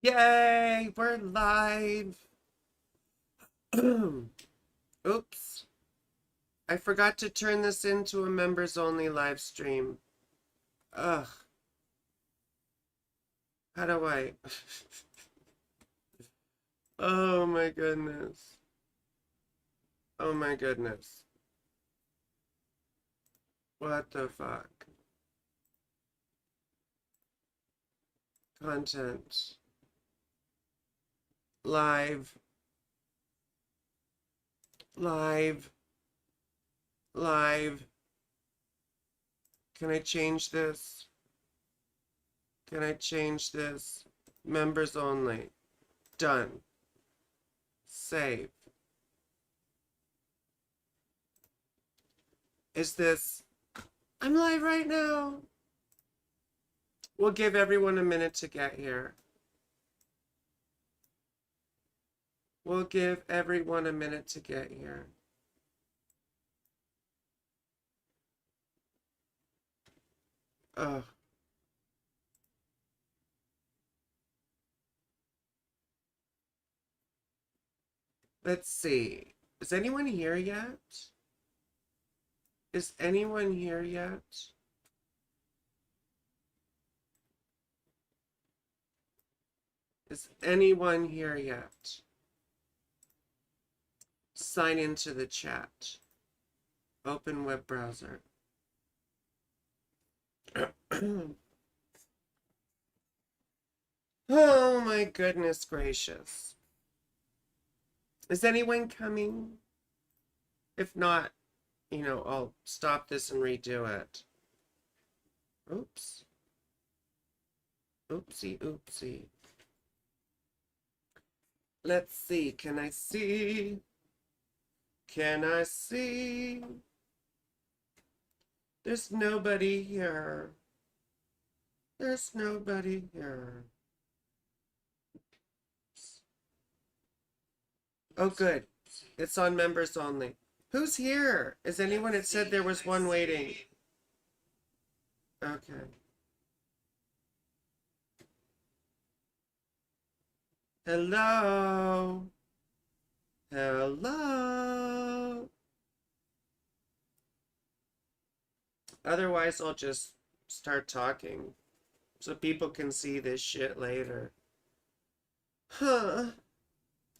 Yay, we're live. Oops. I forgot to turn this into a members only live stream. Ugh. How do I? Oh my goodness. Oh my goodness. What the fuck? Content. Live. Live. Live. Can I change this? Can I change this? Members only. Done. Save. Is this... I'm live right now. We'll give everyone a minute to get here. We'll give everyone a minute to get here. Ugh. Let's see. Is anyone here yet? Is anyone here yet? Is anyone here yet? Sign into the chat. Open web browser. Oh my goodness gracious. Is anyone coming? If not, I'll stop this and redo it. Oops. Oopsie, oopsie. Let's see. Can I see? Can I see? There's nobody here. There's nobody here. Oh, good. It's on members only. Who's here? Is anyone? It said there was one waiting. Okay. Hello. Hello. Otherwise, I'll just start talking so people can see this shit later. Huh.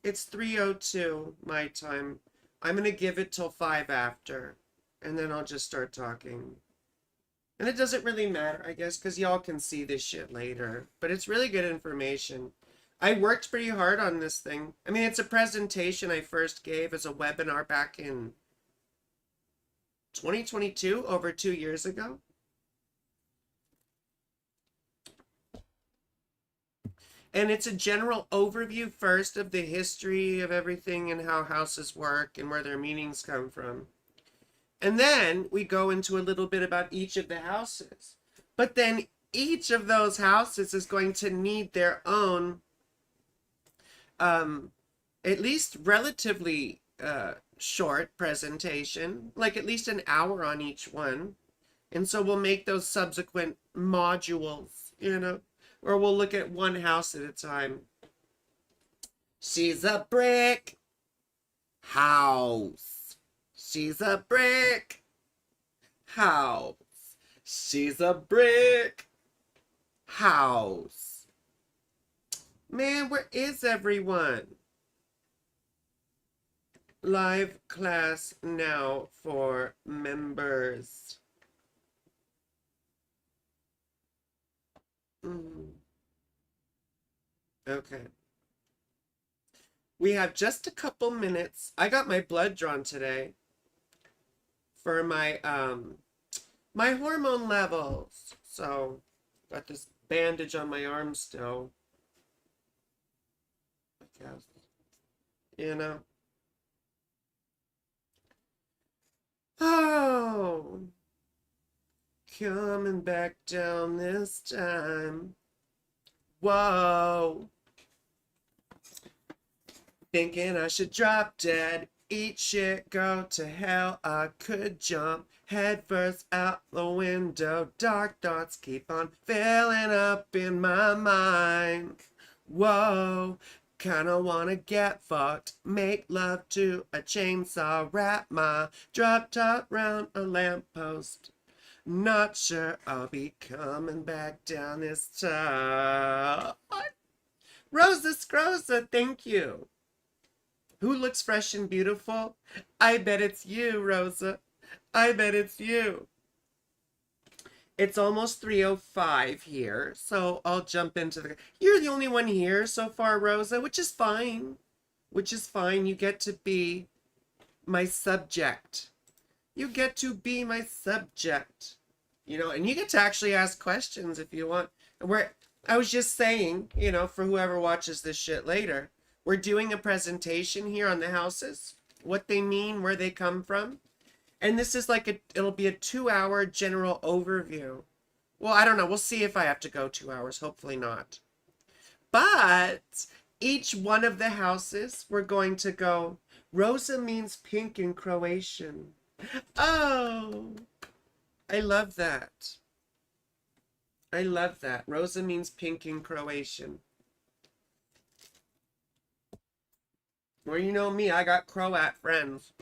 It's 3:02 my time. I'm going to give it till 5 after, and then I'll just start talking. And it doesn't really matter, I guess, because y'all can see this shit later. But it's really good information. I worked pretty hard on this thing. I mean, it's a presentation I first gave as a webinar back in 2022, over 2 years ago. And it's a general overview first of the history of everything and how houses work and where their meanings come from. And then we go into a little bit about each of the houses. But then each of those houses is going to need their own, at least relatively short presentation, like at least an hour on each one. And so we'll make those subsequent modules, or we'll look at one house at a time. She's a brick house. She's a brick house. She's a brick house. Man, where is everyone? Live class now for members. Okay. We have just a couple minutes. I got my blood drawn today for my my hormone levels. So, got this bandage on my arm still. I guess. Oh. Coming back down this time. Whoa. Thinking I should drop dead, eat shit, go to hell. I could jump head first out the window. Dark thoughts keep on filling up in my mind. Whoa, kinda wanna get fucked. Make love to a chainsaw. Wrap my drop top round a lamppost. Not sure I'll be coming back down this time. Rosa Scrosa, thank you. Who looks fresh and beautiful? I bet it's you, Rosa. I bet it's you. It's almost 3:05 here, so I'll jump into the... You're the only one here so far, Rosa, which is fine. Which is fine. You get to be my subject. You get to be my subject. You know, and you get to actually ask questions if you want. I was just saying, you know, for whoever watches this shit later, we're doing a presentation here on the houses, what they mean, where they come from. And this is like it'll be a 2-hour general overview. Well, I don't know. We'll see if I have to go 2 hours. Hopefully not. But each one of the houses, we're going to go, Rosa means pink in Croatian. Oh, I love that. I love that. Rosa means pink in Croatian. Well, you know me, I got Croat friends.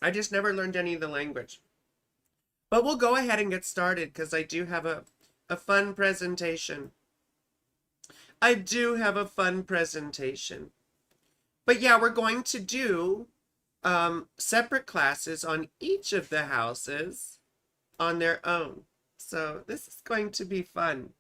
I just never learned any of the language. But we'll go ahead and get started because I do have a fun presentation. I do have a fun presentation. But yeah, we're going to do separate classes on each of the houses on their own. So this is going to be fun.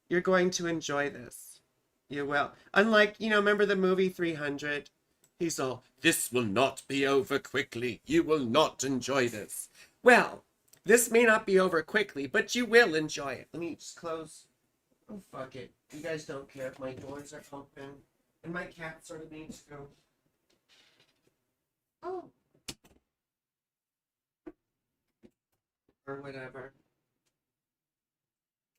You're going to enjoy this. You will. Unlike, you know, remember the movie 300? He's all, this will not be over quickly. You will not enjoy this. Well, this may not be over quickly, but you will enjoy it. Let me just close. Oh, fuck it. You guys don't care if my doors are open. And my cat sort of needs to go. Oh. Or whatever.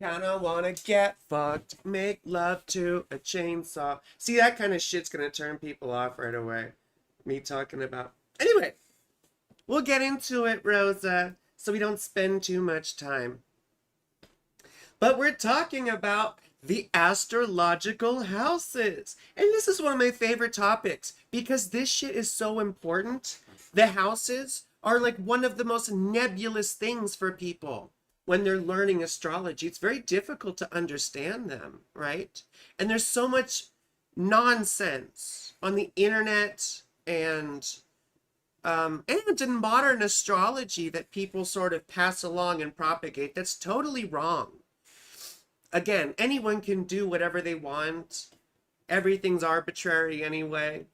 Kinda wanna get fucked, make love to a chainsaw. See, that kind of shit's gonna turn people off right away. Me talking about... Anyway, we'll get into it, Rosa, so we don't spend too much time. But we're talking about the astrological houses. And this is one of my favorite topics because this shit is so important. The houses are like one of the most nebulous things for people. When they're learning astrology, it's very difficult to understand them, right? And there's so much nonsense on the internet and in modern astrology that people sort of pass along and propagate. That's totally wrong. Again, anyone can do whatever they want. Everything's arbitrary anyway.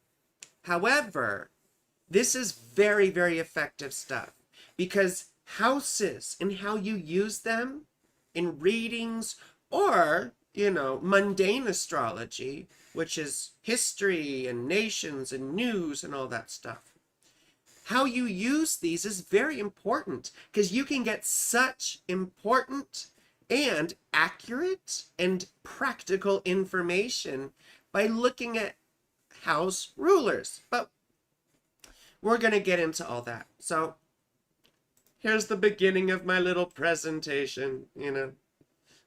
However, this is very, very effective stuff because houses and how you use them in readings or, you know, mundane astrology, which is history and nations and news and all that stuff. How you use these is very important because you can get such important and accurate and practical information by looking at house rulers. But we're going to get into all that. So here's the beginning of my little presentation, you know.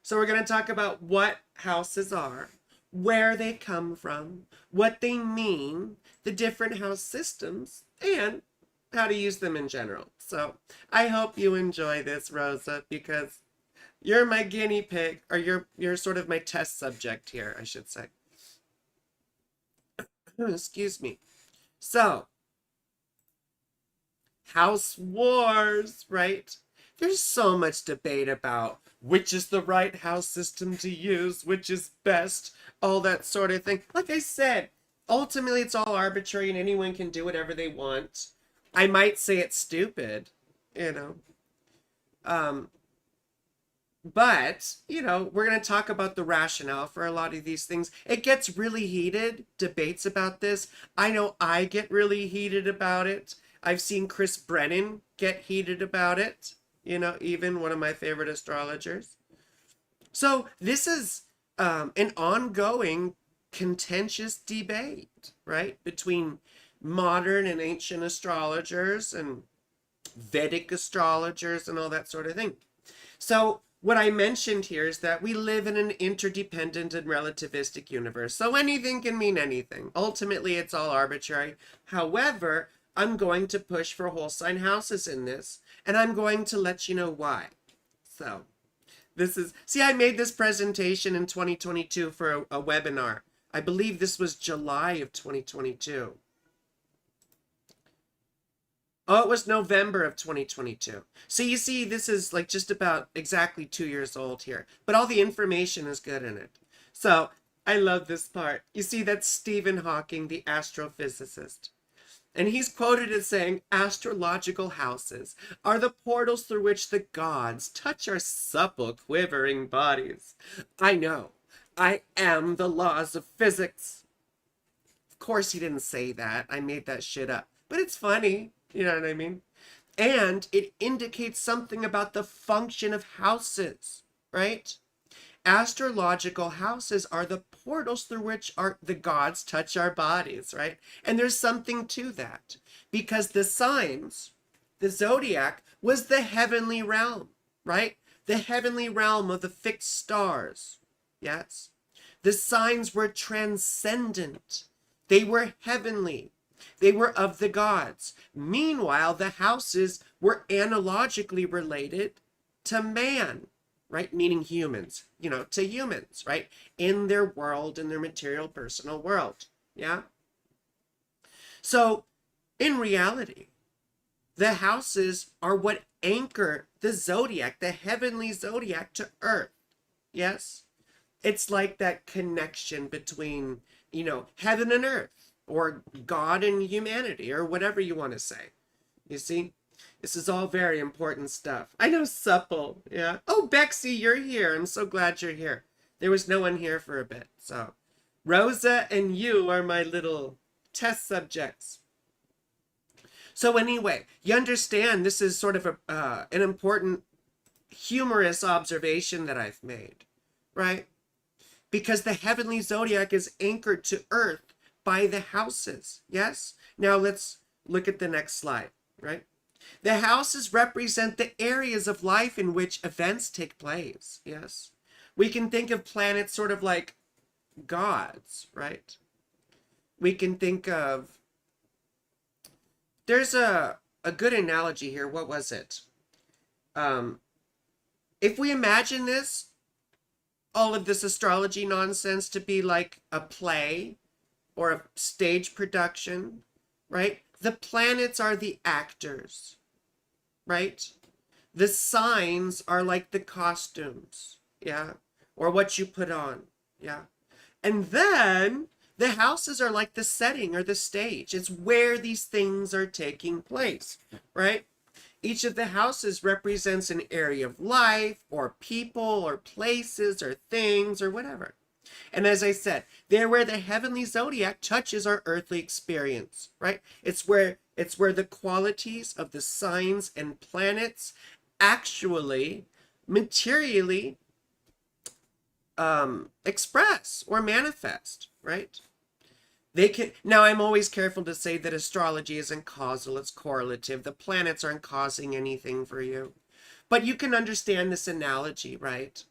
So we're going to talk about what houses are, where they come from, what they mean, the different house systems, and how to use them in general. So I hope you enjoy this, Rosa, because you're my guinea pig, or you're sort of my test subject here, I should say. Excuse me. So, house wars, right? There's so much debate about which is the right house system to use, which is best, all that sort of thing. Like I said, ultimately it's all arbitrary and anyone can do whatever they want. I might say it's stupid, you know. But, you know, we're going to talk about the rationale for a lot of these things. It gets really heated, debates about this. I know I get really heated about it. I've seen Chris Brennan get heated about it, you know, even one of my favorite astrologers. So this is an ongoing contentious debate, right, between modern and ancient astrologers and Vedic astrologers and all that sort of thing. So what I mentioned here is that we live in an interdependent and relativistic universe. So anything can mean anything. Ultimately, it's all arbitrary. However, I'm going to push for whole sign houses in this, and I'm going to let you know why. So this is, see, I made this presentation in 2022 for a webinar. I believe this was July of 2022. Oh, it was November of 2022. So you see, this is like just about exactly 2 years old here, but all the information is good in it. So I love this part. You see, that's Stephen Hawking, the astrophysicist. And he's quoted as saying, astrological houses are the portals through which the gods touch our supple, quivering bodies. I know. I am the laws of physics. Of course he didn't say that. I made that shit up. But it's funny. You know what I mean? And it indicates something about the function of houses, right? Astrological houses are the portals through which the gods touch our bodies, right? And there's something to that because the signs, the zodiac, was the heavenly realm, right? The heavenly realm of the fixed stars. Yes. The signs were transcendent. They were heavenly. They were of the gods. Meanwhile, the houses were analogically related to man, right? Meaning humans, you know, to humans, right? In their world, in their material, personal world. Yeah. So in reality, the houses are what anchor the zodiac, the heavenly zodiac, to earth. Yes. It's like that connection between, you know, heaven and earth, or God and humanity, or whatever you want to say. You see, this is all very important stuff. I know, supple. Yeah. Oh, Bexy, you're here. I'm so glad you're here. There was no one here for a bit. So Rosa and you are my little test subjects. So anyway, you understand this is sort of an important humorous observation that I've made, right? Because the heavenly zodiac is anchored to earth by the houses. Yes? Now let's look at the next slide, right? The houses represent the areas of life in which events take place. Yes? We can think of planets sort of like gods, right? We can think of, there's a good analogy here. What was it? If we imagine this, all of this astrology nonsense to be like a play, or a stage production, right? The planets are the actors, right? The signs are like the costumes, yeah? Or what you put on, yeah? And then the houses are like the setting or the stage. It's where these things are taking place, right? Each of the houses represents an area of life, or people, or places, or things, or whatever. And as I said, they're where the heavenly zodiac touches our earthly experience, right? It's where the qualities of the signs and planets actually materially express or manifest, right? They can, now I'm always careful to say that astrology isn't causal, it's correlative. The planets aren't causing anything for you. But you can understand this analogy, right?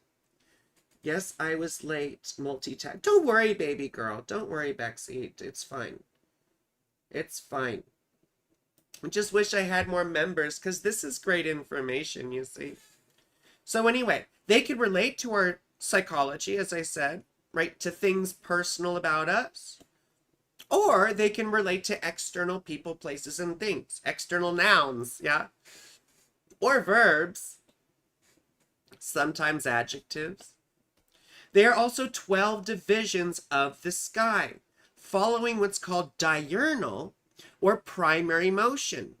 Yes, I was late. Multitask. Don't worry, baby girl. Don't worry, Bexy. It's fine. It's fine. I just wish I had more members because this is great information, you see. So anyway, they can relate to our psychology, as I said, right? To things personal about us. Or they can relate to external people, places, and things. External nouns, yeah? Or verbs. Sometimes adjectives. There are also 12 divisions of the sky, following what's called diurnal or primary motion.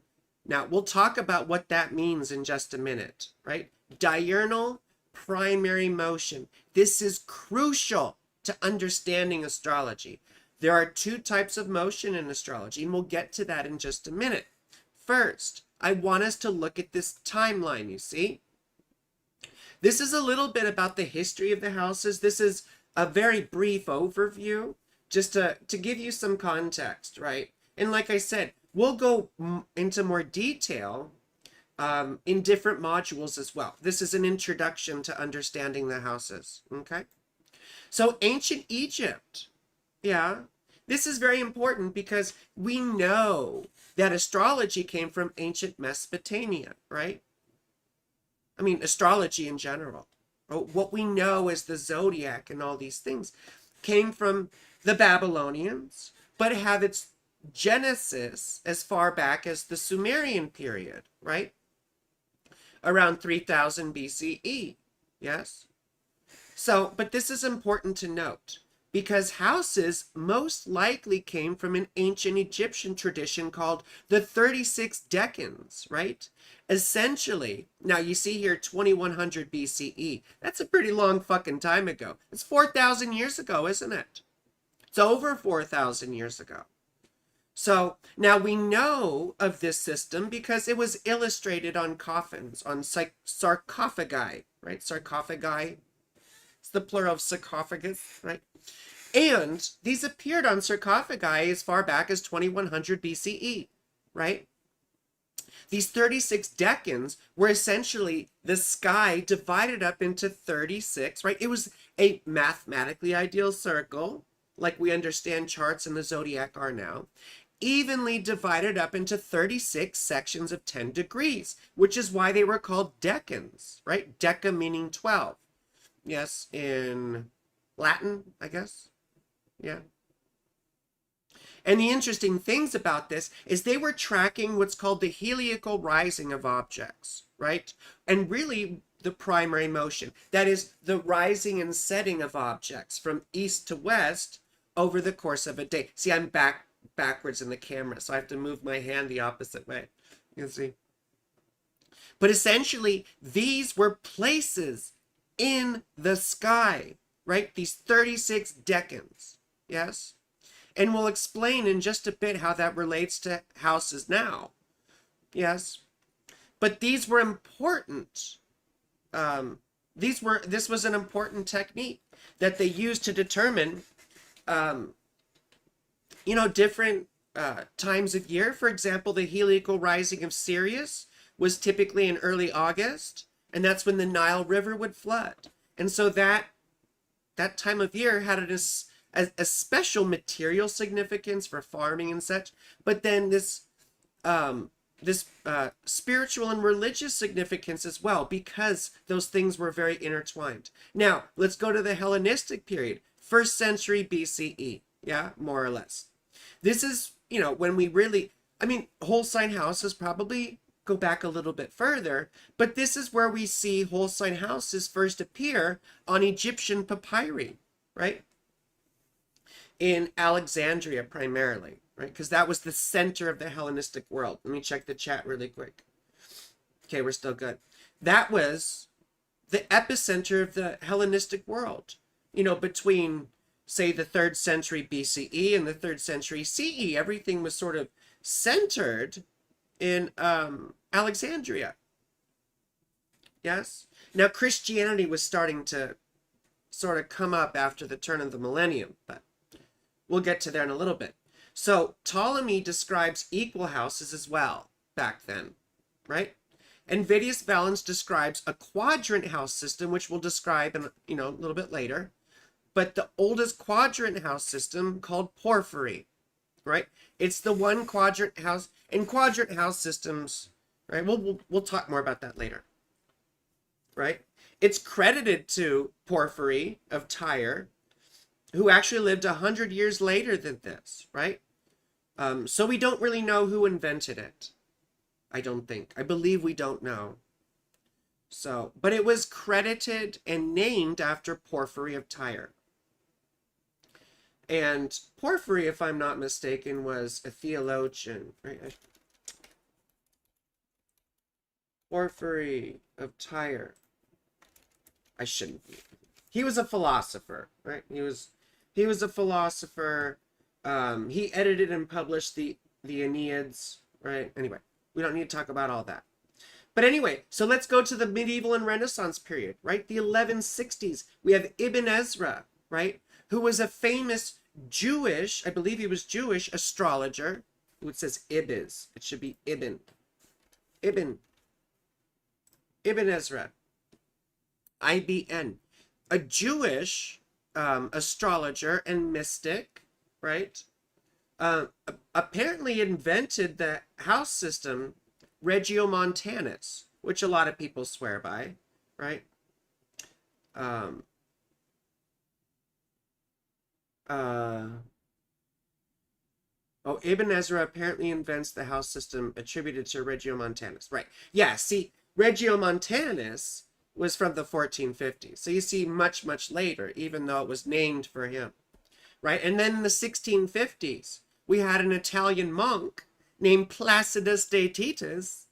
Now, we'll talk about what that means in just a minute, right? Diurnal primary motion. This is crucial to understanding astrology. There are 2 types of motion in astrology, and we'll get to that in just a minute. First, I want us to look at this timeline, you see? This is a little bit about the history of the houses. This is a very brief overview, just to give you some context, right? And like I said, we'll go into more detail in different modules as well. This is an introduction to understanding the houses. Okay. So ancient Egypt, yeah, this is very important because we know that astrology came from ancient Mesopotamia, right? I mean, astrology in general. What we know as the zodiac and all these things came from the Babylonians, but have its genesis as far back as the Sumerian period, right? Around 3000 BCE. Yes? So, but this is important to note because houses most likely came from an ancient Egyptian tradition called the 36 decans, right? Essentially, now you see here 2100 BCE. That's a pretty long fucking time ago. It's 4,000 years ago, isn't it? It's over 4,000 years ago. So now we know of this system because it was illustrated on coffins, on sarcophagi, right? Sarcophagi. It's the plural of sarcophagus, right? And these appeared on sarcophagi as far back as 2100 BCE, right? These 36 decans were essentially the sky divided up into 36, right? It was a mathematically ideal circle, like we understand charts in the zodiac are now, evenly divided up into 36 sections of 10 degrees, which is why they were called decans, right? Deca meaning 12. Yes, in Latin, I guess. Yeah. And the interesting things about this is they were tracking what's called the heliacal rising of objects, right? And really the primary motion. That is the rising and setting of objects from east to west over the course of a day. See, I'm backwards in the camera, so I have to move my hand the opposite way. You can see. But essentially, these were places in the sky, right? These 36 decans, yes? And we'll explain in just a bit how that relates to houses now, yes? But these were important. This was an important technique that they used to determine, different times of year. For example, the heliacal rising of Sirius was typically in early August, and that's when the Nile River would flood. And so that time of year had a special material significance for farming and such, but then this spiritual and religious significance as well, because those things were very intertwined. Now, let's go to the Hellenistic period, 1st century BCE, yeah, more or less. This is, when we really, whole sign houses probably go back a little bit further, but this is where we see whole sign houses first appear on Egyptian papyri, right? In Alexandria primarily, right? Because that was the center of the Hellenistic world. Let me check the chat really quick. Okay, we're still good. That was the epicenter of the Hellenistic world, between, say, the 3rd century BCE and the 3rd century CE. Everything was sort of centered in Alexandria. Yes? Now, Christianity was starting to sort of come up after the turn of the millennium, but we'll get to there in a little bit. So Ptolemy describes equal houses as well back then, right? And Vedius Valens describes a quadrant house system, which we'll describe in a little bit later. But the oldest quadrant house system called porphyry, right? It's the one quadrant house, and quadrant house systems, right? We'll talk more about that later, right? It's credited to Porphyry of Tyre, who actually lived 100 years later than this, right? So we don't really know who invented it. I don't think. I believe we don't know. So, but it was credited and named after Porphyry of Tyre. And Porphyry, if I'm not mistaken, was a theologian, right? Porphyry of Tyre. I shouldn't be. He was a philosopher, right? He was a philosopher. He edited and published the Aeneads, right? Anyway, we don't need to talk about all that. But anyway, so let's go to the medieval and Renaissance period, right? The 1160s. We have Ibn Ezra, right? Who was a famous Jewish, I believe he was Jewish, astrologer. It says Ibiz. It should be Ibn. Ibn. Ibn Ezra, IBN, a Jewish astrologer and mystic, right? Uh, Apparently invented the house system Regiomontanus, which a lot of people swear by, right? Um, uh, oh, Ibn Ezra apparently invents the house system attributed to Regiomontanus. Right. Yeah, see, Regiomontanus was from the 1450s. So you see much, much later, even though it was named for him. Right. And then in the 1650s, we had an Italian monk named Placidus de Titus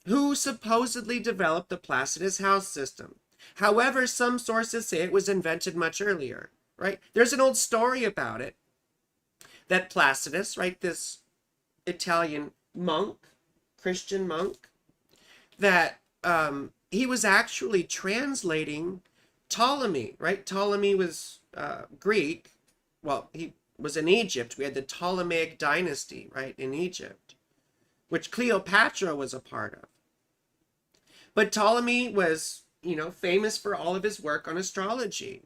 who supposedly developed the Placidus house system. However, some sources say it was invented much earlier. Right. There's an old story about it that Placidus, right, this Italian monk, Christian monk, that he was actually translating Ptolemy, right? Ptolemy was Greek. Well, he was in Egypt. We had the Ptolemaic dynasty, right, in Egypt, which Cleopatra was a part of. But Ptolemy was, famous for all of his work on astrology.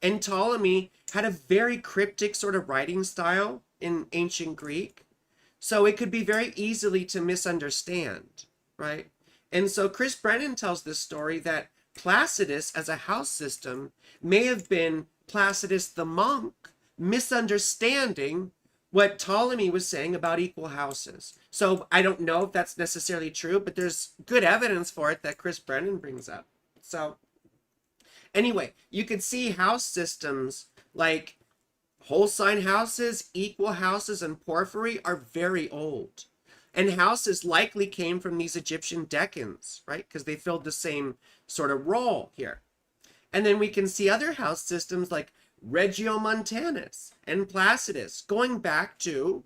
And Ptolemy had a very cryptic sort of writing style in ancient Greek. So it could be very easily to misunderstand, right? And so Chris Brennan tells this story that Placidus as a house system may have been Placidus the monk misunderstanding what Ptolemy was saying about equal houses. So I don't know if that's necessarily true, but there's good evidence for it that Chris Brennan brings up. So anyway, you can see house systems like whole sign houses, equal houses, and porphyry are very old. And houses likely came from these Egyptian decans, right? Because they filled the same sort of role here. And then we can see other house systems like Regiomontanus and Placidus going back to,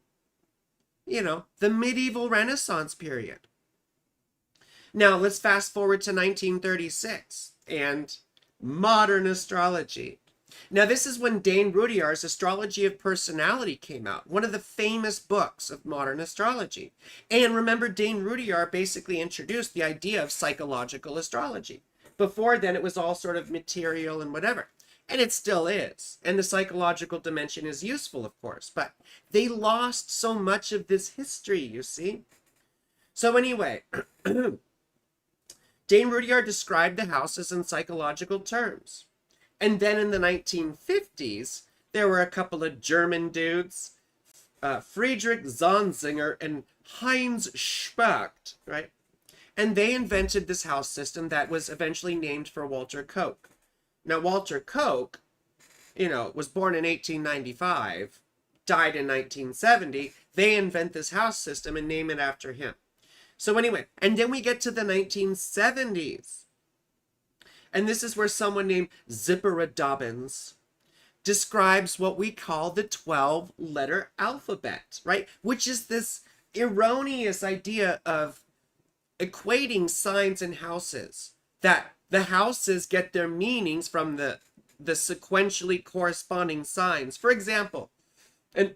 the medieval Renaissance period. Now, let's fast forward to 1936 and modern astrology. Now, this is when Dane Rudhyar's Astrology of Personality came out, one of the famous books of modern astrology. And remember, Dane Rudhyar basically introduced the idea of psychological astrology. Before then, it was all sort of material and whatever. And it still is. And the psychological dimension is useful, of course. But they lost so much of this history, you see. So anyway, Dane Rudhyar described the houses in psychological terms. And then in the 1950s, there were a couple of German dudes, Friedrich Zonzinger and Heinz Spacht, right? And they invented this house system that was eventually named for Walter Koch. Now, Walter Koch, was born in 1895, died in 1970. They invent this house system and name it after him. So anyway, and then we get to the 1970s. And this is where someone named Zipporah Dobbins describes what we call the 12-letter alphabet, right? Which is this erroneous idea of equating signs and houses, that the houses get their meanings from the sequentially corresponding signs. For example, and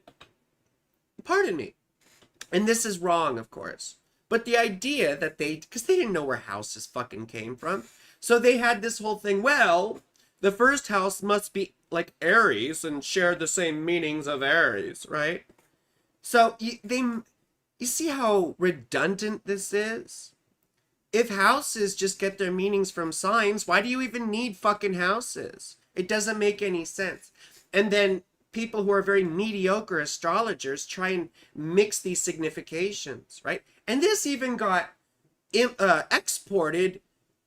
pardon me, and this is wrong, of course, but the idea that because they didn't know where houses fucking came from, so they had this whole thing, well, the first house must be like Aries and share the same meanings of Aries, right? So you see how redundant this is? If houses just get their meanings from signs, why do you even need fucking houses? It doesn't make any sense. And then people who are very mediocre astrologers try and mix these significations, right? And this even got exported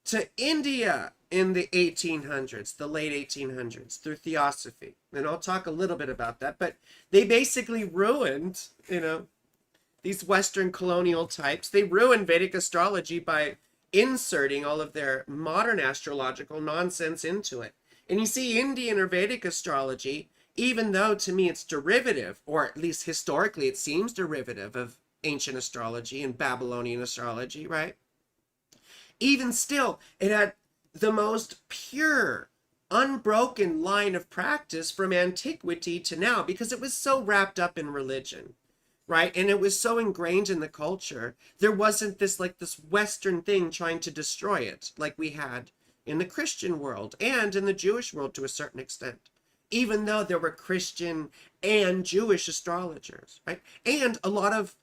to India in the 1800s, the late 1800s, through Theosophy. And I'll talk a little bit about that. But they basically ruined, these Western colonial types. They ruined Vedic astrology by inserting all of their modern astrological nonsense into it. And you see, Indian or Vedic astrology, even though to me it's derivative, or at least historically it seems derivative of ancient astrology and Babylonian astrology, right? Even still, it had the most pure, unbroken line of practice from antiquity to now, because it was so wrapped up in religion. right? And it was so ingrained in the culture, there wasn't this Western thing trying to destroy it like we had in the Christian world and in the Jewish world to a certain extent, even though there were Christian and Jewish astrologers, right? And a lot of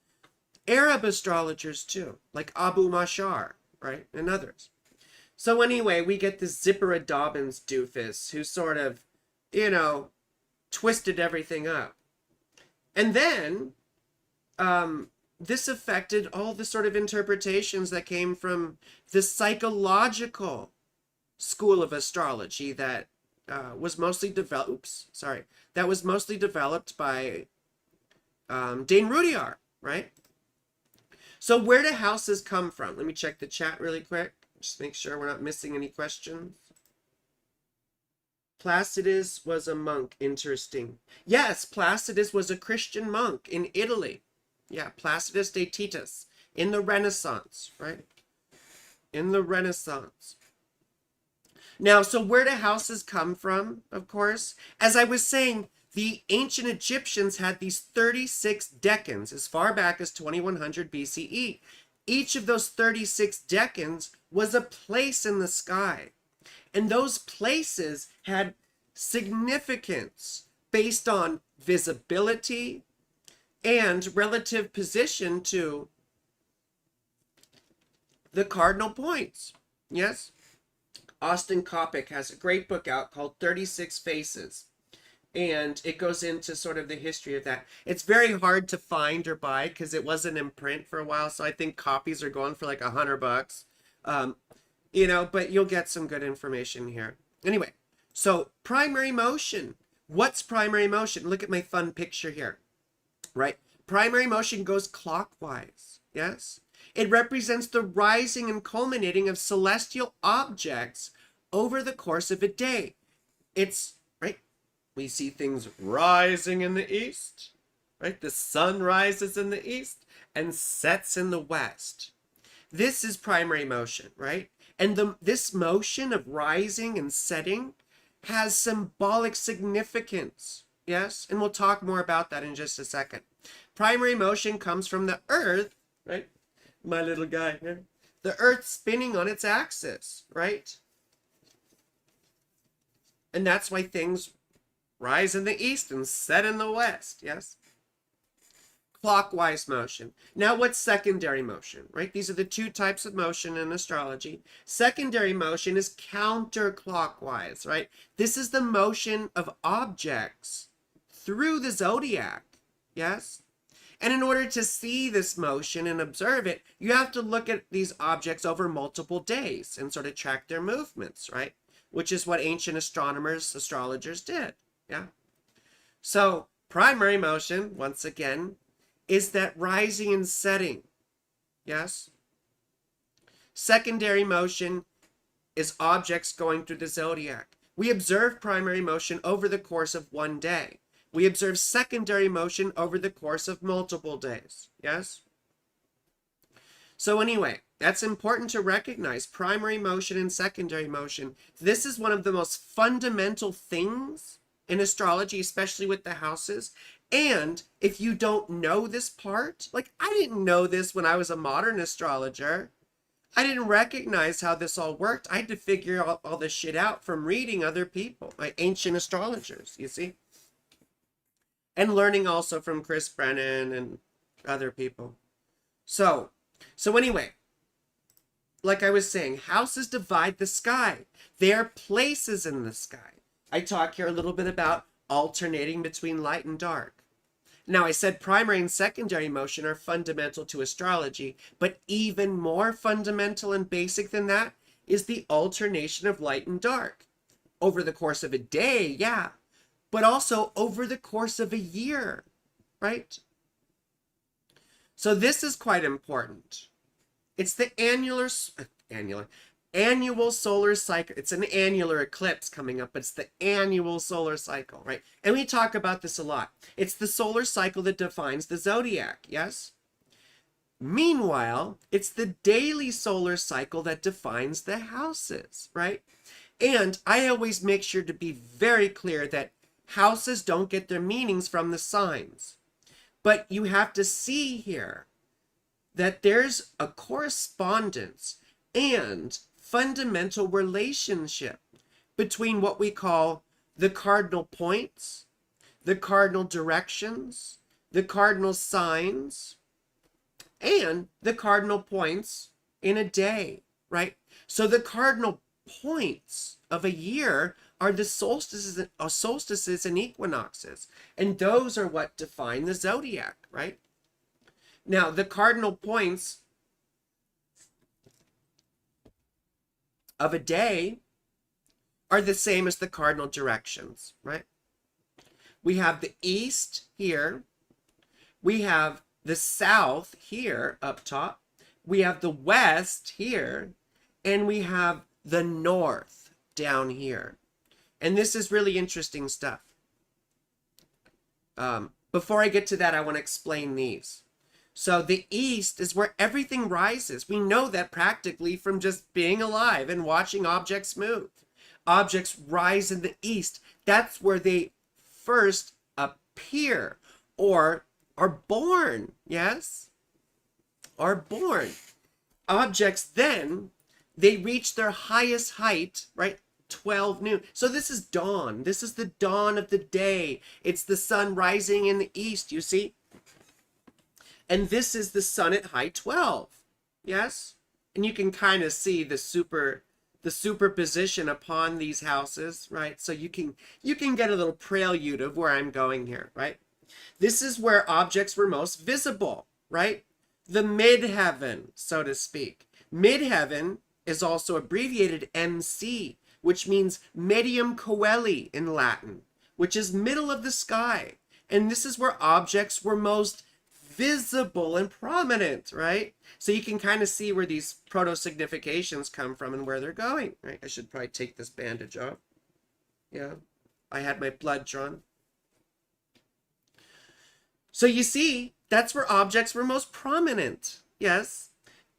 Arab astrologers too, like Abu Mashar, right? And others. So anyway, we get this Zipporah Dobbins doofus who sort of, twisted everything up. And then this affected all the sort of interpretations that came from the psychological school of astrology that was mostly developed. That was mostly developed by Dane Rudyard, right? So where do houses come from? Let me check the chat really quick. Just make sure we're not missing any questions. Placidus was a monk. Interesting. Yes, Placidus was a Christian monk in Italy. Yeah, Placidus de Titus in the Renaissance, right? In the Renaissance. Now, so where do houses come from, of course? As I was saying, the ancient Egyptians had these 36 decans as far back as 2100 BCE. Each of those 36 decans was a place in the sky. And those places had significance based on visibility and relative position to the cardinal points. Yes? Austin Coppock has a great book out called 36 Faces. And it goes into sort of the history of that. It's very hard to find or buy because it wasn't in print for a while. So I think copies are going for like $100. But you'll get some good information here. Anyway, so primary motion. What's primary motion? Look at my fun picture here, right? Primary motion goes clockwise, yes? It represents the rising and culminating of celestial objects over the course of a day. It's, right? We see things rising in the east, right? The sun rises in the east and sets in the west. This is primary motion, right? And this motion of rising and setting has symbolic significance, yes? And we'll talk more about that in just a second. Primary motion comes from the earth, right? My little guy here. The earth spinning on its axis, right? And that's why things rise in the east and set in the west, yes? Clockwise motion. Now what's secondary motion, right? These are the two types of motion in astrology. Secondary motion is counterclockwise, right? This is the motion of objects through the zodiac, yes? And in order to see this motion and observe it, you have to look at these objects over multiple days and sort of track their movements, right? Which is what ancient astronomers, astrologers did, yeah? So primary motion, once again, is that rising and setting, yes? Secondary motion is objects going through the zodiac. We observe primary motion over the course of one day. We observe secondary motion over the course of multiple days, yes? So anyway, that's important to recognize, primary motion and secondary motion. This is one of the most fundamental things in astrology, especially with the houses. And if you don't know this part, like I didn't know this when I was a modern astrologer. I didn't recognize how this all worked. I had to figure all this shit out from reading other people, like ancient astrologers, you see? And learning also from Chris Brennan and other people. So anyway, like I was saying, houses divide the sky. They are places in the sky. I talk here a little bit about alternating between light and dark. Now, I said primary and secondary motion are fundamental to astrology, but even more fundamental and basic than that is the alternation of light and dark. Over the course of a day, yeah, but also over the course of a year, right? So this is quite important. It's the annual solar cycle. It's an annular eclipse coming up, but it's the annual solar cycle, right? And we talk about this a lot. It's the solar cycle that defines the zodiac, yes? Meanwhile, it's the daily solar cycle that defines the houses, right? And I always make sure to be very clear that houses don't get their meanings from the signs, But you have to see here that there's a correspondence and fundamental relationship between what we call the cardinal points, the cardinal directions, the cardinal signs, and the cardinal points in a day, right? So the cardinal points of a year are the solstices and equinoxes, and those are what define the zodiac, right? Now, the cardinal points of a day are the same as the cardinal directions, right? We have the east here. We have the south here up top. We have the west here. And we have the north down here. And this is really interesting stuff. Before I get to that, I want to explain these. So the east is where everything rises. We know that practically from just being alive and watching objects move. Objects rise in the east. That's where they first appear or are born. Yes? Are born. Objects then, they reach their highest height, right? 12 noon. So this is dawn. This is the dawn of the day. It's the sun rising in the east, you see? And this is the sun at height 12. Yes? And you can kind of see the superposition upon these houses, right? So you can get a little prelude of where I'm going here, right? This is where objects were most visible, right? The midheaven, so to speak. Midheaven is also abbreviated MC, which means medium coeli in Latin, which is middle of the sky. And this is where objects were most visible and prominent, right? So you can kind of see where these proto-significations come from and where they're going, right? I should probably take this bandage off. Yeah, I had my blood drawn. So you see, that's where objects were most prominent, yes?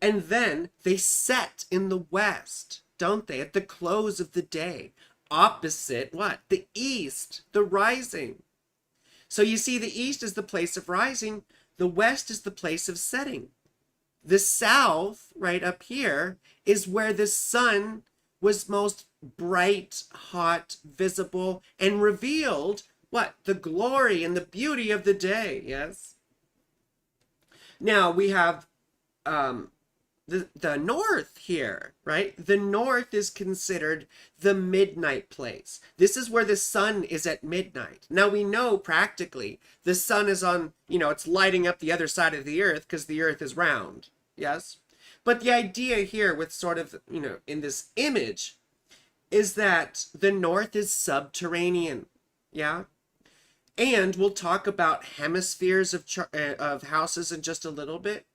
And then they set in the west, don't they? At the close of the day, opposite what? The east, the rising. So you see, the east is the place of rising. The west is the place of setting. The south, right up here, is where the sun was most bright, hot, visible, and revealed what? The glory and the beauty of the day, yes? Now we have the north here, right? The north is considered the midnight place. This is where the sun is at midnight. Now we know practically the sun is on, it's lighting up the other side of the earth because the earth is round, yes? But the idea here with sort of, in this image is that the north is subterranean, yeah? And we'll talk about hemispheres of houses in just a little bit.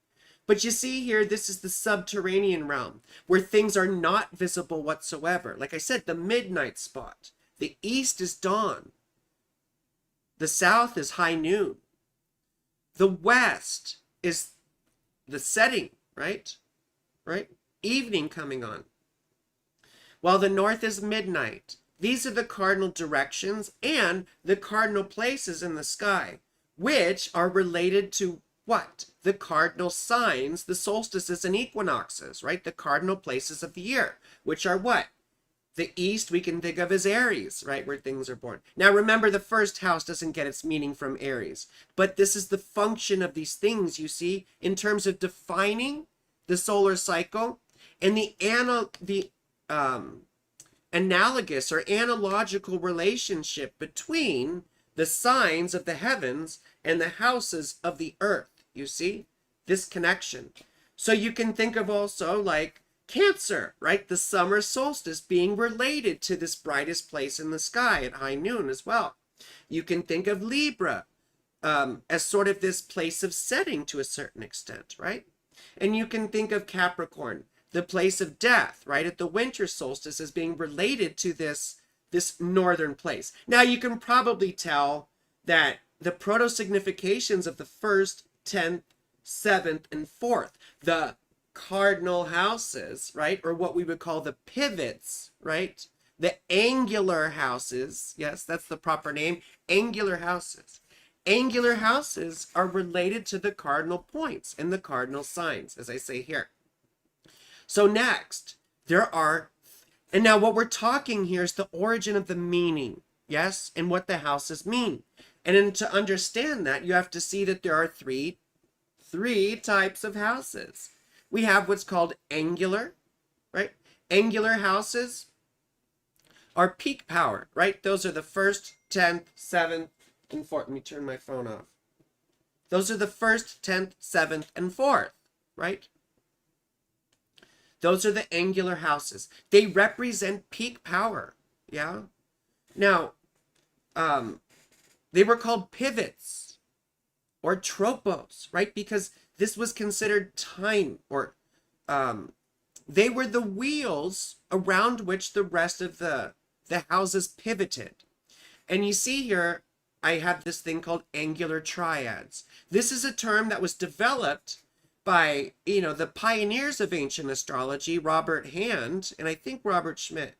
But you see here, this is the subterranean realm where things are not visible whatsoever. Like I said, the midnight spot. The east is dawn. The south is high noon. The west is the setting, right? Right? Evening coming on. While the north is midnight. These are the cardinal directions and the cardinal places in the sky, which are related to what? The cardinal signs, the solstices and equinoxes, right? The cardinal places of the year, which are what? The east we can think of as Aries, right? Where things are born. Now remember, the first house doesn't get its meaning from Aries, but this is the function of these things, you see, in terms of defining the solar cycle and the analogous or analogical relationship between the signs of the heavens and the houses of the earth. You see this connection. So you can think of also like Cancer, right? The summer solstice being related to this brightest place in the sky at high noon as well. You can think of Libra as sort of this place of setting to a certain extent, right? And you can think of Capricorn, the place of death, right, at the winter solstice, as being related to this northern place. Now you can probably tell that the proto-significations of the 1st, 10th, 7th, and 4th, the cardinal houses, right, or what we would call the pivots, right, the angular houses, yes, that's the proper name, angular houses, Angular houses are related to the cardinal points and the cardinal signs, as I say here. So next, there are, and now what we're talking here is the origin of the meaning, yes, and what the houses mean. And then to understand that, you have to see that there are three types of houses. We have what's called angular, right? Angular houses are peak power, right? Those are the 1st, 10th, 7th, and 4th. Let me turn my phone off. Those are the 1st, 10th, 7th, and 4th, right? Those are the angular houses. They represent peak power, yeah? Now, they were called pivots or tropos, right? Because this was considered time, or they were the wheels around which the rest of the houses pivoted. And you see here, I have this thing called angular triads. This is a term that was developed by, the pioneers of ancient astrology, Robert Hand, and I think Robert Schmidt.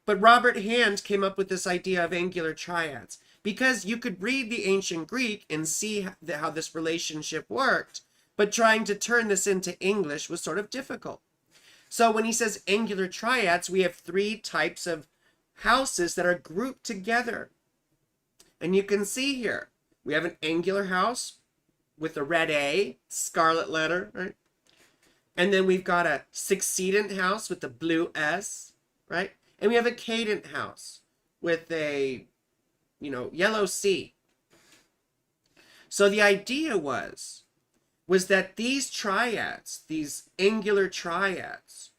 But Robert Hand came up with this idea of angular triads because you could read the ancient Greek and see how this relationship worked, but trying to turn this into English was sort of difficult. So when he says angular triads, we have 3 types of houses that are grouped together. And you can see here, we have an angular house with a red A, scarlet letter, right? And then we've got a succedent house with the blue S, right? And we have a cadent house with a, yellow C. So the idea was that these triads, these angular triads,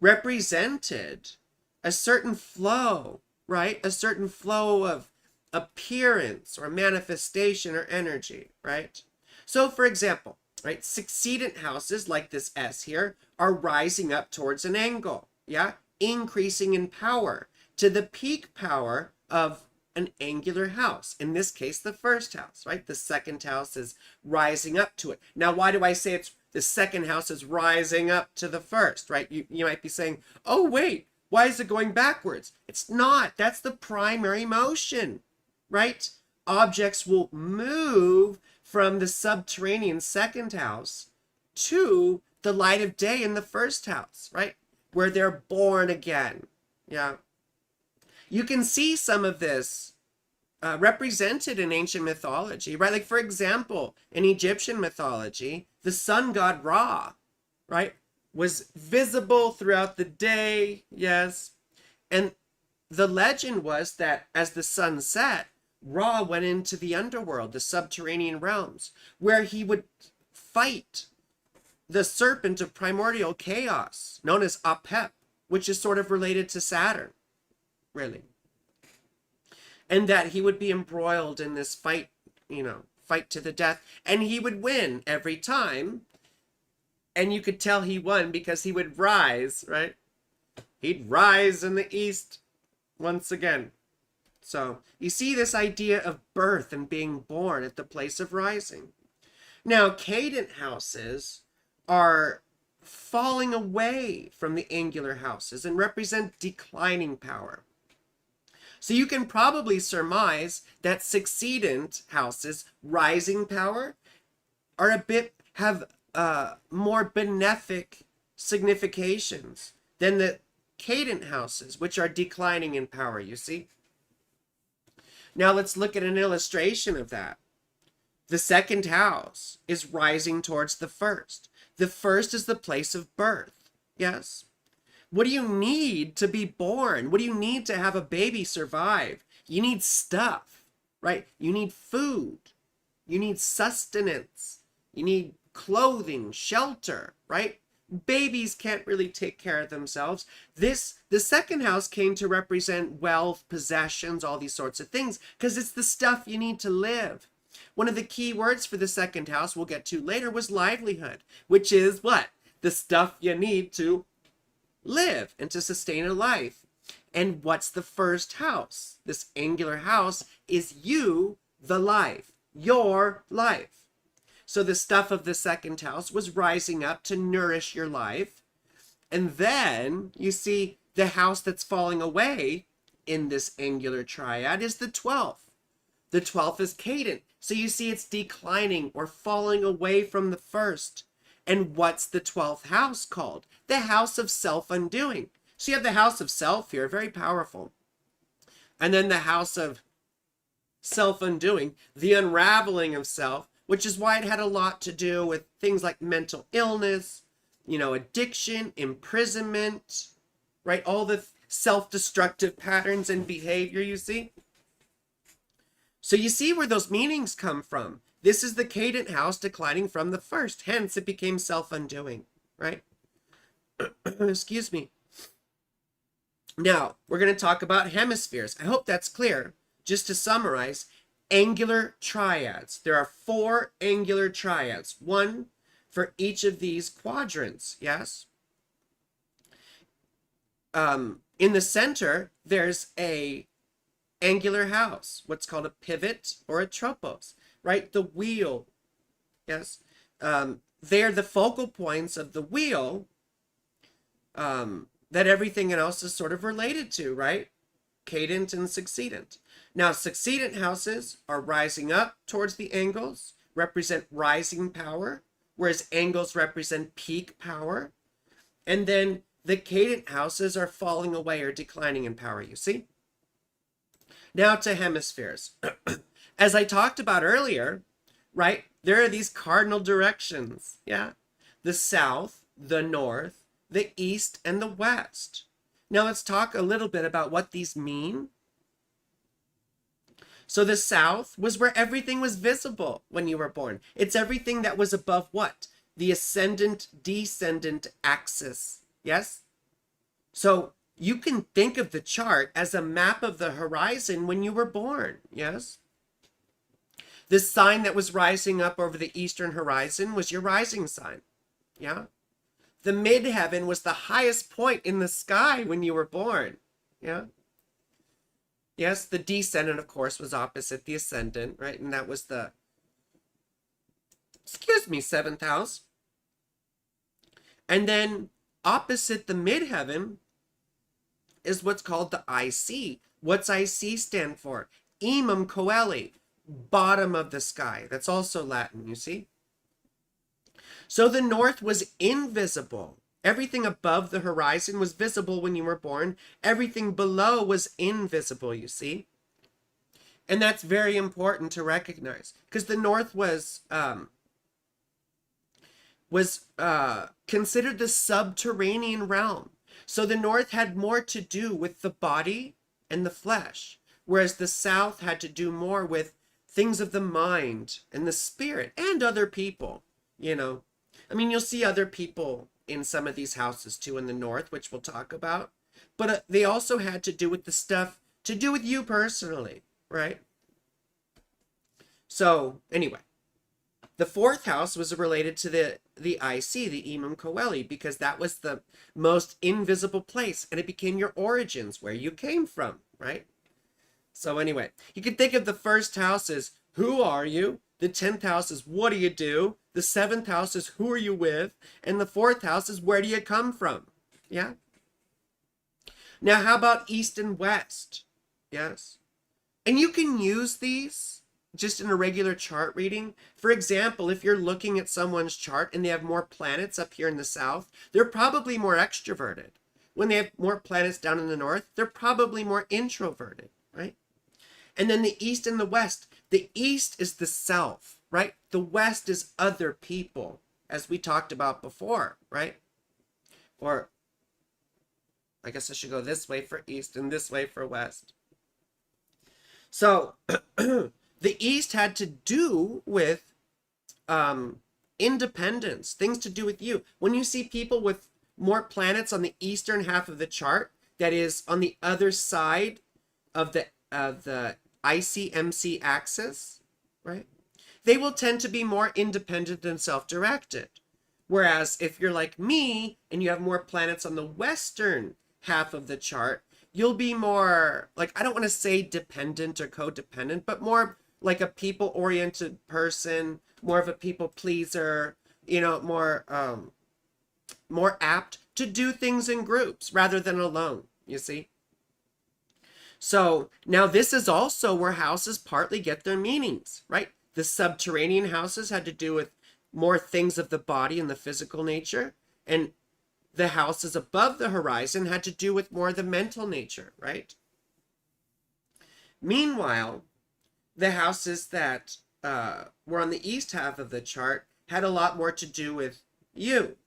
represented a certain flow, right? A certain flow of appearance or manifestation or energy, right? So for example, right, succedent houses like this S here are rising up towards an angle, yeah? Increasing in power to the peak power of an angular house. In this case, the 1st house, right? The 2nd house is rising up to it. Now, why do I say it's the 2nd house is rising up to the 1st, right? You might be saying, oh, wait, why is it going backwards? It's not. That's the primary motion, right? Objects will move from the subterranean 2nd house to the light of day in the 1st house, right? Where they're born again. Yeah. You can see some of this represented in ancient mythology, right? Like, for example, in Egyptian mythology, the sun god Ra, right, was visible throughout the day, yes. And the legend was that as the sun set, Ra went into the underworld, the subterranean realms, where he would fight the serpent of primordial chaos, known as Apep, which is sort of related to Saturn, really. And that he would be embroiled in this fight, fight to the death, and he would win every time. And you could tell he won because he would rise, right? He'd rise in the east once again. So you see this idea of birth and being born at the place of rising. Now, cadent houses are falling away from the angular houses and represent declining power. So you can probably surmise that succedent houses, rising power, are have more benefic significations than the cadent houses, which are declining in power, you see? Now let's look at an illustration of that. The 2nd house is rising towards the 1st. The 1st is the place of birth, yes? What do you need to be born? What do you need to have a baby survive? You need stuff, right? You need food. You need sustenance. You need clothing, shelter, right? Babies can't really take care of themselves. The 2nd house came to represent wealth, possessions, all these sorts of things, because it's the stuff you need to live. One of the key words for the 2nd house we'll get to later was livelihood, which is what? The stuff you need to live and to sustain a life. And what's the 1st house? This angular house is you, the life, your life. So the stuff of the 2nd house was rising up to nourish your life. And then you see the house that's falling away in this angular triad is the 12th. The 12th is cadent. So you see it's declining or falling away from the first. And what's the 12th house called? The house of self-undoing. So you have the house of self here, very powerful. And then the house of self-undoing, the unraveling of self, which is why it had a lot to do with things like mental illness, addiction, imprisonment, right? All the self-destructive patterns and behavior, you see? So you see where those meanings come from. This is the cadent house declining from the first. Hence, it became self-undoing, right? Excuse me. Now, we're going to talk about hemispheres. I hope that's clear. Just to summarize, angular triads. There are 4 angular triads, 1 for each of these quadrants, yes? In the center, there's a angular house, what's called a pivot or a tropos, right? The wheel, yes? They're the focal points of the wheel that everything else is sort of related to, right? Cadent and succedent. Now, succedent houses are rising up towards the angles, represent rising power, whereas angles represent peak power. And then the cadent houses are falling away or declining in power, you see? Now to hemispheres. As I talked about earlier, right, there are these cardinal directions, yeah? The south, the north, the east, and the west. Now let's talk a little bit about what these mean. So the south was where everything was visible when you were born. It's everything that was above what? The ascendant-descendant axis, yes? So you can think of the chart as a map of the horizon when you were born, yes? The sign that was rising up over the eastern horizon was your rising sign, yeah? The midheaven was the highest point in the sky when you were born, yeah? Yes, the descendant, of course, was opposite the ascendant, right? And that was the, 7th house. And then opposite the midheaven is what's called the IC. What's IC stand for? Imum coeli, bottom of the sky. That's also Latin, you see? So the north was invisible. Everything above the horizon was visible when you were born. Everything below was invisible, you see? And that's very important to recognize because the north was considered the subterranean realm. So the north had more to do with the body and the flesh, whereas the south had to do more with things of the mind and the spirit and other people, I mean, you'll see other people in some of these houses too in the north, which we'll talk about. But they also had to do with the stuff to do with you personally, right? So anyway, the 4th house was related to the IC, the Imum Coeli, because that was the most invisible place, and it became your origins, where you came from, right? So anyway, you can think of the 1st house as who are you? The 10th house is what do you do? The 7th house is who are you with? And the 4th house is where do you come from? Yeah? Now, how about east and west? Yes. And you can use these just in a regular chart reading. For example, if you're looking at someone's chart and they have more planets up here in the south, they're probably more extroverted. When they have more planets down in the north, they're probably more introverted, right? And then the east and the west. The east is the self, right? The west is other people, as we talked about before, right? Or I guess I should go this way for east and this way for west. So the east had to do with independence, things to do with you. When you see people with more planets on the eastern half of the chart, that is on the other side of the ICMC axis, right? They will tend to be more independent and self-directed. Whereas if you're like me and you have more planets on the western half of the chart, you'll be more, like, I don't want to say dependent or codependent, but more like a people-oriented person, more of a people pleaser, more apt to do things in groups rather than alone, you see? So now this is also where houses partly get their meanings, right? The subterranean houses had to do with more things of the body and the physical nature, and the houses above the horizon had to do with more of the mental nature, right? Meanwhile, the houses that were on the east half of the chart had a lot more to do with you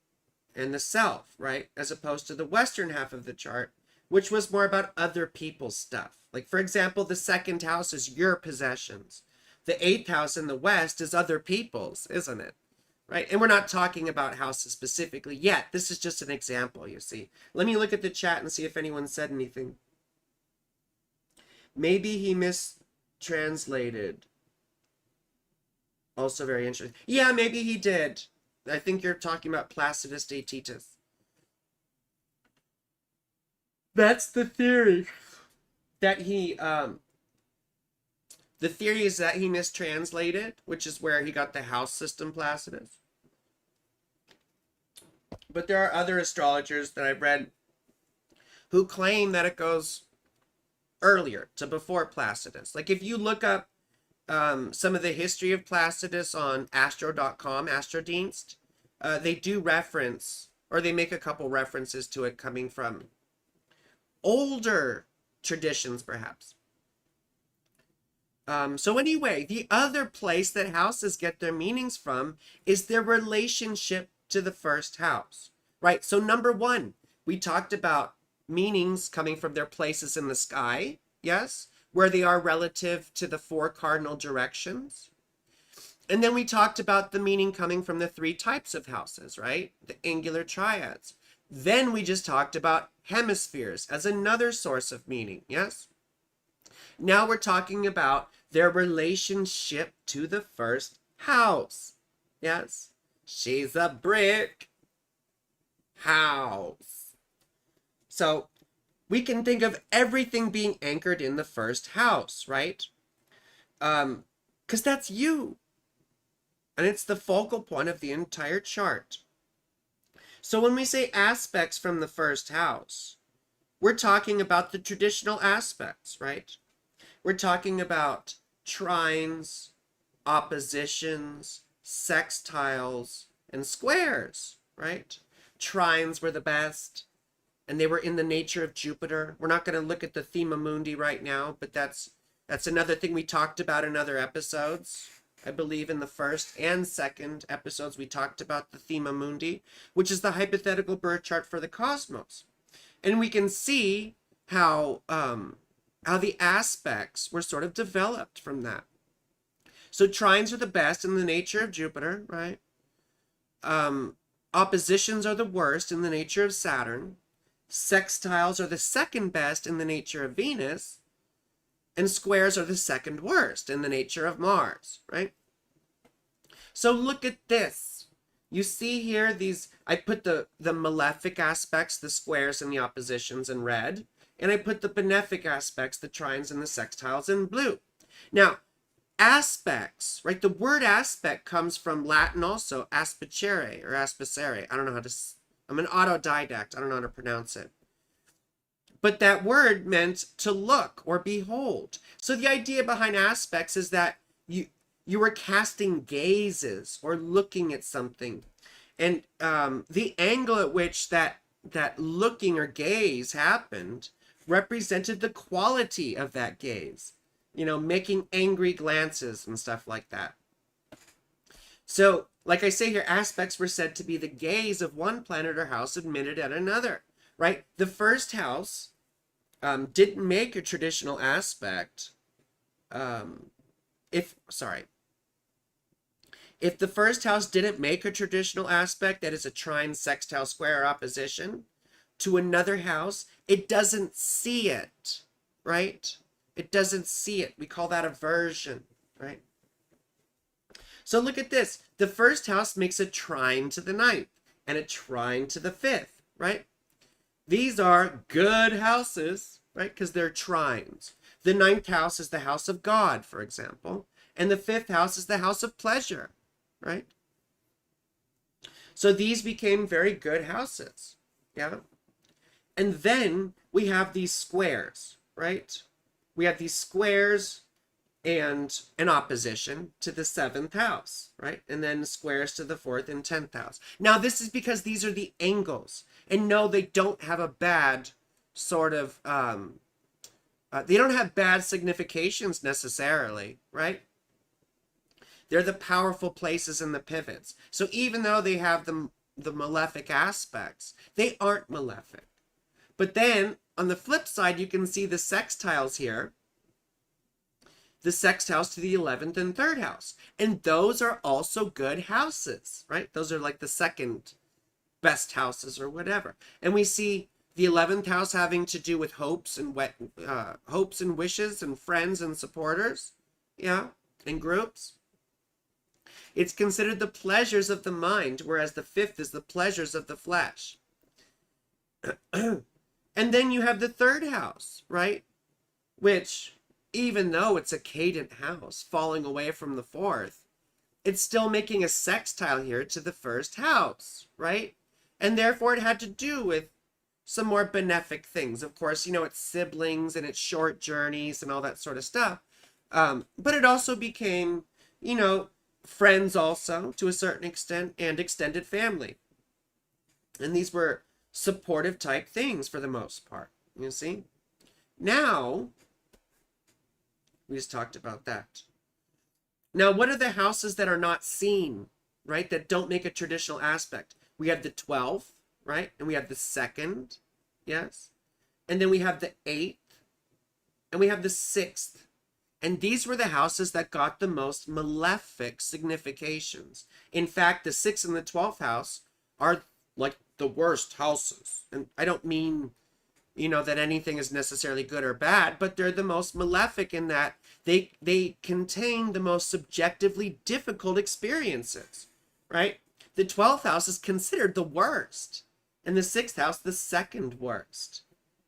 and the self, right? As opposed to the western half of the chart, which was more about other people's stuff. Like, for example, the second house is your possessions. The eighth house in the west is other people's, isn't it? Right? And we're not talking about houses specifically yet. This is just an example, you see. Let me look at the chat and see if anyone said anything. Maybe he mistranslated. Also very interesting. Yeah, maybe he did. I think you're talking about Placidus Datitus. That's the theory. That he, the theory is that he mistranslated, which is where he got the house system Placidus. But there are other astrologers that I've read who claim that it goes earlier to before Placidus. Like if you look up some of the history of Placidus on astro.com, Astrodienst, they do reference, or they make a couple references to it coming from older traditions, perhaps. So anyway, the other place that houses get their meanings from is their relationship to the first house, right? So number one, we talked about meanings coming from their places in the sky, yes, where they are relative to the four cardinal directions. And then we talked about the meaning coming from the three types of houses, right? The angular triads. Then we just talked about hemispheres as another source of meaning, yes? Now we're talking about their relationship to the first house, yes? She's a brick house. So we can think of everything being anchored in the first house, right? Because that's you. And it's the focal point of the entire chart. So when we say aspects from the first house, we're talking about the traditional aspects, right? We're talking about trines, oppositions, sextiles, and squares, right? Trines were the best, and they were in the nature of Jupiter. We're not going to look at the Thema Mundi right now, but that's another thing we talked about in other episodes. I believe in the first and second episodes we talked about the Thema Mundi, which is the hypothetical birth chart for the cosmos. And we can see how the aspects were sort of developed from that. So trines are the best in the nature of Jupiter, right? Oppositions are the worst in the nature of Saturn. Sextiles are the second best in the nature of Venus. And squares are the second worst in the nature of Mars, right? So look at this. You see here these, I put the malefic aspects, the squares and the oppositions in red. And I put the benefic aspects, the trines and the sextiles in blue. Now, aspects, right? The word aspect comes from Latin also, aspicere or aspicere. I don't know how to, I'm an autodidact. I don't know how to pronounce it. But that word meant to look or behold. So the idea behind aspects is that you were casting gazes or looking at something. And the angle at which that looking or gaze happened represented the quality of that gaze. You know, making angry glances and stuff like that. So, like I say here, aspects were said to be the gaze of one planet or house admitted at another, right? The first house didn't make a traditional aspect. If the first house didn't make a traditional aspect, that is a trine, sextile, square, or opposition, to another house, it doesn't see it, right? It doesn't see it. We call that aversion, right? So look at this. The first house makes a trine to the ninth and a trine to the fifth, right? These are good houses, right? Because they're trines. The ninth house is the house of God, for example. And the fifth house is the house of pleasure, right? So these became very good houses, yeah? And then we have these squares, right? we have these squares and an opposition to the 7th house, right? And then squares to the 4th and 10th house. Now, this is because these are the angles. And no, they don't have a bad sort of, they don't have bad significations necessarily, right? They're the powerful places in the pivots. So even though they have the malefic aspects, they aren't malefic. But then, on the flip side, you can see the sextiles here, the sextiles to the 11th and 3rd house. And those are also good houses, right? Those are like the second best houses or whatever. And we see the 11th house having to do with hopes and wishes and friends and supporters, yeah, and groups. It's considered the pleasures of the mind, whereas the 5th is the pleasures of the flesh. And then you have the 3rd house, right? Which, even though it's a cadent house falling away from the 4th, it's still making a sextile here to the 1st house, right? And therefore it had to do with some more benefic things. Of course, you know, it's siblings and it's short journeys and all that sort of stuff. But it also became, you know, friends also to a certain extent and extended family. And these were supportive type things for the most part, you see? Now, we just talked about that. Now, what are the houses that are not seen, right? That don't make a traditional aspect? We have the 12th, right? And we have the 2nd, yes? And then we have the 8th, and we have the 6th. And these were the houses that got the most malefic significations. In fact, the 6th and the 12th house are like the worst houses. And I don't mean, you know, that anything is necessarily good or bad, but they're the most malefic in that they contain the most subjectively difficult experiences, right? The 12th house is considered the worst, and the 6th house the second worst,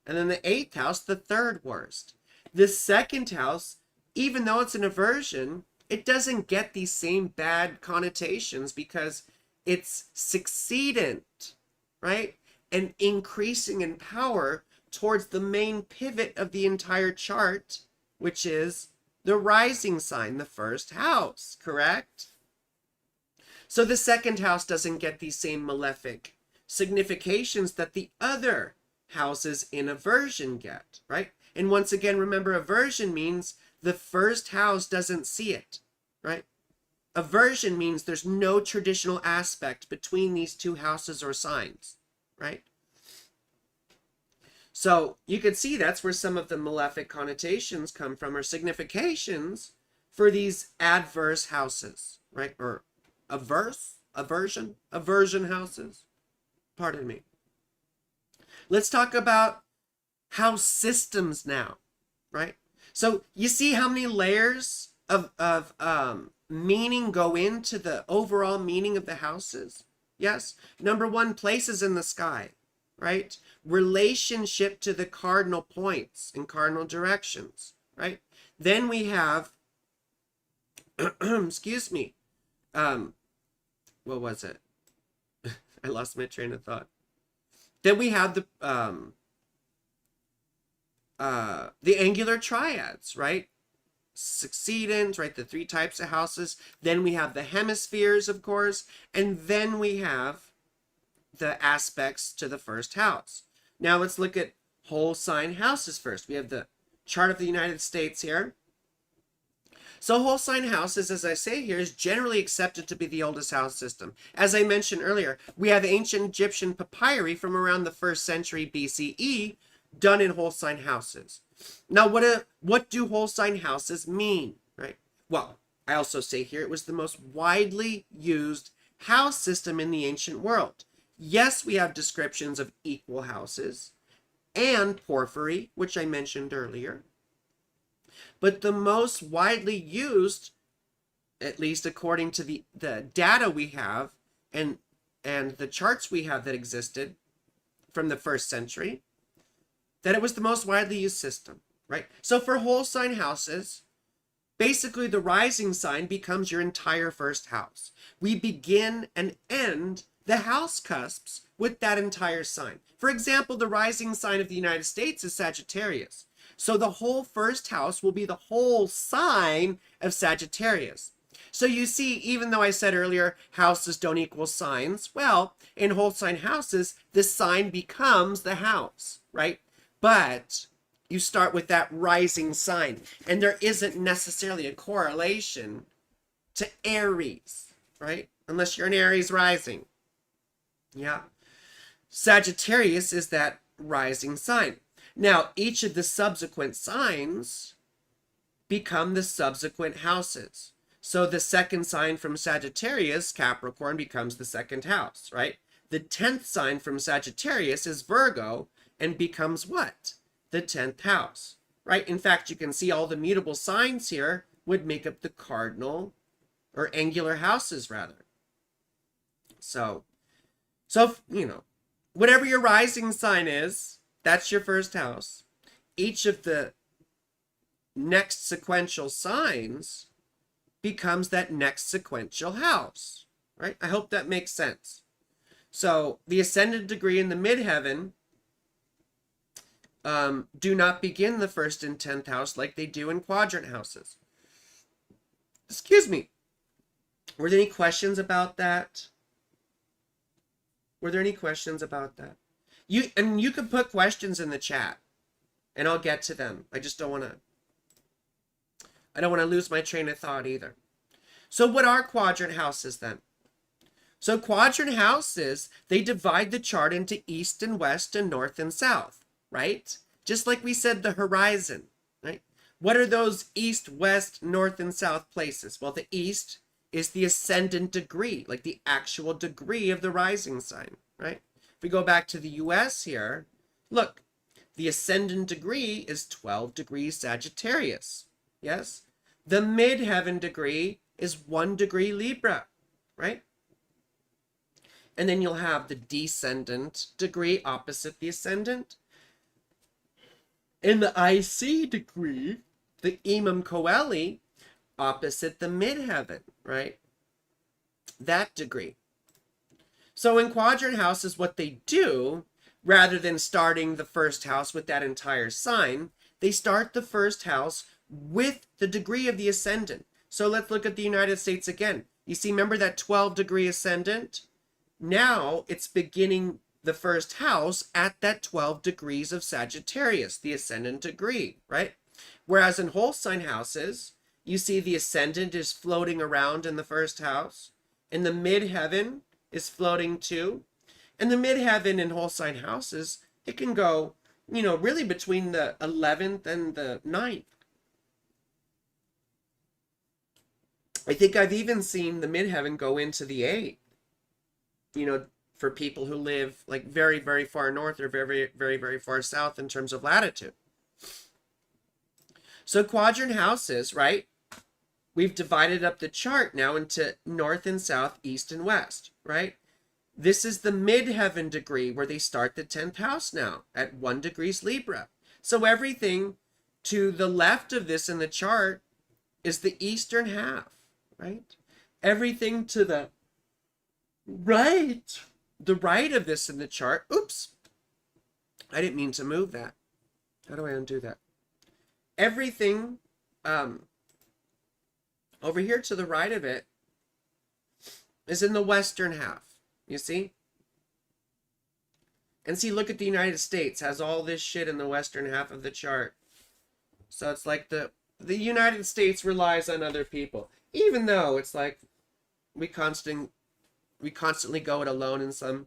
and then the 8th house the third worst. The 2nd house, even though it's an aversion, it doesn't get these same bad connotations because it's succeedent, right? And increasing in power towards the main pivot of the entire chart, which is the rising sign, the 1st house, correct? So the 2nd house doesn't get these same malefic significations that the other houses in aversion get, right? And once again, remember, aversion means the 1st house doesn't see it, right? Aversion means there's no traditional aspect between these two houses or signs, right? So you could see that's where some of the malefic connotations come from, or significations for these adverse houses, right? Or aversion houses. Pardon me. Let's talk about house systems now, right? So you see how many layers of meaning go into the overall meaning of the houses? Yes. Number 1, places in the sky, right? Relationship to the cardinal points and cardinal directions, right? Then we have, excuse me, what was it? I lost my train of thought. Then we have the angular triads, right? Succeedant, right? The 3 types of houses. Then we have the hemispheres, of course. And then we have the aspects to the 1st house. Now let's look at whole sign houses first. We have the chart of the United States here. So whole sign houses, as I say here, is generally accepted to be the oldest house system. As I mentioned earlier, we have ancient Egyptian papyri from around the 1st century BCE done in whole sign houses. Now, what do whole sign houses mean, right? Well, I also say here it was the most widely used house system in the ancient world. Yes, we have descriptions of equal houses and porphyry, which I mentioned earlier. But the most widely used, at least according to the data we have and the charts we have that existed from the 1st century, that it was the most widely used system, right? So for whole sign houses, basically the rising sign becomes your entire 1st house. We begin and end the house cusps with that entire sign. For example, the rising sign of the United States is Sagittarius. So the whole first house will be the whole sign of Sagittarius. So you see, even though I said earlier houses don't equal signs, well, in whole sign houses, the sign becomes the house, right? But you start with that rising sign, and there isn't necessarily a correlation to Aries, right? Unless you're an Aries rising. Yeah. Sagittarius is that rising sign. Now, each of the subsequent signs become the subsequent houses. So the second sign from Sagittarius, Capricorn, becomes the second house, right? The 10th sign from Sagittarius is Virgo and becomes what? The 10th house, right? In fact, you can see all the mutable signs here would make up the cardinal or angular houses, rather. So, whatever your rising sign is, that's your first house. Each of the next sequential signs becomes that next sequential house, right? I hope that makes sense. So the ascendant degree in the midheaven do not begin the first and 10th house like they do in quadrant houses. Excuse me. Were there any questions about that? Were there any questions about that? You can put questions in the chat and I'll get to them. I just don't want to lose my train of thought either. So what are quadrant houses then? So quadrant houses, they divide the chart into east and west and north and south, right? Just like we said, the horizon, right? What are those east, west, north, and south places? Well, the east is the ascendant degree, like the actual degree of the rising sign, right? If we go back to the US here, look, the ascendant degree is 12 degrees Sagittarius, yes? The midheaven degree is 1 degree Libra, right? And then you'll have the descendant degree opposite the ascendant. And the IC degree, the Imam Coeli, opposite the midheaven, right? That degree. So in quadrant houses, what they do, rather than starting the first house with that entire sign, they start the first house with the degree of the ascendant. So let's look at the United States again. You see, remember that 12 degree ascendant? Now it's beginning the first house at that 12 degrees of Sagittarius, the ascendant degree, right? Whereas in whole sign houses, you see the ascendant is floating around in the first house, and the midheaven is floating too. And the midheaven in whole sign houses, it can go, really between the 11th and the 9th. I think I've even seen the midheaven go into the 8th, for people who live like very, very far north or very, very, very far south in terms of latitude. So quadrant houses, right? We've divided up the chart now into north and south, east and west, right? This is the midheaven degree where they start the 10th house now at 1 degrees Libra. So everything to the left of this in the chart is the eastern half, right? Everything to the right of this in the chart, oops, I didn't mean to move that. How do I undo that? Everything over here to the right of it is in the western half, you see? And see, look at the United States, has all this shit in the western half of the chart. So it's like the United States relies on other people, even though it's like we constantly go it alone in some.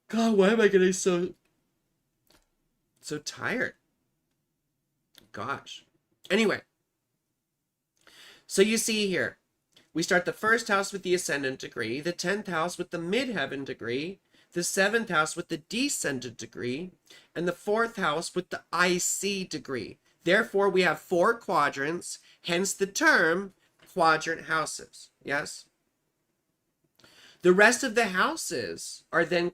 God, why am I getting so tired? Gosh. Anyway, so you see here, we start the first house with the ascendant degree, the 10th house with the midheaven degree, the 7th house with the descendant degree, and the 4th house with the IC degree. Therefore, we have 4 quadrants, hence the term quadrant houses. Yes? The rest of the houses are then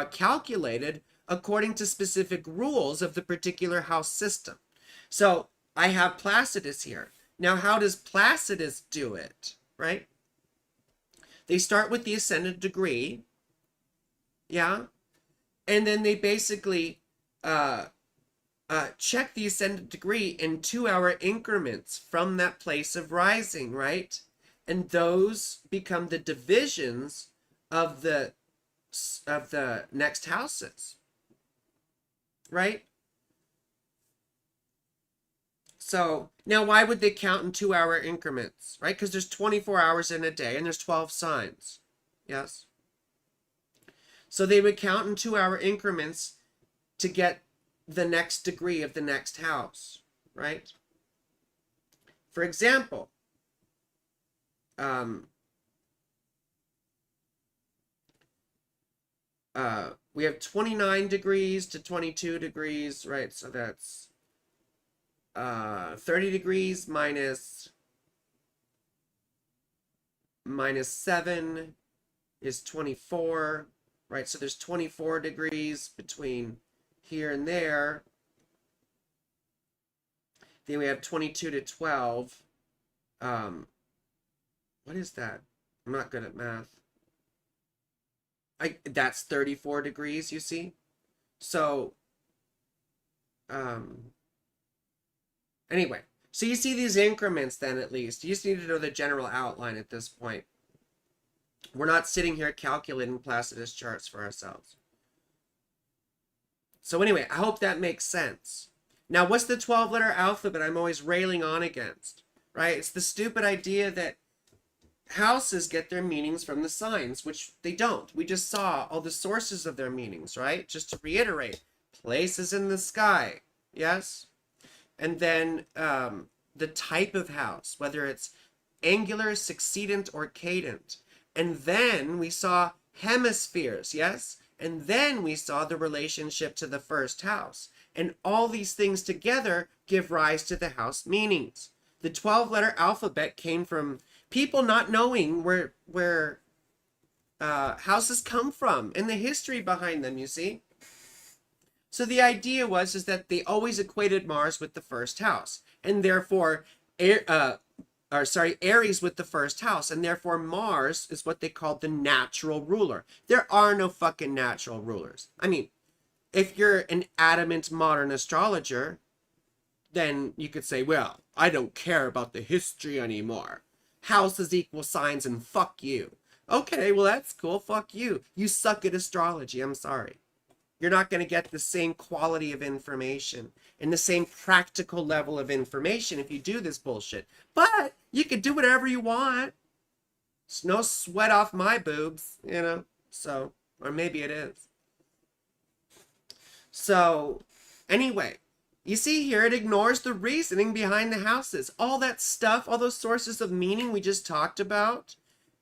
calculated according to specific rules of the particular house system. So I have Placidus here. Now, how does Placidus do it, right? They start with the ascendant degree, yeah? And then they basically check the ascendant degree in 2-hour increments from that place of rising, right? And those become the divisions of the next houses, right? So now why would they count in 2-hour increments, right? Because there's 24 hours in a day and there's 12 signs. Yes. So they would count in 2-hour increments to get the next degree of the next house, right? For example, we have 29 degrees to 22 degrees, right? So that's 30 degrees minus 7 is 24, right? So there's 24 degrees between here and there. Then we have 22 to 12. What is that? I'm not good at math. That's 34 degrees, you see? So, anyway, so you see these increments then at least. You just need to know the general outline at this point. We're not sitting here calculating Placidus charts for ourselves. So anyway, I hope that makes sense. Now, what's the 12-letter alphabet I'm always railing on against, right? It's the stupid idea that houses get their meanings from the signs, which they don't. We just saw all the sources of their meanings, right? Just to reiterate, places in the sky, yes? And then the type of house, whether it's angular, succedent, or cadent. And then we saw hemispheres, yes? And then we saw the relationship to the first house. And all these things together give rise to the house meanings. The 12-letter alphabet came from people not knowing where houses come from and the history behind them, you see? So the idea is that they always equated Mars with the first house, and therefore, Aries with the first house, and therefore Mars is what they called the natural ruler. There are no fucking natural rulers. I mean, if you're an adamant modern astrologer, then you could say, well, I don't care about the history anymore. Houses equal signs and fuck you. Okay, well, that's cool. Fuck you. You suck at astrology. I'm sorry. You're not going to get the same quality of information and the same practical level of information if you do this bullshit. But you can do whatever you want. It's no sweat off my boobs, you know? So, or maybe it is. So, anyway, you see here, it ignores the reasoning behind the houses. All that stuff, all those sources of meaning we just talked about,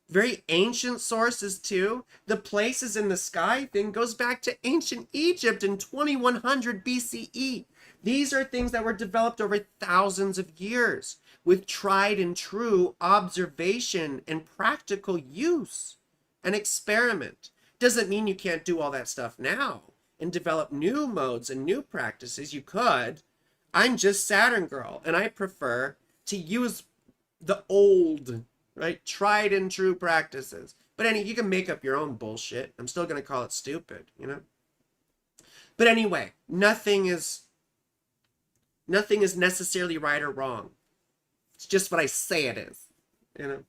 very ancient sources too. The places in the sky thing goes back to ancient Egypt in 2100 BCE. These are things that were developed over thousands of years with tried and true observation and practical use and experiment. Doesn't mean you can't do all that stuff now and develop new modes and new practices. You could. I'm just Saturn girl, and I prefer to use the old, right, tried and true practices. But you can make up your own bullshit. I'm still going to call it stupid, you know? But anyway, nothing is necessarily right or wrong. It's just what I say it is, you know?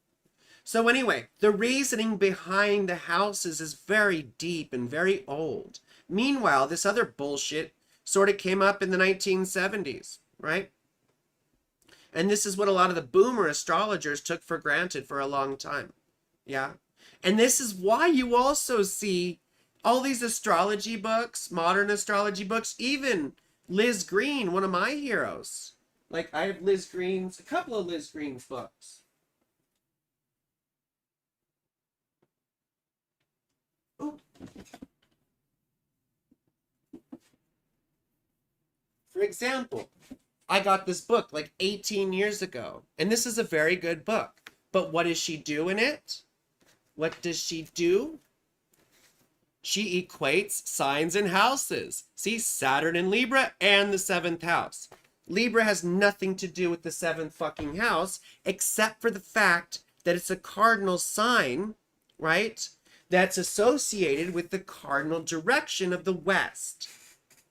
So anyway, the reasoning behind the houses is very deep and very old. Meanwhile, this other bullshit sort of came up in the 1970s, right? And this is what a lot of the boomer astrologers took for granted for a long time. Yeah. And this is why you also see all these astrology books, modern astrology books, even Liz Green, one of my heroes. Like, I have a couple of Liz Green's books. Ooh. For example, I got this book like 18 years ago, and this is a very good book. But what does she do in it? What does she do? She equates signs and houses. See, Saturn in Libra and the 7th house. Libra has nothing to do with the 7th fucking house, except for the fact that it's a cardinal sign, right? That's associated with the cardinal direction of the West.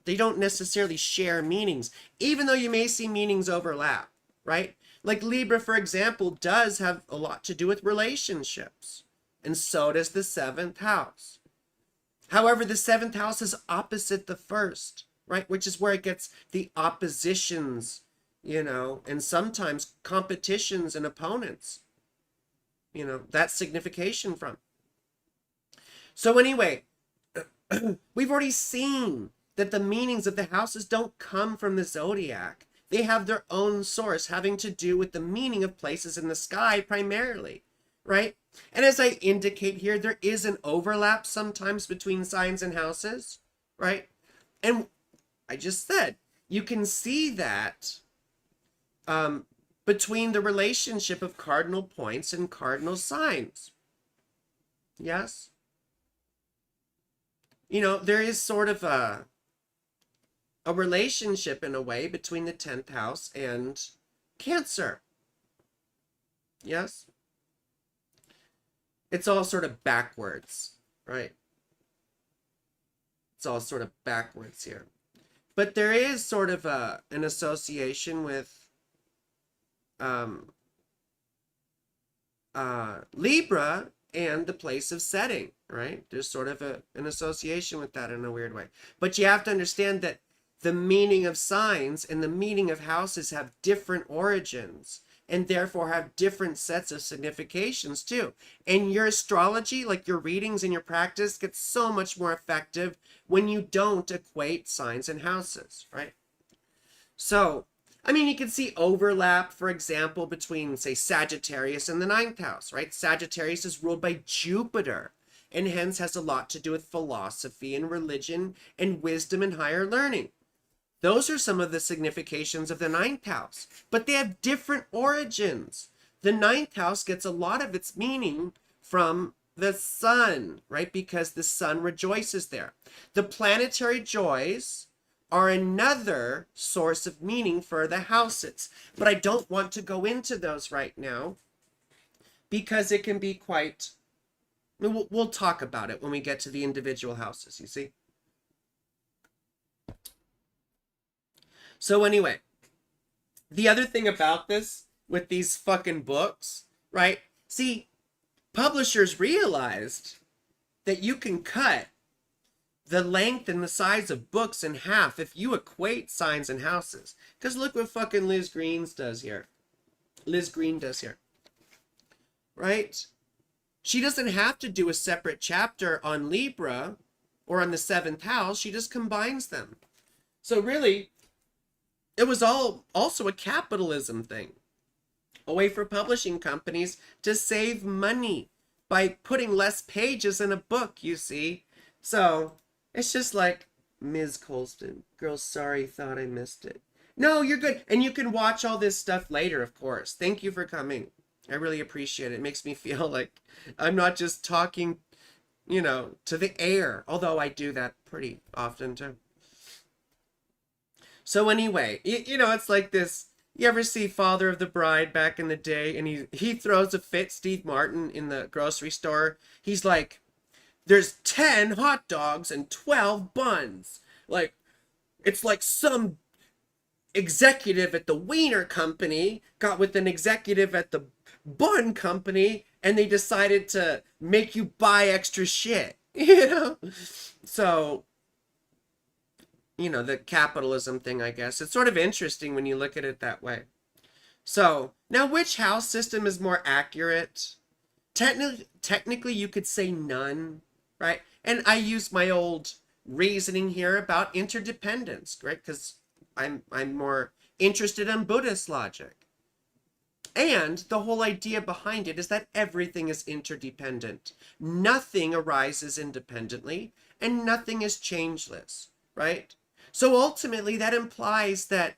They don't necessarily share meanings, even though you may see meanings overlap, right? Like Libra, for example, does have a lot to do with relationships, and so does the seventh house. However, the seventh house is opposite the first, right? Which is where it gets the oppositions, and sometimes competitions and opponents, that signification from. So anyway, we've already seen that the meanings of the houses don't come from the zodiac. They have their own source having to do with the meaning of places in the sky primarily, right? And as I indicate here, there is an overlap sometimes between signs and houses, right? And I just said, you can see that between the relationship of cardinal points and cardinal signs. Yes? There is sort of a relationship in a way between the 10th house and Cancer. Yes? It's all sort of backwards, right? It's all sort of backwards here. But there is sort of an association with Libra and the place of setting, right? There's sort of an association with that in a weird way. But you have to understand that the meaning of signs and the meaning of houses have different origins and therefore have different sets of significations too. And your astrology, like your readings and your practice, gets so much more effective when you don't equate signs and houses, right? So, I mean, you can see overlap, for example, between, say, Sagittarius and the 9th house, right? Sagittarius is ruled by Jupiter and hence has a lot to do with philosophy and religion and wisdom and higher learning. Those are some of the significations of the 9th house, but they have different origins. The 9th house gets a lot of its meaning from the sun, right? Because the sun rejoices there. The planetary joys are another source of meaning for the houses, but I don't want to go into those right now because it can be quite, we'll talk about it when we get to the individual houses, you see? So anyway, the other thing about this with these fucking books, right? See, publishers realized that you can cut the length and the size of books in half if you equate signs and houses. Because look what fucking Liz Green does here. Right? She doesn't have to do a separate chapter on Libra or on the 7th house. She just combines them. So really, it was all also a capitalism thing. A way for publishing companies to save money by putting less pages in a book, you see. So it's just like, Ms. Colston, girl, sorry, thought I missed it. No, you're good. And you can watch all this stuff later, of course. Thank you for coming. I really appreciate it. It makes me feel like I'm not just talking, to the air. Although I do that pretty often, too. So anyway, it's like this. You ever see Father of the Bride back in the day? And he throws a fit, Steve Martin, in the grocery store. He's like, there's 10 hot dogs and 12 buns. Like, it's like some executive at the Wiener Company got with an executive at the bun company and they decided to make you buy extra shit, So, the capitalism thing, I guess. It's sort of interesting when you look at it that way. So, now which house system is more accurate? Technically, you could say none, right? And I use my old reasoning here about interdependence, right? Because I'm more interested in Buddhist logic. And the whole idea behind it is that everything is interdependent. Nothing arises independently, and nothing is changeless, right? So ultimately, that implies that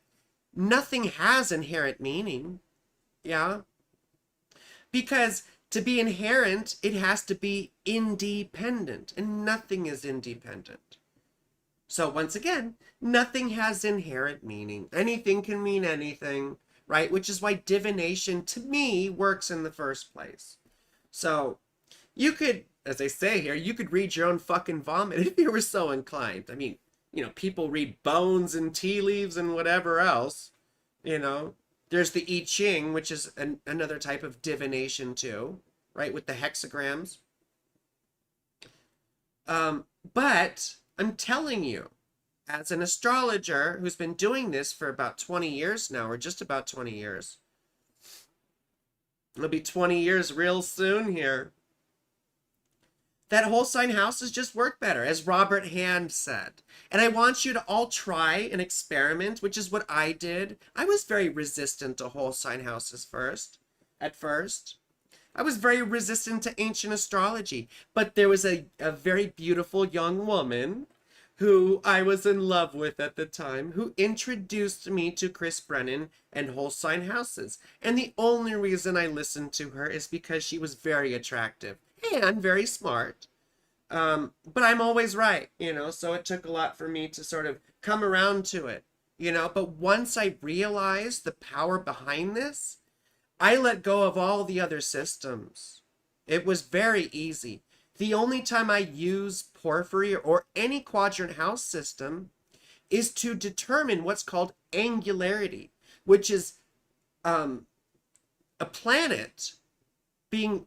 nothing has inherent meaning, yeah? Because to be inherent, it has to be independent, and nothing is independent. So once again, nothing has inherent meaning. Anything can mean anything, right? Which is why divination, to me, works in the first place. So you could, as I say here, you could read your own fucking vomit if you were so inclined. I mean, people read bones and tea leaves and whatever else. You know, there's the I Ching, which is another type of divination too, right? With the hexagrams. But I'm telling you, as an astrologer who's been doing this for about 20 years now, or just about 20 years, it'll be 20 years real soon here, that whole sign houses just work better, as Robert Hand said. And I want you to all try and experiment, which is what I did. I was very resistant to whole sign houses at first. I was very resistant to ancient astrology, but there was a very beautiful young woman who I was in love with at the time, who introduced me to Chris Brennan and whole sign houses. And the only reason I listened to her is because she was very attractive and very smart. But I'm always right, so it took a lot for me to sort of come around to it, but once I realized the power behind this, I let go of all the other systems. It was very easy. The only time I use porphyry or any quadrant house system is to determine what's called angularity, which is a planet being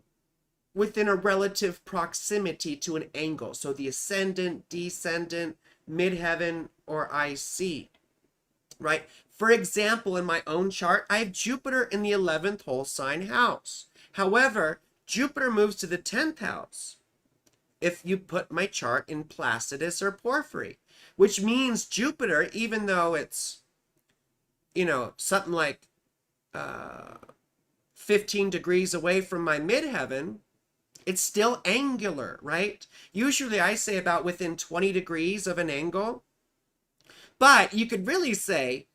within a relative proximity to an angle. So the ascendant, descendant, midheaven, or IC, right? For example, in my own chart, I have Jupiter in the 11th whole sign house. However, Jupiter moves to the 10th house if you put my chart in Placidus or Porphyry, which means Jupiter, even though it's, something like 15 degrees away from my midheaven, it's still angular, right? Usually I say about within 20 degrees of an angle. But you could really say,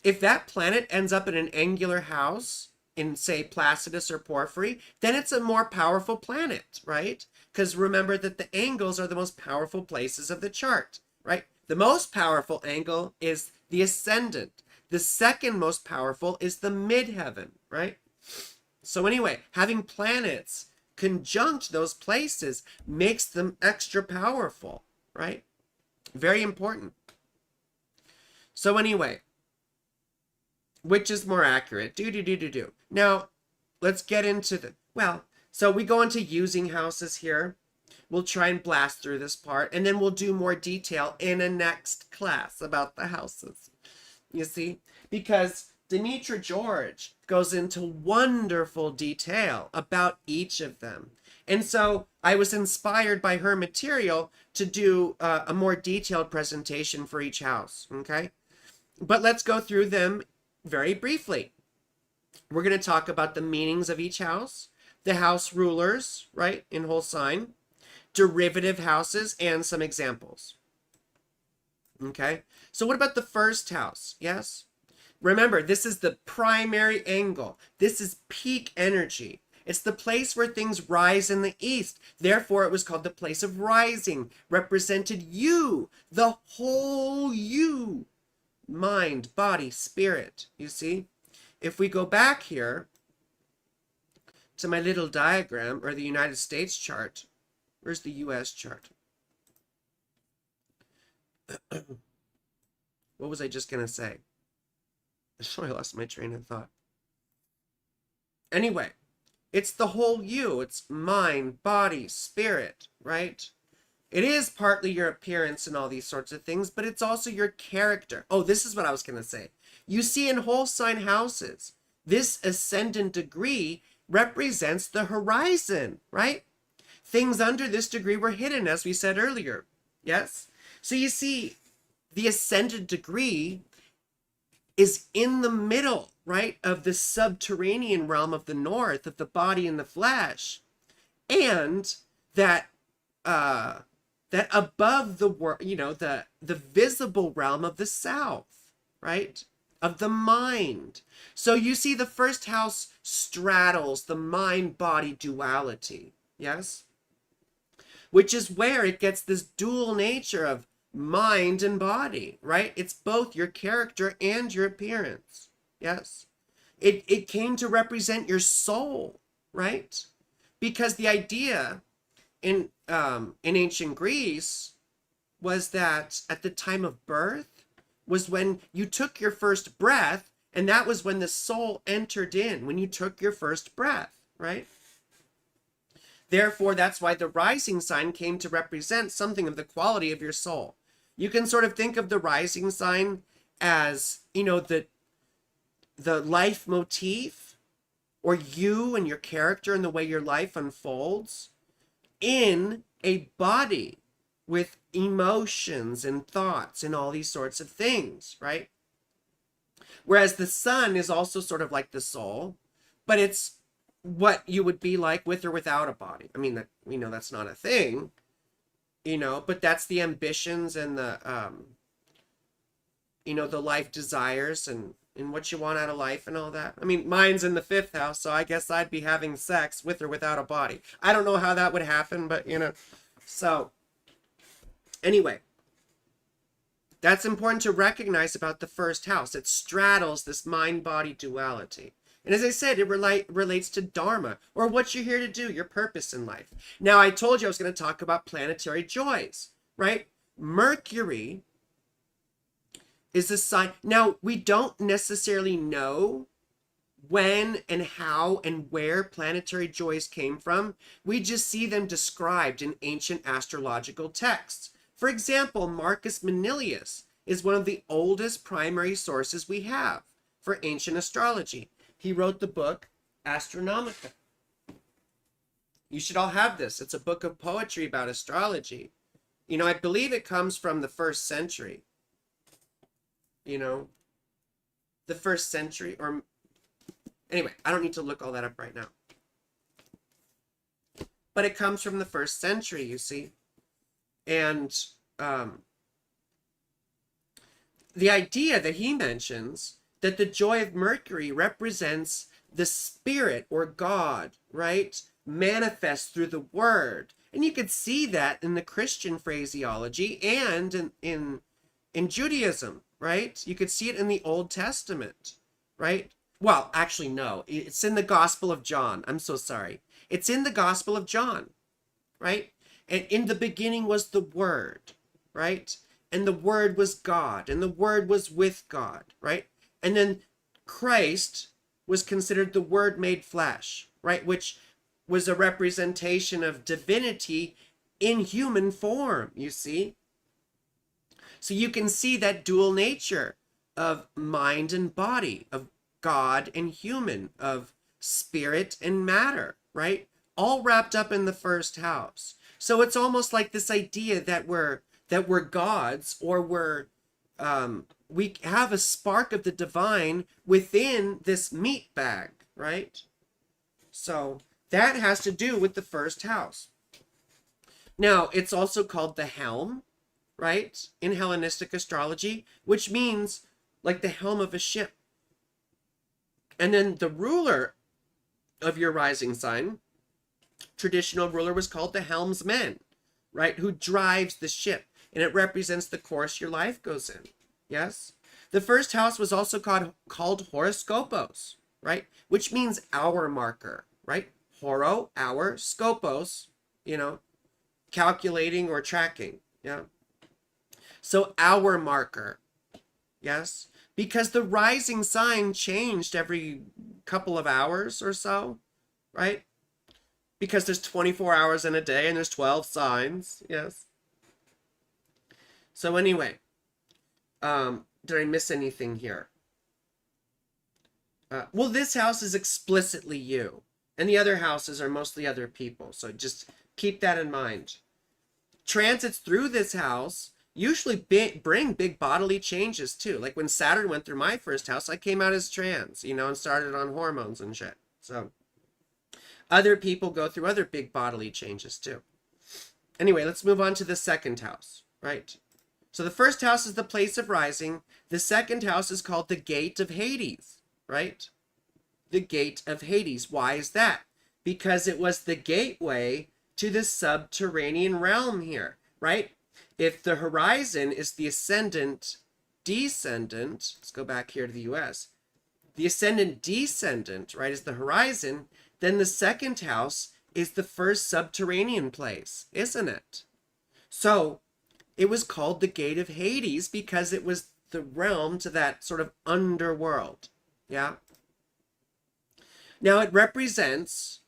if that planet ends up in an angular house in, say, Placidus or Porphyry, then it's a more powerful planet, right? Because remember that the angles are the most powerful places of the chart, right? The most powerful angle is the ascendant. The second most powerful is the midheaven, right? So anyway, having planets conjunct those places makes them extra powerful, right? Very important. So anyway, which is more accurate? Now, let's get into so we go into using houses here. We'll try and blast through this part, and then we'll do more detail in a next class about the houses. You see? Because Demetra George goes into wonderful detail about each of them. And so I was inspired by her material to do a more detailed presentation for each house, okay? But let's go through them very briefly. We're going to talk about the meanings of each house, the house rulers, right, in whole sign, derivative houses, and some examples. Okay? So what about the first house? Yes? Remember, this is the primary angle. This is peak energy. It's the place where things rise in the east. Therefore, it was called the place of rising, represented you, the whole you. Mind, body, spirit, you see? If we go back here to my little diagram, or the United States chart, where's the US chart? What was I just going to say? I lost my train of thought. Anyway, it's the whole you. It's mind, body, spirit, right? It is partly your appearance and all these sorts of things, but it's also your character. Oh, this is what I was going to say. You see, in whole sign houses, this ascendant degree represents the horizon, right? Things under this degree were hidden, as we said earlier. Yes? So you see, the ascendant degree is in the middle, right, of the subterranean realm of the north, of the body and the flesh, and that above the world, the visible realm of the south, right, of the mind. So you see, the first house straddles the mind-body duality, yes, which is where it gets this dual nature of mind and body, right? It's both your character and your appearance. Yes. It came to represent your soul, right? Because the idea in ancient Greece was that at the time of birth was when you took your first breath, and that was when the soul entered in, when you took your first breath, right? Therefore, that's why the rising sign came to represent something of the quality of your soul. You can sort of think of the rising sign as, the life motif, or you and your character and the way your life unfolds in a body with emotions and thoughts and all these sorts of things, right? Whereas the sun is also sort of like the soul, but it's what you would be like with or without a body. I mean, that we know that's not a thing, but that's the ambitions and the life desires and what you want out of life and all that. I mean, mine's in the 5th house, so I guess I'd be having sex with or without a body. I don't know how that would happen, but so anyway, that's important to recognize about the 1st house. It straddles this mind-body duality. And as I said, it relates to Dharma, or what you're here to do, your purpose in life. Now, I told you I was going to talk about planetary joys, right? Mercury is a sign. Now, we don't necessarily know when and how and where planetary joys came from. We just see them described in ancient astrological texts. For example, Marcus Manilius is one of the oldest primary sources we have for ancient astrology. He wrote the book Astronomica. You should all have this. It's a book of poetry about astrology. I believe it comes from the 1st century. The 1st century, or anyway, I don't need to look all that up right now. But it comes from the 1st century, you see. And the idea that he mentions, that the joy of Mercury represents the spirit or God, right? Manifest through the word. And you could see that in the Christian phraseology and in Judaism, right? You could see it in the Old Testament, right? Well, actually, no. It's in the Gospel of John. I'm so sorry. It's in the Gospel of John, right? And in the beginning was the Word, right? And the Word was God, and the Word was with God, right? And then Christ was considered the Word made flesh, right? Which was a representation of divinity in human form, you see? So you can see that dual nature of mind and body, of God and human, of spirit and matter, right? All wrapped up in the 1st house. So it's almost like this idea that we're gods, or we have a spark of the divine within this meat bag, right? So that has to do with the 1st house. Now, it's also called the helm, right? In Hellenistic astrology, which means like the helm of a ship. And then the ruler of your rising sign, traditional ruler, was called the helmsman, right? Who drives the ship, and it represents the course your life goes in. Yes? The 1st house was also called horoscopos, right? Which means hour marker, right? Horo, hour, scopos, calculating or tracking. Yeah. So hour marker. Yes? Because the rising sign changed every couple of hours or so, right? Because there's 24 hours in a day and there's 12 signs. Yes. So anyway, did I miss anything here? Well, this house is explicitly you, and the other houses are mostly other people. So just keep that in mind. Transits through this house usually bring big bodily changes too. Like when Saturn went through my 1st house, I came out as trans, and started on hormones and shit. So other people go through other big bodily changes too. Anyway, let's move on to the 2nd house, right? So the 1st house is the place of rising. The 2nd house is called the gate of Hades, right? The gate of Hades. Why is that? Because it was the gateway to the subterranean realm here, right? If the horizon is the ascendant descendant, let's go back here to the US. The ascendant descendant, right, is the horizon, then the 2nd house is the first subterranean place, isn't it? So It was called the Gate of Hades because it was the realm to that sort of underworld. Yeah. Now it represents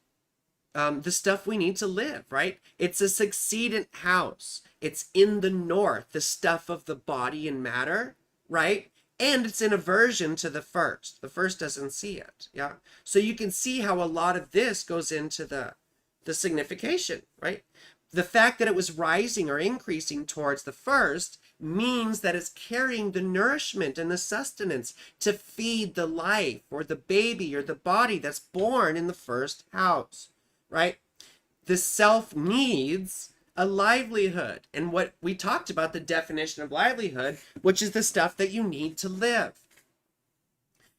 the stuff we need to live, right? It's a succedent house. It's in the north, the stuff of the body and matter, right? And it's in aversion to the first. The first doesn't see it, yeah? So you can see how a lot of this goes into the signification, right? The fact that it was rising or increasing towards the first means that it's carrying the nourishment and the sustenance to feed the life or the baby or the body that's born in the first house, right? The self needs a livelihood. And what we talked about, the definition of livelihood, which is the stuff that you need to live.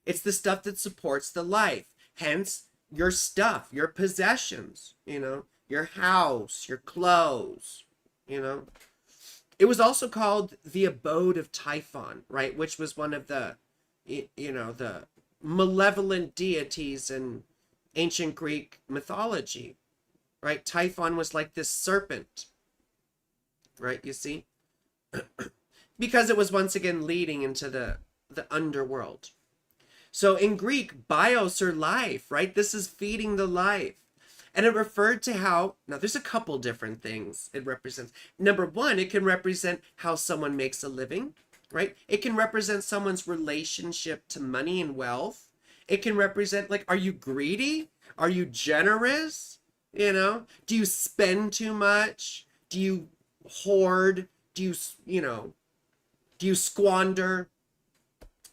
It's the stuff that supports the life. Hence, your stuff, your possessions, your house, your clothes, It was also called the abode of Typhon, right? Which was one of the malevolent deities in ancient Greek mythology, right? Typhon was like this serpent, right? You see? Because it was once again leading into the underworld. So in Greek, bios or life, right? This is feeding the life. And it referred to how, now there's a couple different things it represents. Number one, it can represent how someone makes a living, right? It can represent someone's relationship to money and wealth. It can represent, like, are you greedy? Are you generous? Do you spend too much? Do you hoard? Do you squander?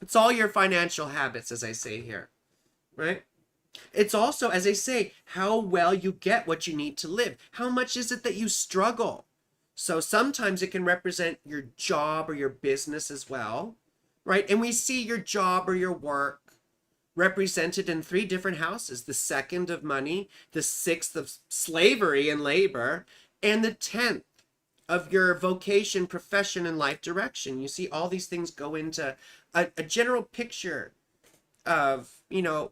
It's all your financial habits, as I say here, right? It's also, as I say, how well you get what you need to live. How much is it that you struggle? So sometimes it can represent your job or your business as well, right? And we see your job or your work represented in 3 different houses: the 2nd of money, the 6th of slavery and labor, and the 10th of your vocation, profession, and life direction. You see all these things go into a general picture of,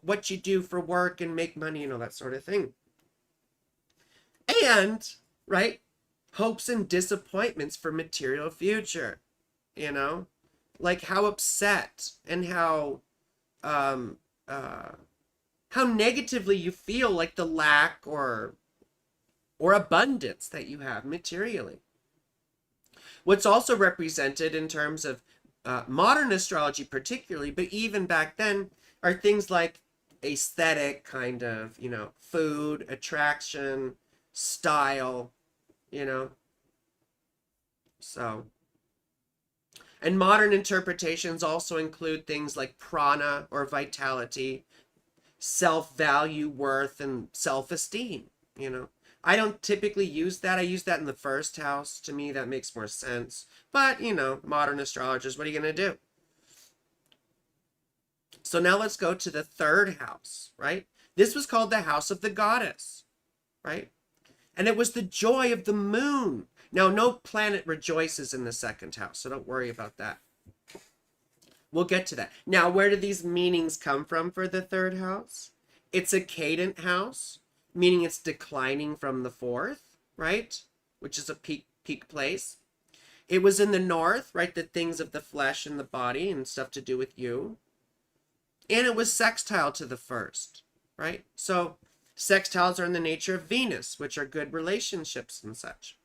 what you do for work and make money and all that sort of thing. And, right, hopes and disappointments for material future, like how upset and how negatively you feel, like the lack or abundance that you have materially. What's also represented in terms of modern astrology particularly, but even back then, are things like aesthetic kind of, food, attraction, style, So, and modern interpretations also include things like prana or vitality, self-value, worth, and self-esteem, I don't typically use that. I use that in the first house. To me, that makes more sense. But, modern astrologers, what are you going to do? So now let's go to the 3rd house, right? This was called the house of the goddess, right? And it was the joy of the moon. Now, no planet rejoices in the 2nd house, so don't worry about that. We'll get to that. Now, where do these meanings come from for the 3rd house? It's a cadent house, meaning it's declining from the 4th, right? Which is a peak place. It was in the north, right? The things of the flesh and the body and stuff to do with you. And it was sextile to the 1st, right? So sextiles are in the nature of Venus, which are good relationships and such.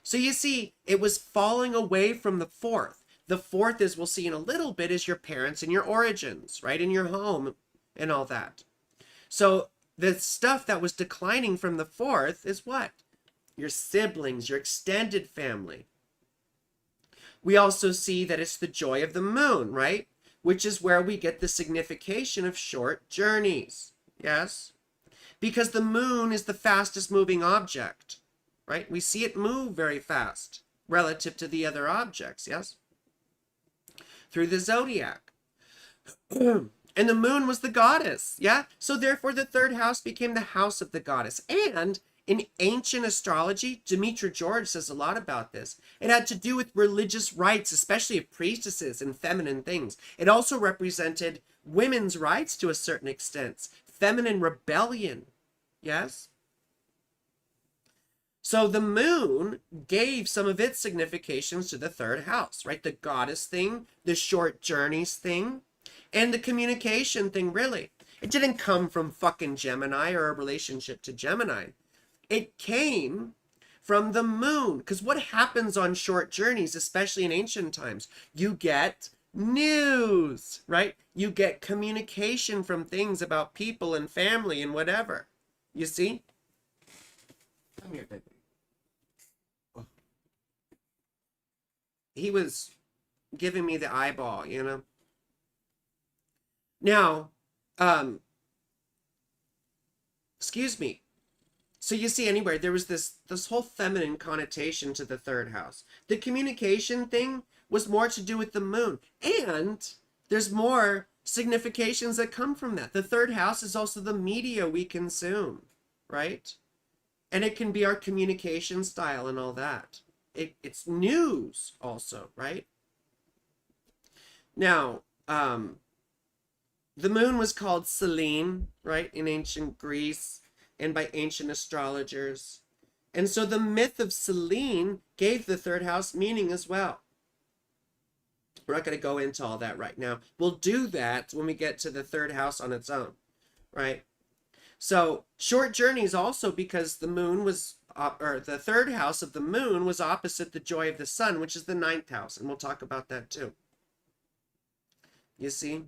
So you see, it was falling away from the 4th. The 4th, as we'll see in a little bit, is your parents and your origins, right? In your home and all that. So the stuff that was declining from the 4th is what? Your siblings, your extended family. We also see that it's the joy of the moon, right? Which is where we get the signification of short journeys. Yes? Because the moon is the fastest moving object, right? We see it move very fast relative to the other objects, yes? Through the zodiac. And the moon was the goddess, yeah? So therefore the 3rd house became the house of the goddess. And in ancient astrology, Demetra George says a lot about this. It had to do with religious rites, especially of priestesses and feminine things. It also represented women's rights to a certain extent, feminine rebellion, yes? So the moon gave some of its significations to the third house, right? The goddess thing, the short journeys thing, and the communication thing, really. It didn't come from fucking Gemini or a relationship to Gemini. It came from the moon. Because what happens on short journeys, especially in ancient times? You get news, right? You get communication from things about people and family and whatever. You see? Come here, baby. Oh. He was giving me the eyeball, you know? Now, excuse me. So you see, anywhere there was this whole feminine connotation to the third house. The communication thing was more to do with the moon, and there's more significations that come from that. The third house is also the media we consume, right? And it can be our communication style and all that. It's news also, right? Now, the moon was called Selene, right, in ancient Greece and by ancient astrologers. And so the myth of Selene gave the third house meaning as well. We're not going to go into all that right now. We'll do that when we get to the third house on its own, right? So short journeys also because the moon was, or the third house of the moon was opposite the joy of the sun, which is the ninth house. And we'll talk about that too. You see?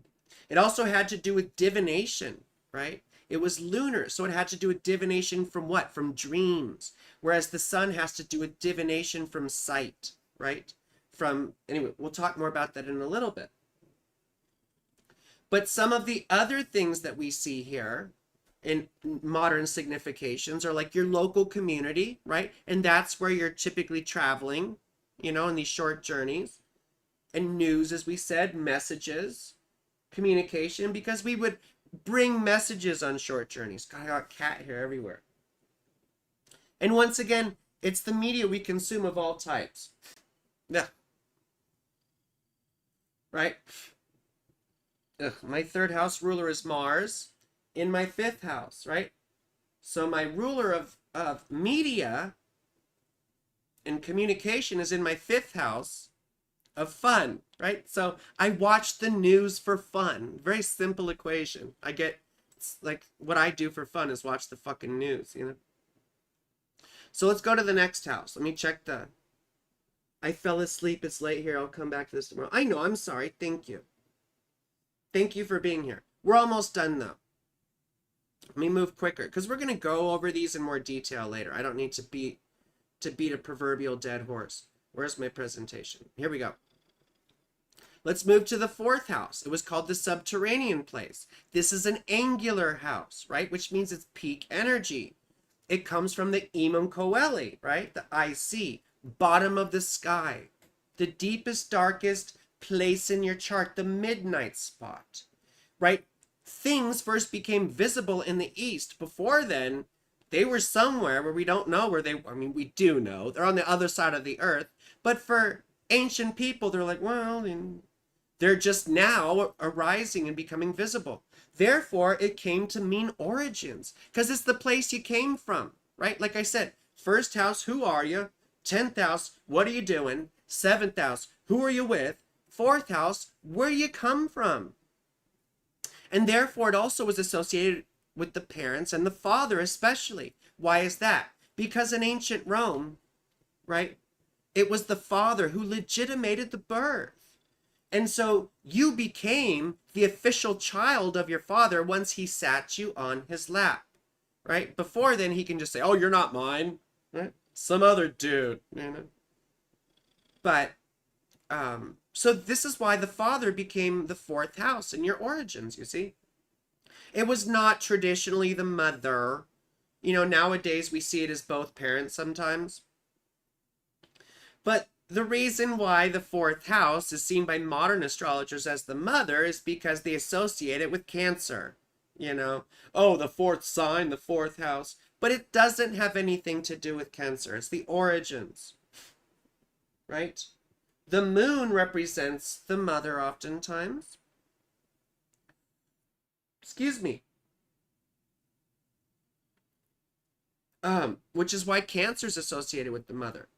It also had to do with divination, right? It was lunar, so it had to do with divination from what? From dreams. Whereas the sun has to do with divination from sight, right? Anyway, we'll talk more about that in a little bit. But some of the other things that we see here in modern significations are like your local community, right? And that's where you're typically traveling, you know, in these short journeys. And news, as we said, messages, communication, because we would bring messages on short journeys. God, I got cat hair everywhere. And once again, it's the media we consume of all types. Yeah. Right? Ugh, my third house ruler is Mars in my fifth house, right? So my ruler of media and communication is in my fifth house of fun, right? So I watch the news for fun. Very simple equation. It's like what I do for fun is watch the fucking news, you know? So let's go to the next house. Let me check I fell asleep. It's late here. I'll come back to this tomorrow. I know. I'm sorry. Thank you. Thank you for being here. We're almost done though. Let me move quicker because we're going to go over these in more detail later. I don't need to beat a proverbial dead horse. Where's my presentation? Here we go. Let's move to the fourth house. It was called the subterranean place. This is an angular house, right? Which means it's peak energy. It comes from the Imam Coeli, right? The IC, bottom of the sky. The deepest, darkest place in your chart, the midnight spot, right? Things first became visible in the east. Before then, they were somewhere where we don't know where we do know. They're on the other side of the earth. But for ancient people, they're like, well, they're just now arising and becoming visible. Therefore, it came to mean origins because it's the place you came from, right? Like I said, first house, who are you? 10th house, what are you doing? 7th house, who are you with? 4th house, where you come from? And therefore, it also was associated with the parents and the father especially. Why is that? Because in ancient Rome, right, it was the father who legitimated the birth. And so you became the official child of your father once he sat you on his lap, right? Before then, he can just say, oh, you're not mine, right? Some other dude, you know? But, so this is why the father became the fourth house in your origins, you see? It was not traditionally the mother. You know, nowadays we see it as both parents sometimes. But the reason why the fourth house is seen by modern astrologers as the mother is because they associate it with Cancer. You know, oh, the fourth sign, the fourth house. But it doesn't have anything to do with Cancer. It's the origins, right? The moon represents the mother oftentimes. Excuse me. Which is why cancer is associated with the mother.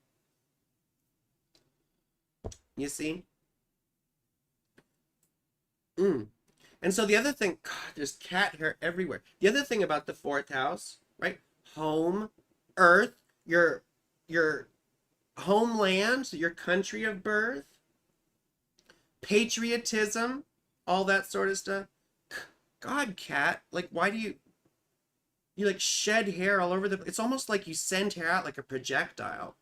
You see? Mm. And so the other thing, God, there's cat hair everywhere. The other thing about the fourth house, right? Home, earth, your homeland, your country of birth, patriotism, all that sort of stuff. God, cat, like why do you like shed hair all over the it's almost like you send hair out like a projectile.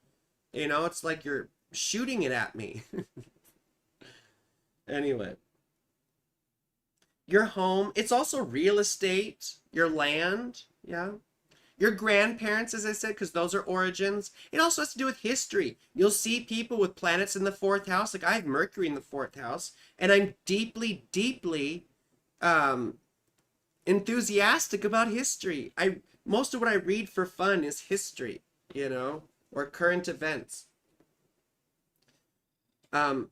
You know, it's like you're shooting it at me. Anyway, your home, it's also real estate, your land, yeah. Your grandparents, as I said, because those are origins. It also has to do with history. You'll see people with planets in the fourth house. Like I have Mercury in the fourth house, and I'm deeply, deeply um, enthusiastic about history. I most of what I read for fun is history, you know, or current events. Um,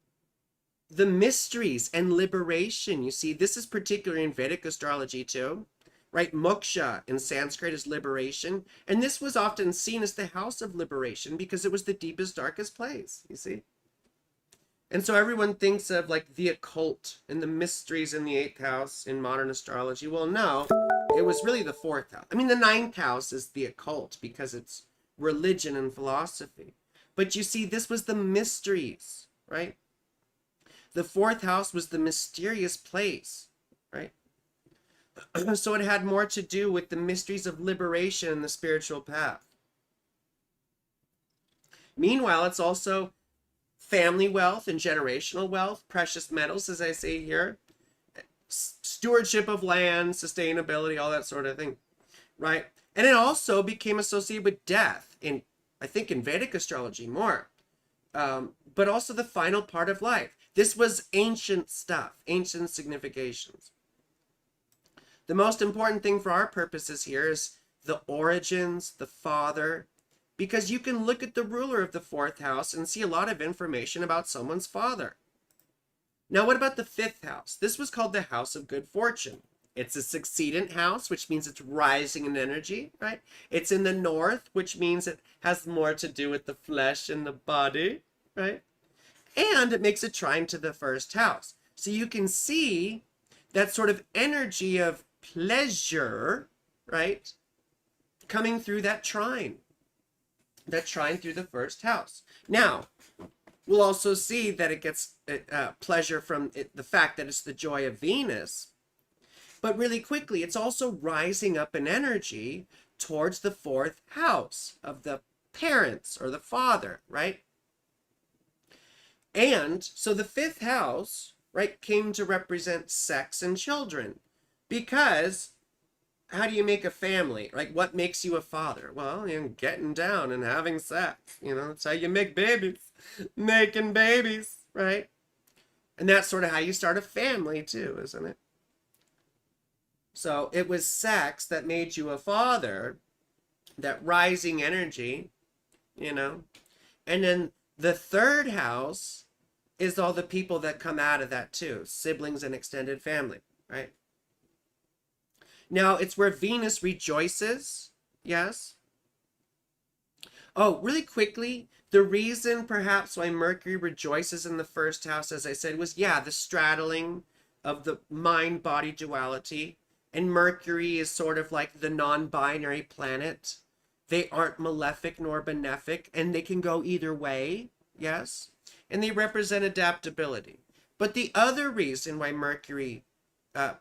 the mysteries and liberation. You see, this is particularly in Vedic astrology too, right? Moksha in Sanskrit is liberation, and this was often seen as the house of liberation because it was the deepest, darkest place. You see. And so everyone thinks of like the occult and the mysteries in the eighth house in modern astrology. Well, no, it was really the fourth house. I mean, the ninth house is the occult because it's religion and philosophy. But you see, this was the mysteries, right? The fourth house was the mysterious place, right? So it had more to do with the mysteries of liberation and the spiritual path. Meanwhile, it's also family wealth and generational wealth, precious metals, as I say here, stewardship of land, sustainability, all that sort of thing, right? And it also became associated with death in, I think, in Vedic astrology more, but also the final part of life. This was ancient stuff, ancient significations. The most important thing for our purposes here is the origins, the father, because you can look at the ruler of the fourth house and see a lot of information about someone's father. Now, what about the fifth house? This was called the house of good fortune. It's a succedent house, which means it's rising in energy, right? It's in the north, which means it has more to do with the flesh and the body, right? And it makes a trine to the first house. So you can see that sort of energy of pleasure, right? Coming through that trine through the first house. Now, we'll also see that it gets pleasure from the fact that it's the joy of Venus. But really quickly, it's also rising up in energy towards the fourth house of the parents or the father, right? And so the fifth house, right, came to represent sex and children. Because how do you make a family? Like, what makes you a father? Well, you know, getting down and having sex. You know, that's how you make babies. Making babies, right? And that's sort of how you start a family too, isn't it? So it was sex that made you a father, that rising energy, you know. And then the third house is all the people that come out of that too, siblings and extended family, right? Now, it's where Venus rejoices, yes? Oh, really quickly, the reason perhaps why Mercury rejoices in the first house, as I said, was, yeah, the straddling of the mind-body duality. And Mercury is sort of like the non-binary planet. They aren't malefic nor benefic, and they can go either way, yes? And they represent adaptability. But the other reason why Mercury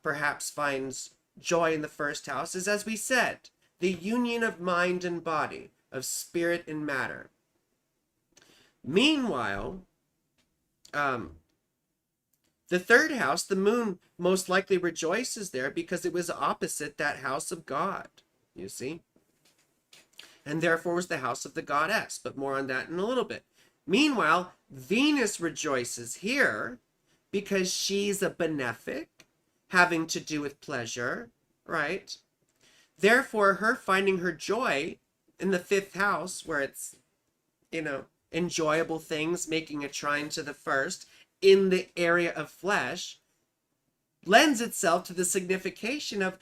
perhaps finds joy in the first house is, as we said, the union of mind and body, of spirit and matter. Meanwhile, the third house, the moon, most likely rejoices there because it was opposite that house of God, you see? And therefore was the house of the goddess, but more on that in a little bit. Meanwhile, Venus rejoices here because she's a benefic, having to do with pleasure, right? Therefore, her finding her joy in the fifth house, where it's, you know, enjoyable things, making a trine to the first, in the area of flesh, lends itself to the signification of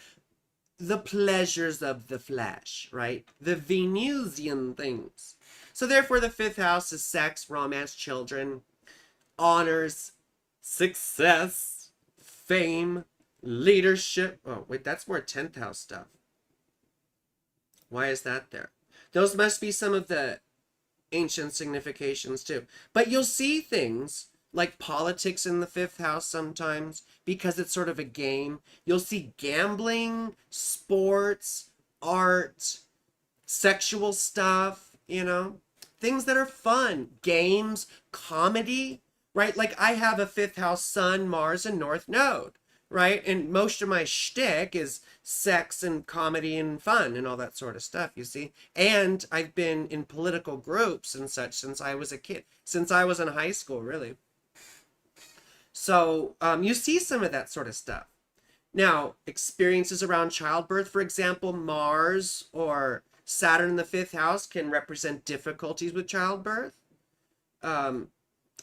the pleasures of the flesh, right? The Venusian things. So therefore the fifth house is sex, romance, children, honors, success, fame, leadership. Oh, wait, that's more 10th house stuff. Why is that there? Those must be some of the ancient significations too. But you'll see things like politics in the fifth house sometimes because it's sort of a game. You'll see gambling, sports, art, sexual stuff, things that are fun, games, comedy, right? Like I have a fifth house sun, Mars, and North Node, right? And most of my shtick is sex and comedy and fun and all that sort of stuff, you see? And I've been in political groups and such since I was a kid, since I was in high school, really. So you see some of that sort of stuff. Now, experiences around childbirth, for example, Mars or Saturn in the fifth house can represent difficulties with childbirth.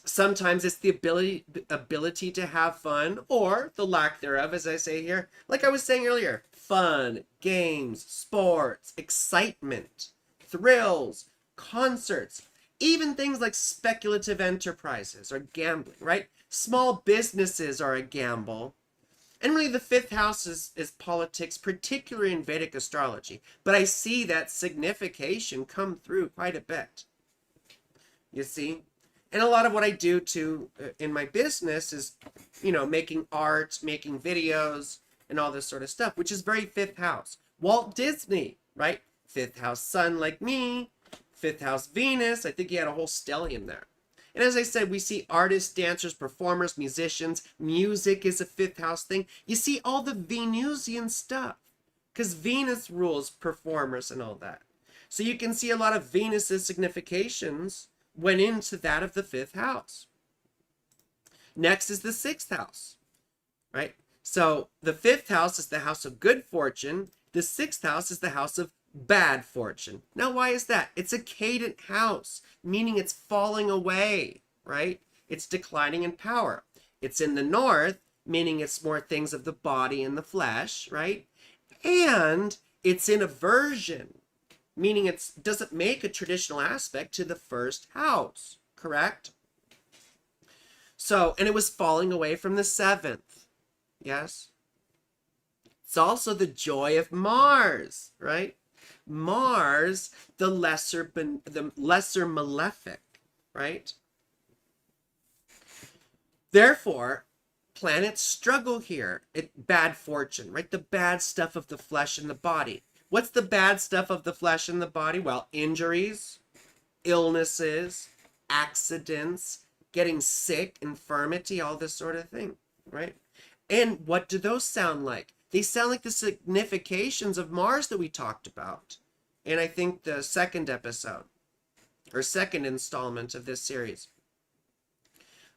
Sometimes it's the ability to have fun or the lack thereof, as I say here. Like I was saying earlier, fun, games, sports, excitement, thrills, concerts, even things like speculative enterprises or gambling, right? Small businesses are a gamble. And really the fifth house is politics, particularly in Vedic astrology. But I see that signification come through quite a bit. You see? And a lot of what I do too in my business is, making art, making videos, and all this sort of stuff, which is very fifth house. Walt Disney, right? Fifth house sun like me, fifth house Venus. I think he had a whole stellium there. And as I said, we see artists, dancers, performers, musicians. Music is a fifth house thing. You see all the Venusian stuff because Venus rules performers and all that. So you can see a lot of Venus's significations went into that of the fifth house. Next is the sixth house, right? So the fifth house is the house of good fortune. The sixth house is the house of bad fortune. Now, why is that? It's a cadent house, meaning it's falling away, right? It's declining in power. It's in the north, meaning it's more things of the body and the flesh, right? And it's in aversion, meaning it doesn't make a traditional aspect to the first house, correct? So, and it was falling away from the seventh, yes? It's also the joy of Mars, right? Mars, the lesser malefic, right? Therefore, planets struggle here at bad fortune, right? The bad stuff of the flesh and the body. What's the bad stuff of the flesh and the body? Well, injuries, illnesses, accidents, getting sick, infirmity, all this sort of thing, right? And what do those sound like? They sound like the significations of Mars that we talked about in, I think, the second episode or second installment of this series.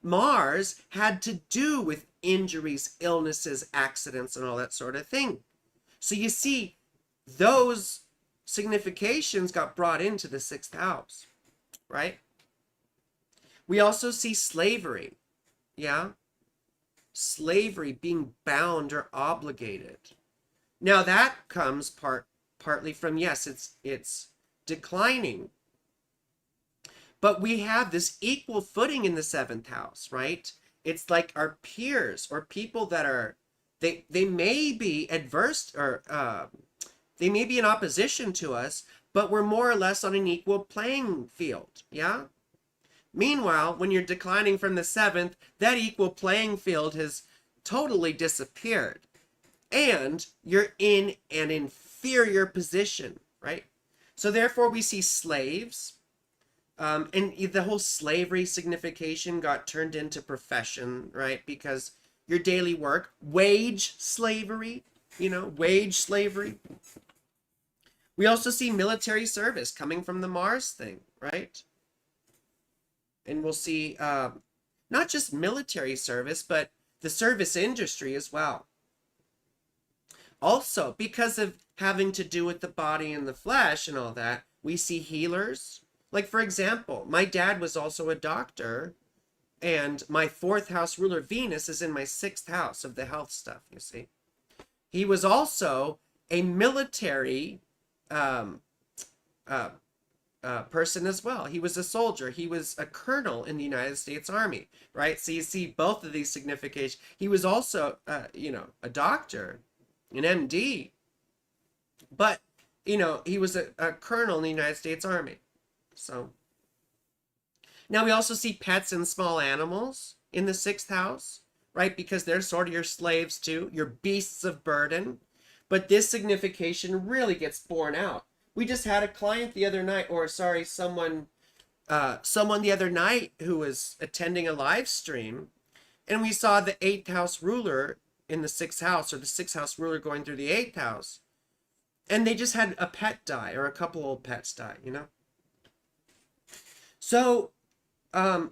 Mars had to do with injuries, illnesses, accidents, and all that sort of thing. So you see, those significations got brought into the sixth house, right? We also see slavery, yeah? Slavery, being bound or obligated. Now that comes partly from, yes, it's declining. But we have this equal footing in the seventh house, right? It's like our peers or people that are, they may be adverse or they may be in opposition to us, but we're more or less on an equal playing field, yeah? Meanwhile, when you're declining from the seventh, that equal playing field has totally disappeared. And you're in an inferior position, right? So therefore we see slaves, and the whole slavery signification got turned into profession, right? Because your daily work, wage slavery, wage slavery. We also see military service coming from the Mars thing, right? And we'll see not just military service, but the service industry as well. Also, because of having to do with the body and the flesh and all that, we see healers. Like, for example, my dad was also a doctor, and my fourth house ruler, Venus, is in my sixth house of the health stuff, you see. He was also a military um, uh, person as well. He was a soldier. He was a colonel in the United States Army, right? So you see both of these significations. He was also, a doctor, an MD, but, he was a colonel in the United States Army. So now we also see pets and small animals in the sixth house, right? Because they're sort of your slaves too, your beasts of burden. But this signification really gets borne out. We just had a client the other night, or sorry, someone the other night who was attending a live stream, and we saw the eighth house ruler in the sixth house, or the sixth house ruler going through the eighth house, and they just had a pet die, or a couple old pets die, So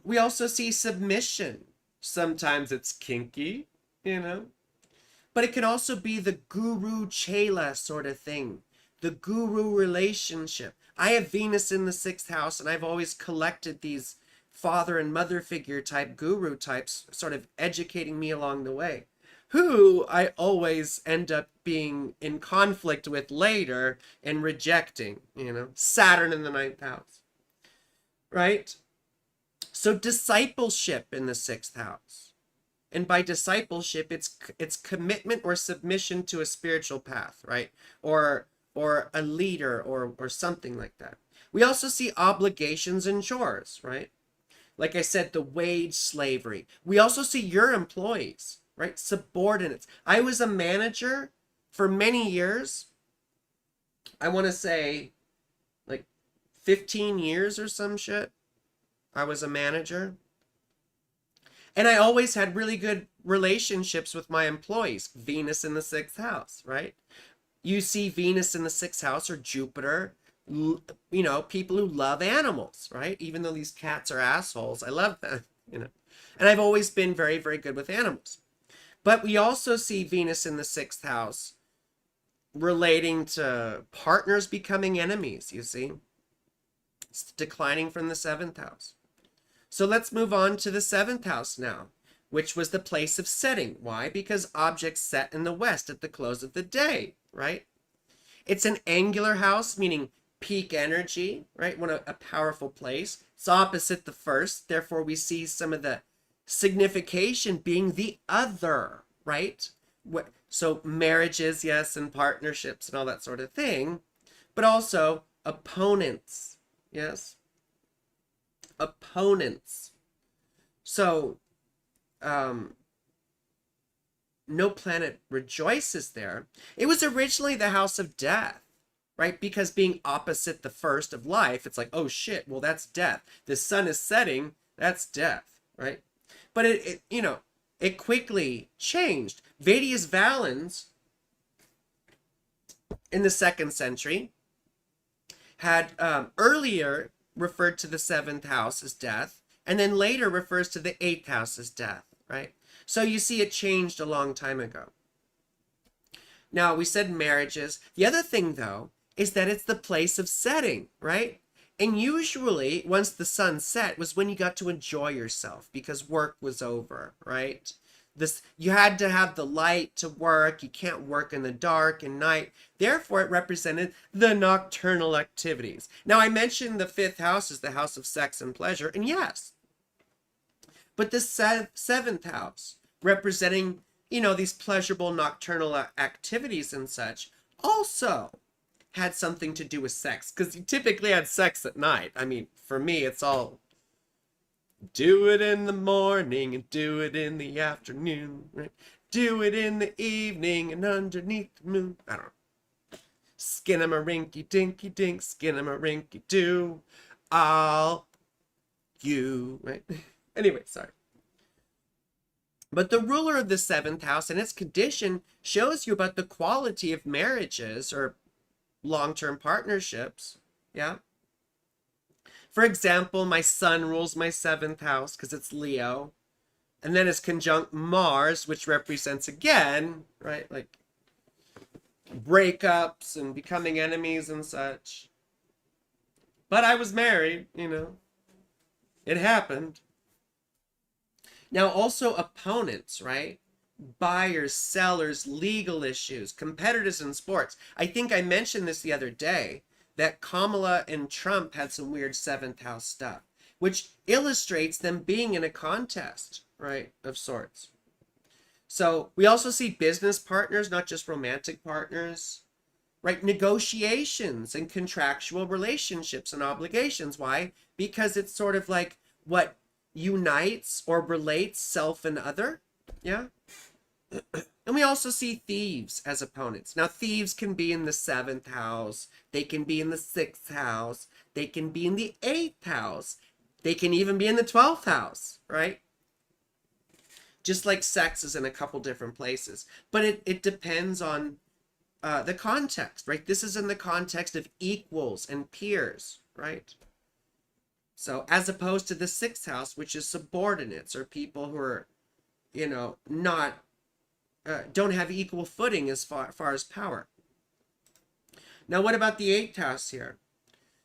we also see submission. Sometimes it's kinky, but it can also be the guru chela sort of thing, the guru relationship. I have Venus in the sixth house, and I've always collected these father and mother figure type guru types, sort of educating me along the way, who I always end up being in conflict with later and rejecting, Saturn in the ninth house, right? So discipleship in the sixth house. And by discipleship, it's commitment or submission to a spiritual path, right? Or a leader or something like that. We also see obligations and chores, right? Like I said, the wage slavery. We also see your employees, right? Subordinates. I was a manager for many years. I want to say like 15 years or some shit. I was a manager. And I always had really good relationships with my employees. Venus in the sixth house, right? You see Venus in the sixth house or Jupiter, people who love animals, right? Even though these cats are assholes, I love them, And I've always been very, very good with animals. But we also see Venus in the sixth house relating to partners becoming enemies, you see? It's declining from the seventh house. So let's move on to the seventh house now, which was the place of setting. Why? Because objects set in the west at the close of the day, right? It's an angular house, meaning peak energy, right? When a powerful place. It's opposite the first. Therefore, we see some of the signification being the other, right? So marriages, yes, and partnerships and all that sort of thing, but also opponents, yes? Opponents. So, no planet rejoices there. It was originally the house of death, right? Because being opposite the first of life, it's like, oh shit, well, that's death. The sun is setting, that's death, right? But it quickly changed. Vedius Valens in the 2nd century had earlier referred to the 7th house as death, and then later refers to the 8th house as death, right? So you see it changed a long time ago. Now, we said marriages. The other thing, though, is that it's the place of setting, right? And usually, once the sun set, was when you got to enjoy yourself because work was over, right? You had to have the light to work. You can't work in the dark and night. Therefore, it represented the nocturnal activities. Now, I mentioned the 5th house is the house of sex and pleasure, and yes. But the 7th house, representing, these pleasurable nocturnal activities and such, also had something to do with sex. Because you typically had sex at night. I mean, for me, it's all do it in the morning and do it in the afternoon, right? Do it in the evening and underneath the moon. I don't know. Skin-a-ma-rinky dinky dink, skin-a-ma-rinky doo. All you, right? Anyway, sorry. But the ruler of the 7th house and its condition shows you about the quality of marriages or long-term partnerships. Yeah. For example, my sun rules my 7th house because it's Leo. And then it's conjunct Mars, which represents again, right, like breakups and becoming enemies and such. But I was married, It happened. Now, also opponents, right? buyers, sellers, legal issues, competitors in sports. I think I mentioned this the other day, that Kamala and Trump had some weird seventh house stuff, which illustrates them being in a contest, right, of sorts. So we also see business partners, not just romantic partners, right? Negotiations and contractual relationships and obligations. Why? Because it's sort of like what unites or relates self and other. Yeah. And we also see thieves as opponents. Now, thieves can be in the seventh house, they can be in the sixth house, they can be in the eighth house, they can even be in the 12th house, right? Just like sex is in a couple different places. But it depends on the context, right? This is in the context of equals and peers, right? So as opposed to the sixth house, which is subordinates or people who are, not don't have equal footing as far as power. Now, what about the eighth house here?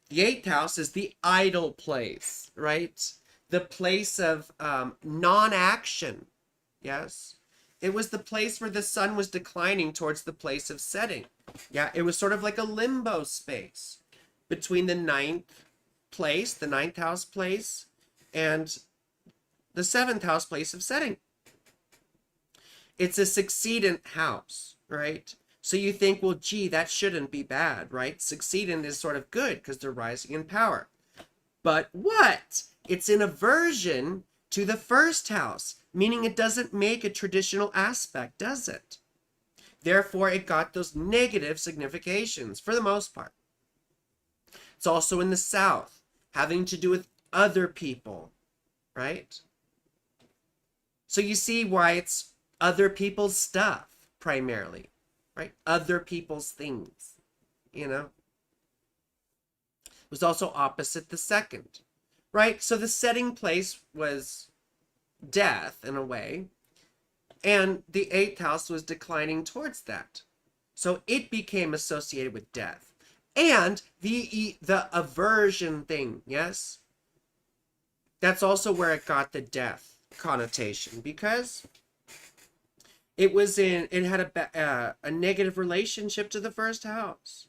The eighth house is the idle place, right? The place of non-action. Yes. It was the place where the sun was declining towards the place of setting. Yeah, it was sort of like a limbo space between the ninth place, the ninth house place, and the seventh house place of setting. It's a succeedant house, right? So you think, well, gee, that shouldn't be bad, right? Succeedant is sort of good because they're rising in power. But what? It's in aversion to the first house, meaning it doesn't make a traditional aspect, does it? Therefore, it got those negative significations for the most part. It's also in the south, having to do with other people, right? So you see why it's other people's stuff, primarily, right? Other people's things, It was also opposite the second, right? So the setting place was death in a way, and the eighth house was declining towards that. So it became associated with death. And the aversion thing, yes? That's also where it got the death connotation, because it had a negative relationship to the first house.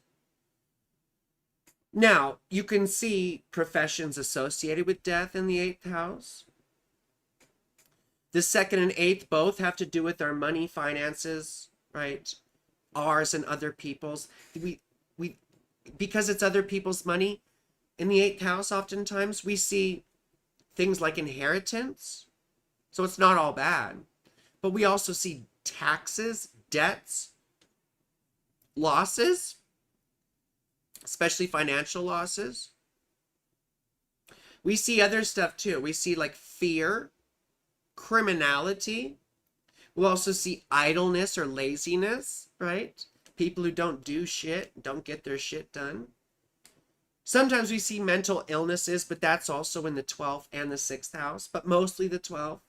Now, you can see professions associated with death in the eighth house. The second and eighth both have to do with our money, finances, right? Ours and other people's. Because it's other people's money, in the eighth house, oftentimes we see things like inheritance. So it's not all bad. But we also see taxes, debts, losses, especially financial losses. We see other stuff too. We see like fear, criminality. We'll also see idleness or laziness, right? People who don't do shit, don't get their shit done. Sometimes we see mental illnesses, but that's also in the 12th and the 6th house, but mostly the 12th.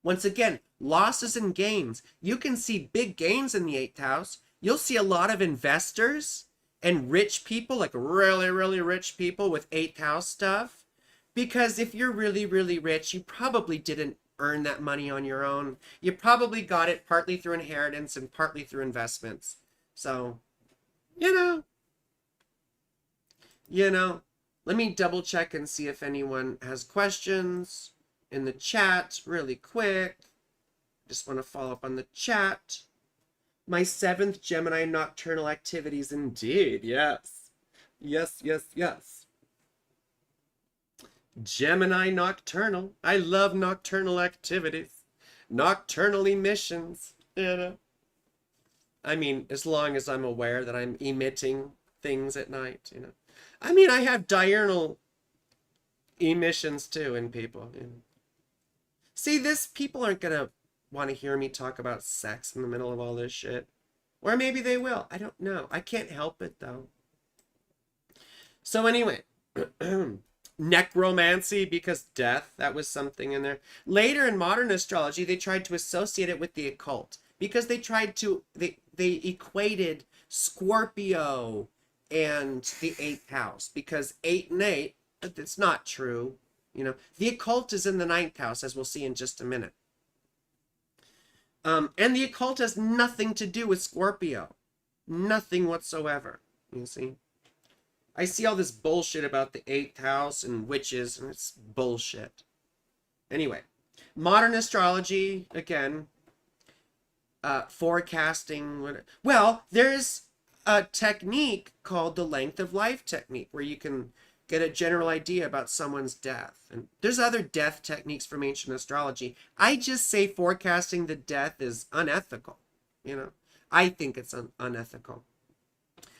Once again, losses and gains. You can see big gains in the 8th house. You'll see a lot of investors and rich people, like really, really rich people with 8th house stuff. Because if you're really, really rich, you probably didn't earn that money on your own. You probably got it partly through inheritance and partly through investments. So, let me double check and see if anyone has questions in the chat really quick. Just want to follow up on the chat. My 7th Gemini nocturnal activities, indeed. Yes. Yes. Gemini nocturnal. I love nocturnal activities. Nocturnal emissions. I mean, as long as I'm aware that I'm emitting things at night, I mean, I have diurnal emissions too in people. See, people aren't going to want to hear me talk about sex in the middle of all this shit. Or maybe they will. I don't know. I can't help it, though. So anyway, necromancy, because death, that was something in there. Later in modern astrology, they tried to associate it with the occult, because they tried to, they equated Scorpio and the 8th house, because 8 and 8, it's not true. The occult is in the 9th house, as we'll see in just a minute. And the occult has nothing to do with Scorpio. Nothing whatsoever. You see? I see all this bullshit about the 8th house and witches, and it's bullshit. Anyway, modern astrology, again, forecasting. Well, there's a technique called the length of life technique where you can get a general idea about someone's death. And there's other death techniques from ancient astrology. I just say forecasting the death is unethical. You know, I think it's unethical.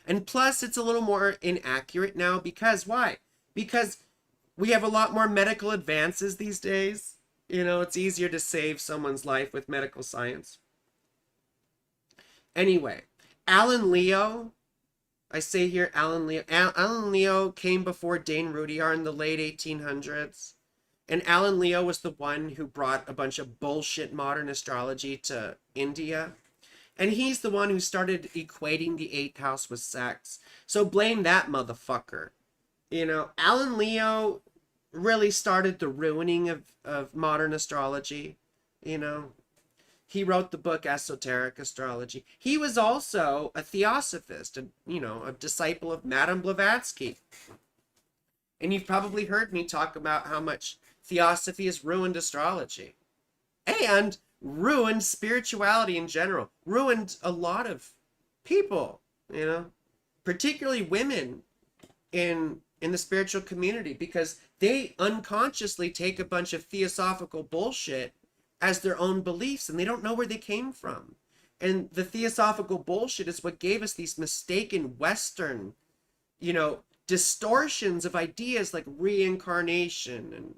And plus, it's a little more inaccurate now because why? Because we have a lot more medical advances these days. You know, it's easier to save someone's life with medical science. Anyway, Alan Leo, I say here Alan Leo. Alan Leo came before Dane Rudyard in the late 1800s. And Alan Leo was the one who brought a bunch of bullshit modern astrology to India. And he's the one who started equating the 8th house with sex. So blame that motherfucker. You know, Alan Leo really started the ruining of modern astrology. You know, he wrote the book Esoteric Astrology. He was also a theosophist, a disciple of Madame Blavatsky. And you've probably heard me talk about how much theosophy has ruined astrology. And ruined spirituality in general. Ruined a lot of people, particularly women in the spiritual community, because they unconsciously take a bunch of theosophical bullshit as their own beliefs and they don't know where they came from. And the theosophical bullshit is what gave us these mistaken Western, distortions of ideas like reincarnation and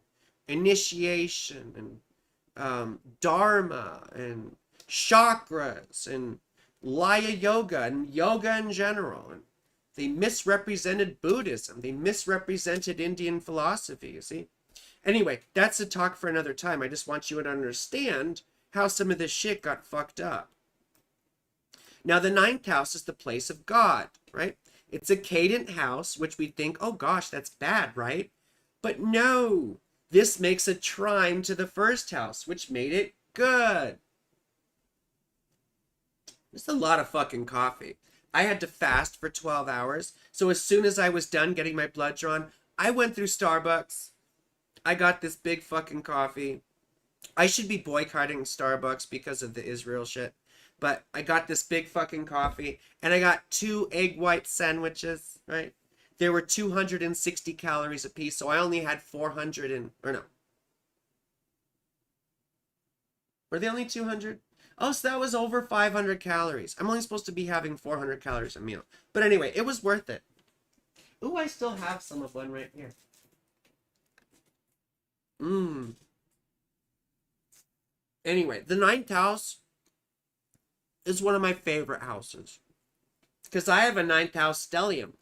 initiation and dharma and chakras and Laya yoga and yoga in general. And they misrepresented Buddhism. They misrepresented Indian philosophy, you see. Anyway, that's a talk for another time. I just want you to understand how some of this shit got fucked up. Now, the 9th house is the place of God, right? It's a cadent house, which we think, oh gosh, that's bad, right? But no, this makes a trine to the 1st house, which made it good. It's a lot of fucking coffee. I had to fast for 12 hours. So as soon as I was done getting my blood drawn, I went through Starbucks. I got this big fucking coffee. I should be boycotting Starbucks because of the Israel shit. But I got this big fucking coffee and I got 2 egg white sandwiches, right? There were 260 calories a piece, so I only had 400 or no. Were they only 200? Oh, so that was over 500 calories. I'm only supposed to be having 400 calories a meal. But anyway, it was worth it. Ooh, I still have some of one right here. Anyway, the 9th house is one of my favorite houses. Because I have a 9th house stellium.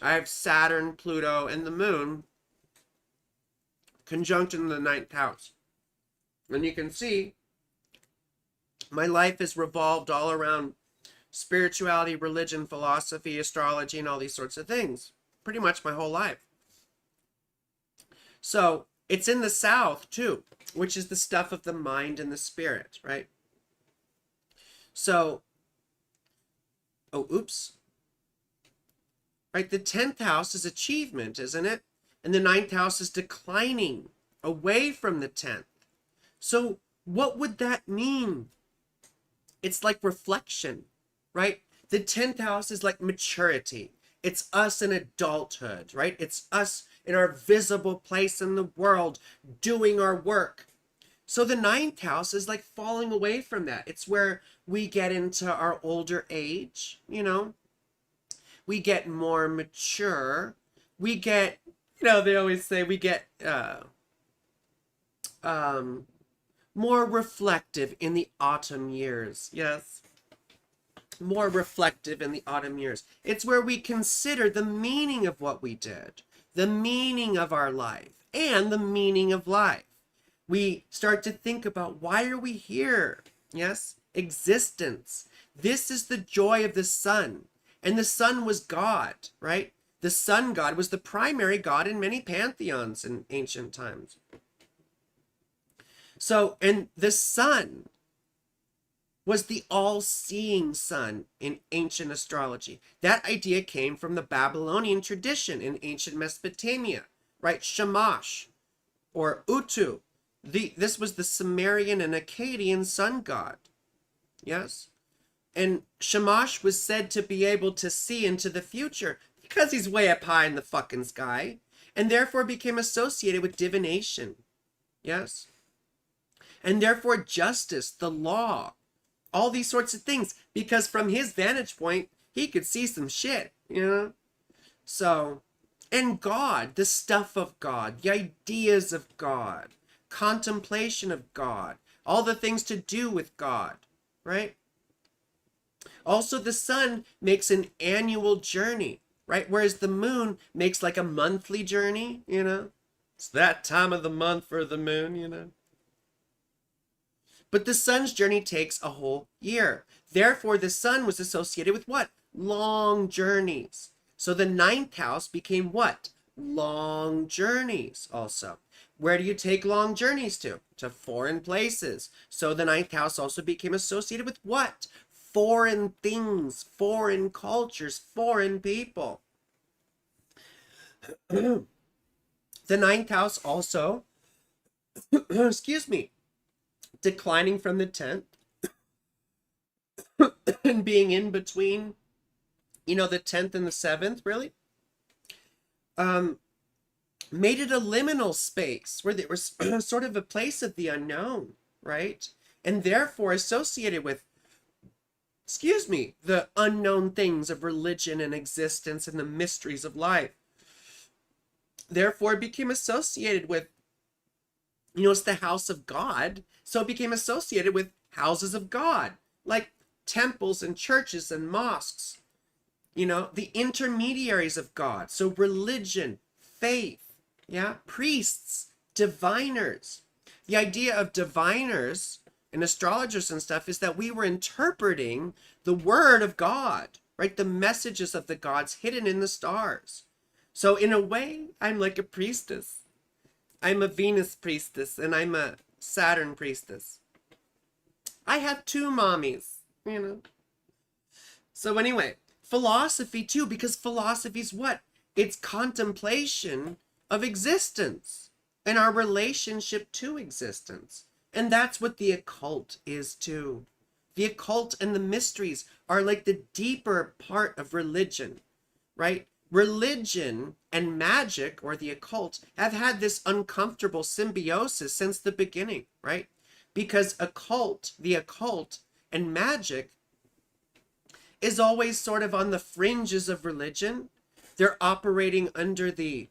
I have Saturn, Pluto, and the moon conjunct in the 9th house. And you can see my life has revolved all around spirituality, religion, philosophy, astrology, and all these sorts of things. Pretty much my whole life. So it's in the south too, which is the stuff of the mind and the spirit, right? So, right, the 10th house is achievement, isn't it? And the 9th house is declining away from the 10th. So what would that mean? It's like reflection, right? The 10th house is like maturity. It's us in adulthood, right? It's us in our visible place in the world doing our work. So the 9th house is like falling away from that. It's where we get into our older age, we get more mature. We get, they always say we get more reflective in the autumn years. Yes. More reflective in the autumn years. It's where we consider the meaning of what we did, the meaning of our life, and the meaning of life. We start to think about, why are we here? Yes, existence. This is the joy of the sun. And the sun was God, right? The sun god was the primary god in many pantheons in ancient times. So, and the sun was the all-seeing sun in ancient astrology. That idea came from the Babylonian tradition in ancient Mesopotamia, right? Shamash or Utu. This was the Sumerian and Akkadian sun god. Yes? And Shamash was said to be able to see into the future because he's way up high in the fucking sky, and therefore became associated with divination. Yes? And therefore justice, the law, all these sorts of things, because from his vantage point, he could see some shit, you know? So, and God, the stuff of God, the ideas of God, contemplation of God, all the things to do with God, right? Also, the sun makes an annual journey, right? Whereas the moon makes like a monthly journey, you know? It's that time of the month for the moon, you know? But the sun's journey takes a whole year. Therefore, the sun was associated with what? Long journeys. So the ninth house became what? Long journeys also. Where do you take long journeys to? To foreign places. So the ninth house also became associated with what? Foreign things, foreign cultures, foreign people. The ninth house also, excuse me, declining from the 10th and being in between, you know, the 10th and the 7th, really, made it a liminal space where there was sort of a place of the unknown, right? And therefore associated with, excuse me, the unknown things of religion and existence and the mysteries of life. Therefore it became associated with, you know, it's the house of God, so it became associated with houses of God, like temples and churches and mosques, you know, the intermediaries of God. So religion, faith, yeah, priests, diviners. The idea of diviners and astrologers and stuff is that we were interpreting the word of God, right? The messages of the gods hidden in the stars. So in a way, I'm like a priestess. I'm a Venus priestess and I'm a Saturn priestess. I have two mommies, you know. So anyway, philosophy too, because philosophy's what? It's contemplation of existence and our relationship to existence. And that's what the occult is too. The occult and the mysteries are like the deeper part of religion, right? Religion and magic, or the occult, have had this uncomfortable symbiosis since the beginning, right? Because the occult and magic is always sort of on the fringes of religion. They're operating under the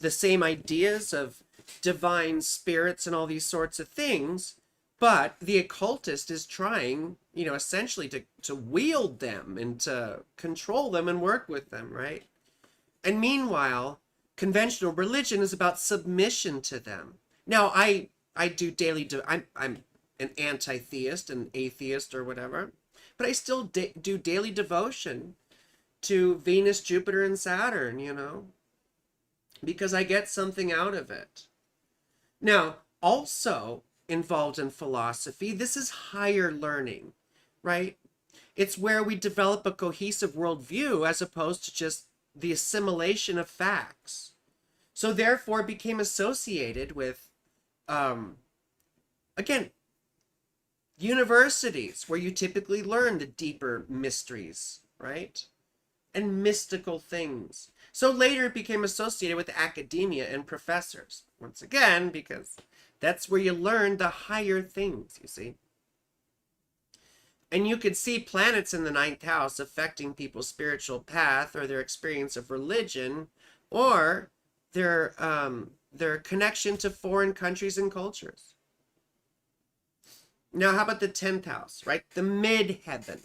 same ideas of divine spirits and all these sorts of things, but the occultist is trying, you know, essentially to wield them and to control them and work with them, right? And meanwhile, conventional religion is about submission to them. Now, I do I'm an anti-theist, an atheist or whatever, but I still do daily devotion to Venus, Jupiter, and Saturn, you know, because I get something out of it. Now, also involved in philosophy, this is higher learning, right? It's where we develop a cohesive worldview as opposed to just the assimilation of facts. So therefore it became associated with, again, universities where you typically learn the deeper mysteries, right? And mystical things. So later it became associated with academia and professors. Once again, because that's where you learn the higher things, you see. And you could see planets in the ninth house affecting people's spiritual path or their experience of religion or their connection to foreign countries and cultures. Now, how about the 10th house, right? The midheaven.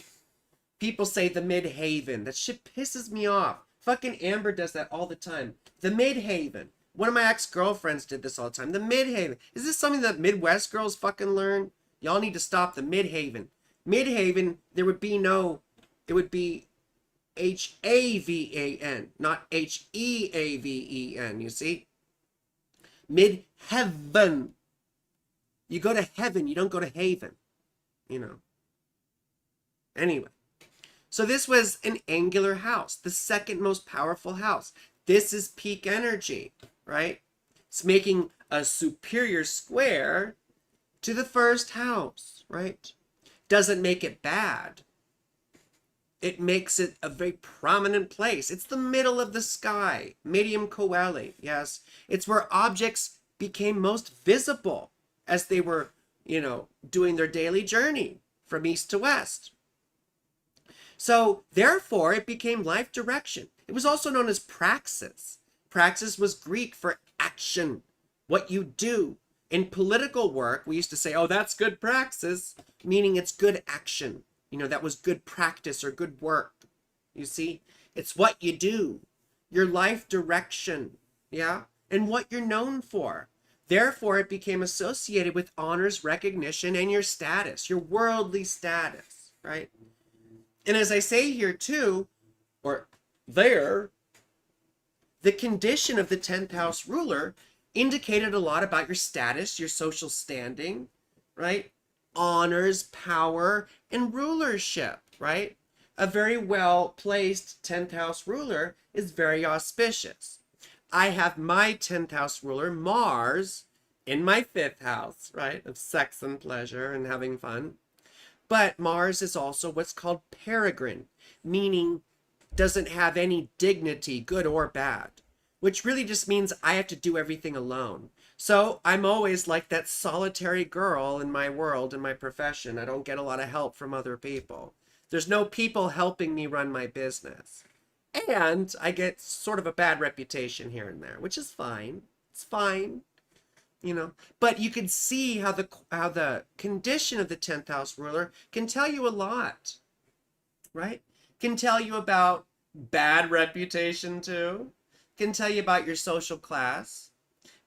People say the midhaven. That shit pisses me off. Fucking Amber does that all the time. The midhaven. One of my ex-girlfriends did this all the time. The midhaven. Is this something that Midwest girls fucking learn? Y'all need to stop the midhaven. Midhaven, there would be no, it would be Havan, not Heaven, you see? Midheaven. You go to heaven, you don't go to haven, you know. Anyway, so this was an angular house, the second most powerful house. This is peak energy, right? It's making a superior square to the first house, right? Doesn't make it bad. It makes it a very prominent place. It's the middle of the sky, medium coeli, yes. It's where objects became most visible as they were, doing their daily journey from east to west. So therefore, it became life direction. It was also known as praxis. Praxis was Greek for action, what you do. In political work, we used to say, oh, that's good praxis, meaning it's good action. That was good practice or good work. You see, it's what you do, your life direction, yeah, and what you're known for. Therefore, it became associated with honors, recognition, and your status, your worldly status, right? And as I say here too, or there, the condition of the 10th house ruler indicated a lot about your status, your social standing, right? Honors, power, and rulership, right? A very well-placed 10th house ruler is very auspicious. I have my 10th house ruler, Mars, in my 5th house, right? Of sex and pleasure and having fun. But Mars is also what's called peregrine, meaning doesn't have any dignity, good or bad, which really just means I have to do everything alone. So I'm always like that solitary girl in my world, in my profession. I don't get a lot of help from other people. There's no people helping me run my business. And I get sort of a bad reputation here and there, which is fine. It's fine. But you can see how the condition of the 10th house ruler can tell you a lot, right? Can tell you about bad reputation too. Can tell you about your social class.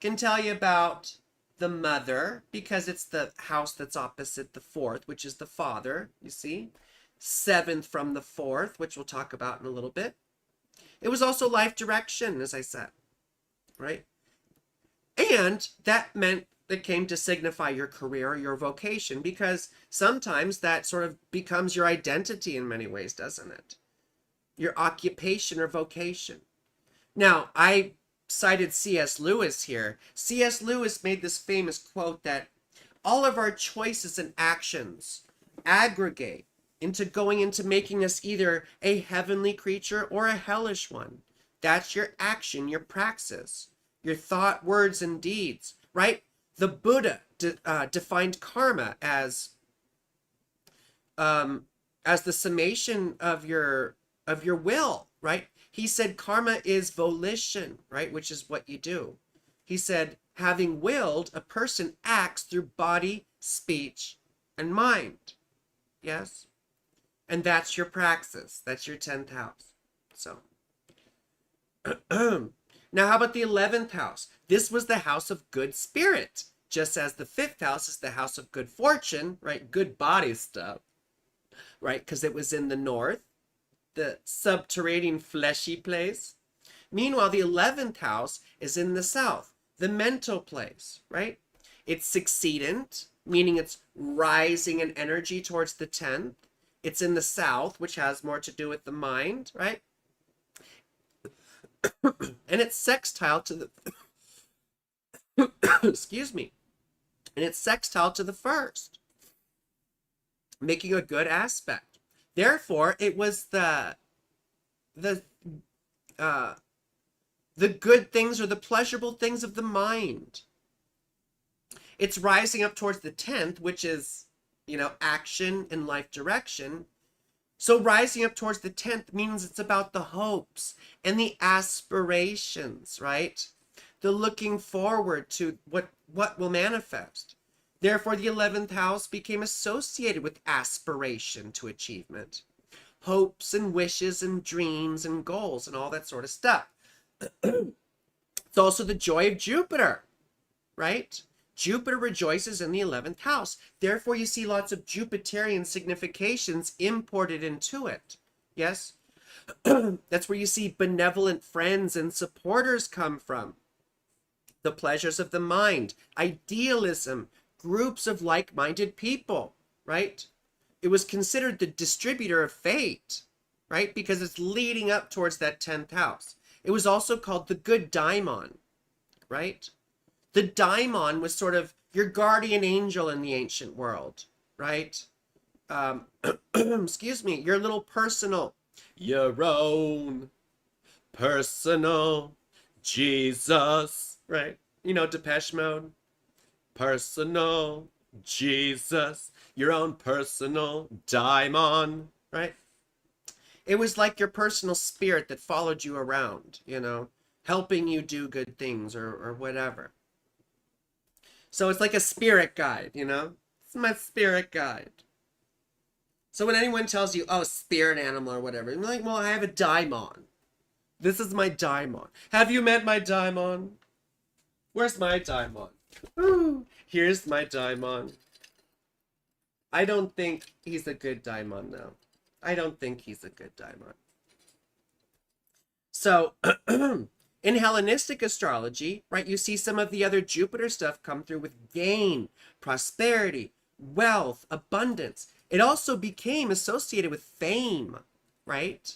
Can tell you about the mother, because it's the house that's opposite the 4th, which is the father, you see. 7th from the 4th, which we'll talk about in a little bit. It was also life direction, as I said, right? And that meant it came to signify your career, your vocation, because sometimes that sort of becomes your identity in many ways, doesn't it? Your occupation or vocation. Now, I cited C.S. Lewis here. C.S. Lewis made this famous quote that all of our choices and actions aggregate into making us either a heavenly creature or a hellish one. That's your action, your praxis, your thought, words, and deeds, right? The Buddha defined karma as the summation of your will, right? He said karma is volition, right? Which is what you do. He said, having willed, a person acts through body, speech, and mind. Yes? And that's your praxis. That's your 10th house. So, now how about the 11th house? This was the house of good spirit, just as the 5th house is the house of good fortune, right? Good body stuff, right? Because it was in the north, the subterranean fleshy place. Meanwhile, the 11th house is in the south, the mental place, right? It's succeedent, meaning it's rising in energy towards the 10th. It's in the south, which has more to do with the mind, right? And it's sextile to the excuse me. And it's sextile to the first, making a good aspect. Therefore, it was the good things or the pleasurable things of the mind. It's rising up towards the 10th, which is, action and life direction. So rising up towards the 10th means it's about the hopes and the aspirations, right? The looking forward to what will manifest. Therefore, the 11th house became associated with aspiration to achievement, hopes and wishes and dreams and goals and all that sort of stuff. It's also the joy of Jupiter, right? Jupiter rejoices in the 11th house. Therefore, you see lots of Jupiterian significations imported into it. Yes? That's where you see benevolent friends and supporters come from. The pleasures of the mind, idealism, groups of like-minded people, right? It was considered the distributor of fate, right? Because it's leading up towards that 10th house. It was also called the good daimon, right? The daimon was sort of your guardian angel in the ancient world, right? Excuse me, your little personal, your own personal Jesus, right? You know, Depeche Mode. Personal Jesus, your own personal daimon, right? It was like your personal spirit that followed you around, you know, helping you do good things or whatever. So it's like a spirit guide, you know? It's my spirit guide. So when anyone tells you, oh, spirit animal or whatever, you're like, well, I have a daimon. This is my daimon. Have you met my daimon? Where's my daimon? Ooh, here's my daimon. I don't think he's a good daimon, though. I don't think he's a good daimon. So, in Hellenistic astrology, right, you see some of the other Jupiter stuff come through with gain, prosperity, wealth, abundance. It also became associated with fame, right?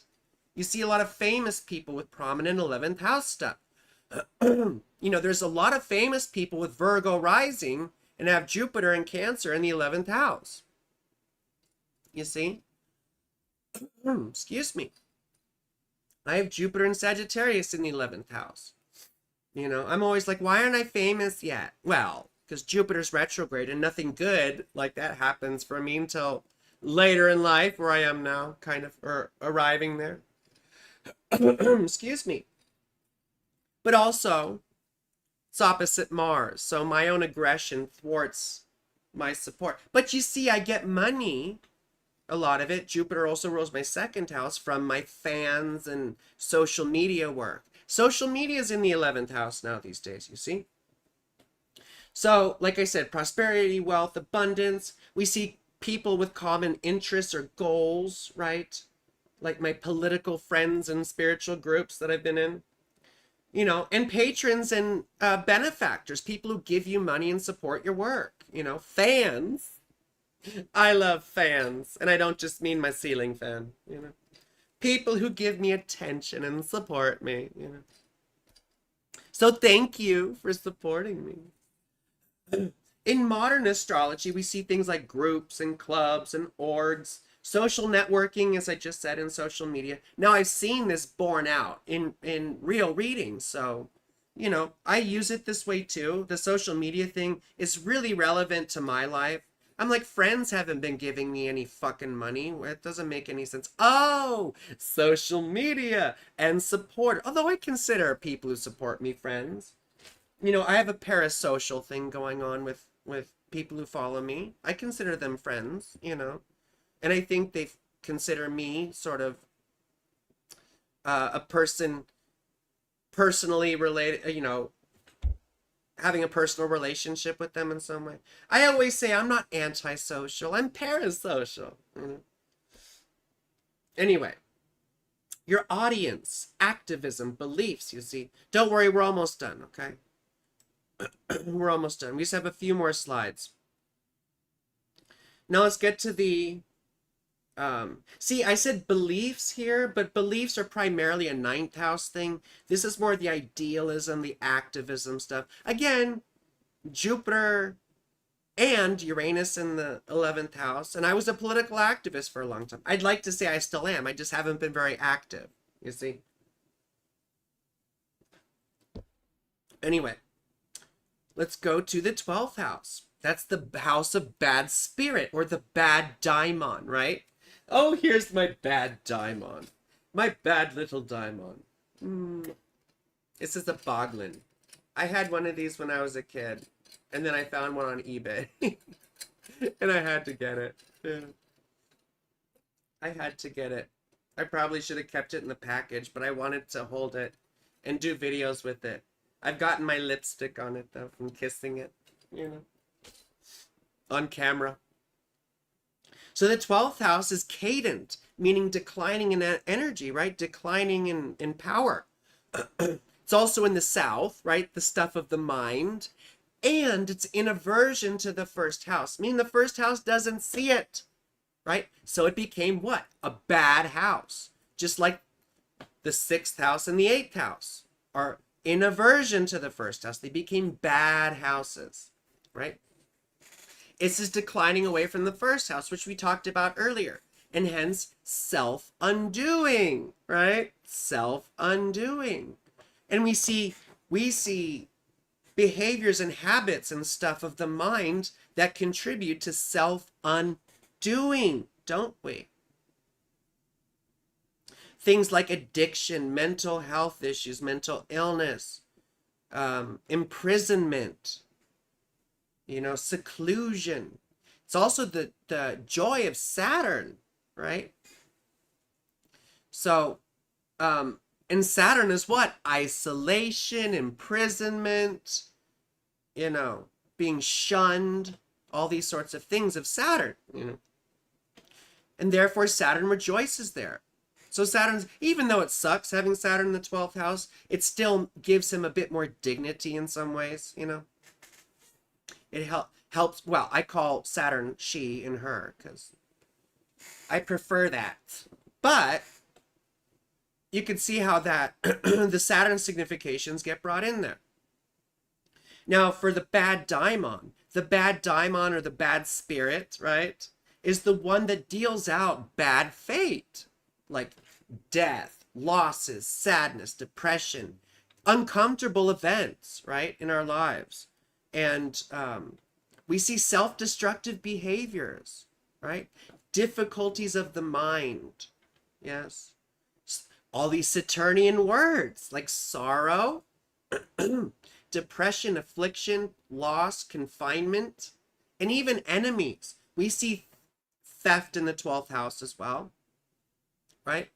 You see a lot of famous people with prominent 11th house stuff. You know, there's a lot of famous people with Virgo rising and have Jupiter and Cancer in the 11th house. You see? Excuse me. I have Jupiter and Sagittarius in the 11th house. You know, I'm always like, why aren't I famous yet? Well, because Jupiter's retrograde and nothing good like that happens for me until later in life, where I am now, kind of, or arriving there. Excuse me. But also, it's opposite Mars, so my own aggression thwarts my support. But you see, I get money, a lot of it. Jupiter also rules my 2nd house from my fans and social media work. Social media is in the 11th house now these days, you see? So, like I said, prosperity, wealth, abundance. We see people with common interests or goals, right? Like my political friends and spiritual groups that I've been in. You know, and patrons and benefactors, people who give you money and support your work. You know, fans. I love fans, and I don't just mean my ceiling fan, you know. People who give me attention and support me, you know. So thank you for supporting me. In modern astrology, we see things like groups and clubs and orgs, social networking, as I just said, in social media. Now, I've seen this borne out in real readings, so, you know, I use it this way too. The social media thing is really relevant to my life. I'm like, friends haven't been giving me any fucking money. It doesn't make any sense. Oh, social media and support. Although I consider people who support me friends. You know, I have a parasocial thing going on with people who follow me. I consider them friends, you know. And I think they consider me sort of a person personally related, you know, having a personal relationship with them in some way. I always say I'm not antisocial, I'm parasocial. Anyway, your audience, activism, beliefs, you see. Don't worry, we're almost done, okay? We're almost done. We just have a few more slides. Now let's get to the... see, I said beliefs here, but beliefs are primarily a 9th house thing. This is more the idealism, the activism stuff. Again, Jupiter and Uranus in the 11th house. And I was a political activist for a long time. I'd like to say I still am. I just haven't been very active, you see. Anyway, let's go to the 12th house. That's the house of bad spirit, or the bad daimon, right? Oh, here's my bad daimon. My bad little daimon. This is a boglin. I had one of these when I was a kid. And then I found one on eBay. And I had to get it. Yeah. I had to get it. I probably should have kept it in the package, but I wanted to hold it and do videos with it. I've gotten my lipstick on it, though, from kissing it. You know. On camera. So the 12th house is cadent, meaning declining in energy, right? Declining in power. It's also in the south, right? The stuff of the mind. and it's in aversion to the first house, meaning the first house doesn't see it, right? So it became what? A bad house. Just like the 6th house and the 8th house are in aversion to the first house. They became bad houses, right? It's just declining away from the first house, which we talked about earlier, and hence self-undoing, right? Self-undoing. And we see behaviors and habits and stuff of the mind that contribute to self-undoing, don't we? Things like addiction, mental health issues, mental illness, imprisonment, seclusion. It's also the joy of Saturn, right? So, and Saturn is what? Isolation, imprisonment, being shunned, all these sorts of things of Saturn, And therefore Saturn rejoices there. So Saturn's, even though it sucks having Saturn in the 12th house, it still gives him a bit more dignity in some ways, It helps, well, I call Saturn she and her because I prefer that. But you can see how that the Saturn significations get brought in there. Now, for the bad daimon or the bad spirit, right, is the one that deals out bad fate, like death, losses, sadness, depression, uncomfortable events, right, in our lives. And we see self-destructive behaviors, right? Difficulties of the mind, yes. All these Saturnian words like sorrow, depression, affliction, loss, confinement, and even enemies. We see theft in the 12th house as well, right?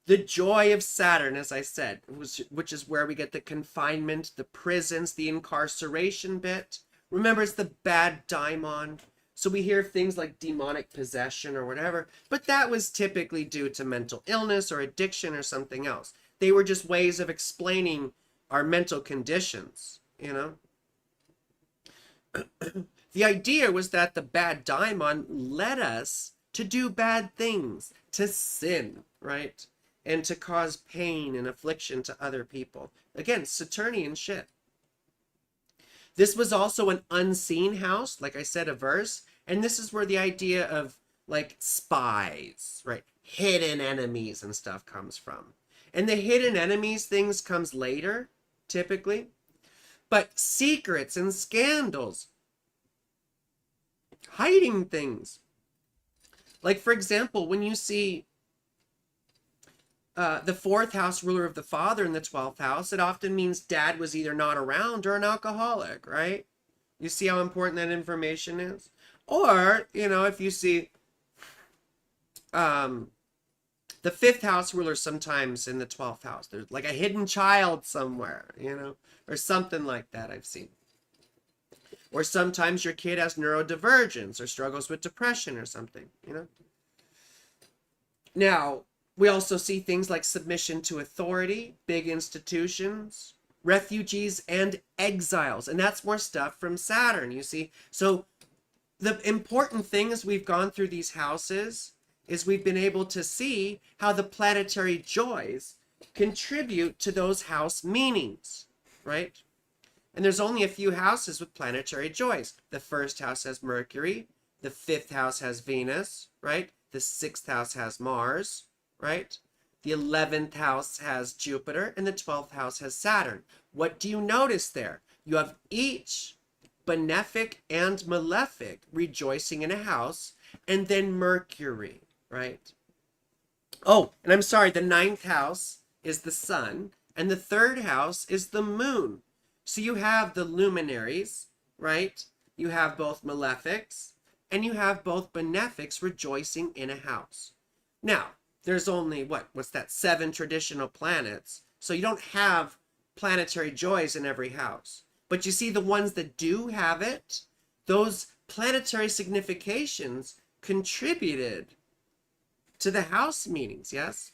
The joy of Saturn, as I said, which is where we get the confinement, the prisons, the incarceration bit. Remember, it's the bad daimon. So we hear things like demonic possession or whatever, but that was typically due to mental illness or addiction or something else. They were just ways of explaining our mental conditions, The idea was that the bad daimon led us to do bad things, to sin, right? And to cause pain and affliction to other people. Again, Saturnian shit. This was also an unseen house, like I said, averse. And this is where the idea of like spies, right? Hidden enemies and stuff comes from. And the hidden enemies things comes later, typically. But secrets and scandals, hiding things. Like, for example, when you see the 4th house ruler of the father in the 12th house, it often means dad was either not around or an alcoholic, right? You see how important that information is? Or, if you see the 5th house ruler sometimes in the 12th house, there's like a hidden child somewhere, or something like that I've seen. Or sometimes your kid has neurodivergence or struggles with depression or something, Now, we also see things like submission to authority, big institutions, refugees, and exiles. And that's more stuff from Saturn, you see. So the important thing as we've gone through these houses is we've been able to see how the planetary joys contribute to those house meanings, right? And there's only a few houses with planetary joys. The 1st house has Mercury. The 5th house has Venus, right? The 6th house has Mars, right? The 11th house has Jupiter, and the 12th house has Saturn. What do you notice there? You have each benefic and malefic rejoicing in a house, and then Mercury, right? Oh, and I'm sorry, the 9th house is the sun, and the 3rd house is the moon. So you have the luminaries, right? You have both malefics, and you have both benefics rejoicing in a house. Now, there's only, what's that, 7 traditional planets. So you don't have planetary joys in every house. But you see the ones that do have it, those planetary significations contributed to the house meanings, yes?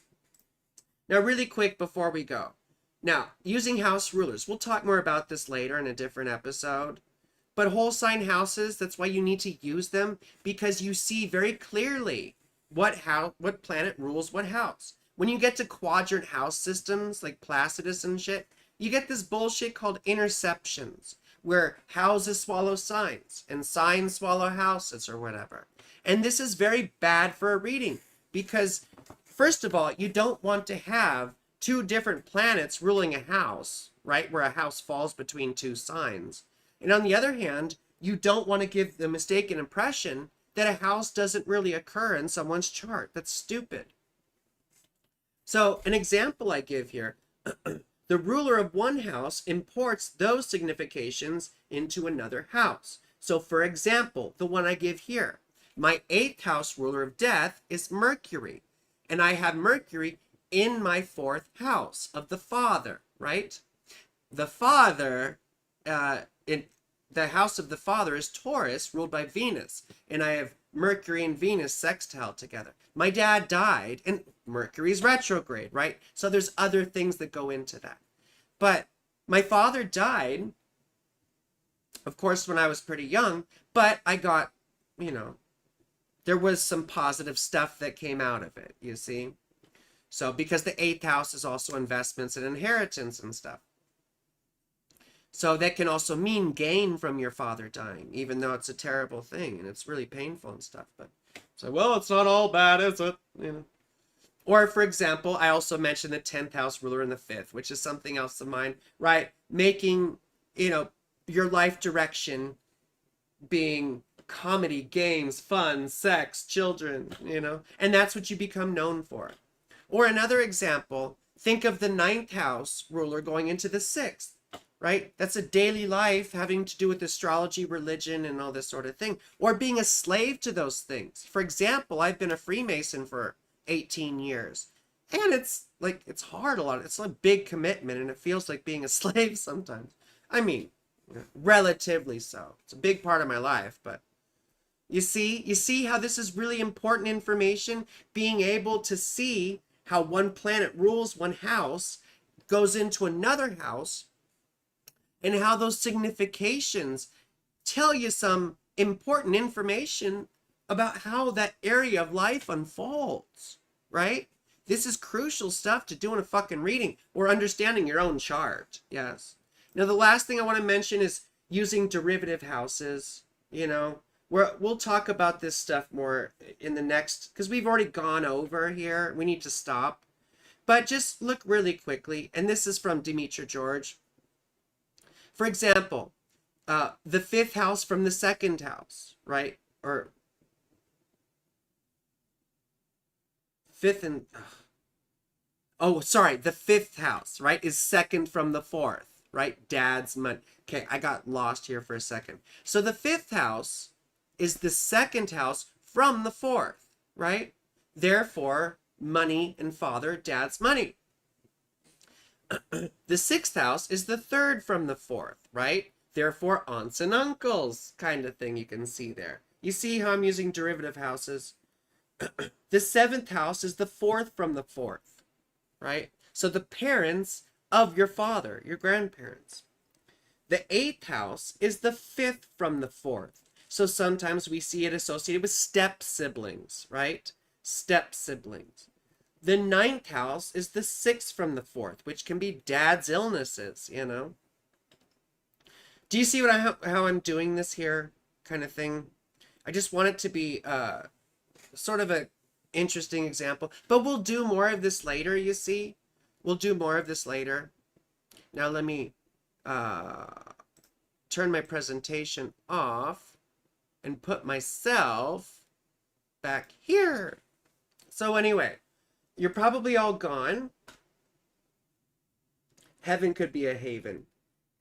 Now, really quick before we go. Now, using house rulers. We'll talk more about this later in a different episode. But whole sign houses, that's why you need to use them, because you see very clearly what planet rules what house. When you get to quadrant house systems like Placidus and shit, you get this bullshit called interceptions, where houses swallow signs and signs swallow houses or whatever. And this is very bad for a reading because, first of all, you don't want to have two different planets ruling a house, right? Where a house falls between two signs. And on the other hand, you don't want to give the mistaken impression that a house doesn't really occur in someone's chart. That's stupid. So an example I give here, the ruler of one house imports those significations into another house. So for example, the one I give here, my 8th house ruler of death is Mercury. And I have Mercury in my 4th house of the father, right? The father, in the house of the father is Taurus, ruled by Venus. And I have Mercury and Venus sextile together. My dad died, and Mercury's retrograde, right? So there's other things that go into that. But my father died, of course, when I was pretty young, but I got, there was some positive stuff that came out of it, you see? So because the 8th house is also investments and inheritance and stuff. So that can also mean gain from your father dying, even though it's a terrible thing and it's really painful and stuff. But so, well, it's not all bad, is it? Or, for example, I also mentioned the 10th house ruler in the 5th, which is something else of mine, right? Making, your life direction being comedy, games, fun, sex, children, and that's what you become known for. Or another example, think of the 9th house ruler going into the 6th. Right? That's a daily life having to do with astrology, religion, and all this sort of thing. Or being a slave to those things. For example, I've been a Freemason for 18 years. And it's hard a lot. It's a big commitment, and it feels like being a slave sometimes. I mean, relatively so. It's a big part of my life, but you see how this is really important information? Being able to see how one planet rules one house, goes into another house, and how those significations tell you some important information about how that area of life unfolds, right? This is crucial stuff to do in a fucking reading or understanding your own chart, yes. Now, the last thing I want to mention is using derivative houses, we'll talk about this stuff more in the next, because we've already gone over here. We need to stop. But just look really quickly, and this is from Demetra George. For example, the 5th house from the 2nd house, right? Or 5th and... the 5th house, right, is 2nd from the 4th, right? Dad's money. Okay, I got lost here for a second. So the 5th house is the 2nd house from the 4th, right? Therefore, money and father, dad's money. The 6th house is the 3rd from the 4th, right? Therefore, aunts and uncles kind of thing you can see there. You see how I'm using derivative houses? The 7th house is the 4th from the 4th, right? So the parents of your father, your grandparents. The 8th house is the 5th from the 4th. So sometimes we see it associated with step siblings, right? Step siblings. The 9th house is the 6th from the 4th, which can be dad's illnesses, Do you see how I'm doing this here kind of thing? I just want it to be sort of an interesting example. But we'll do more of this later, you see? We'll do more of this later. Now let me turn my presentation off and put myself back here. So anyway, you're probably all gone. Heaven could be a haven.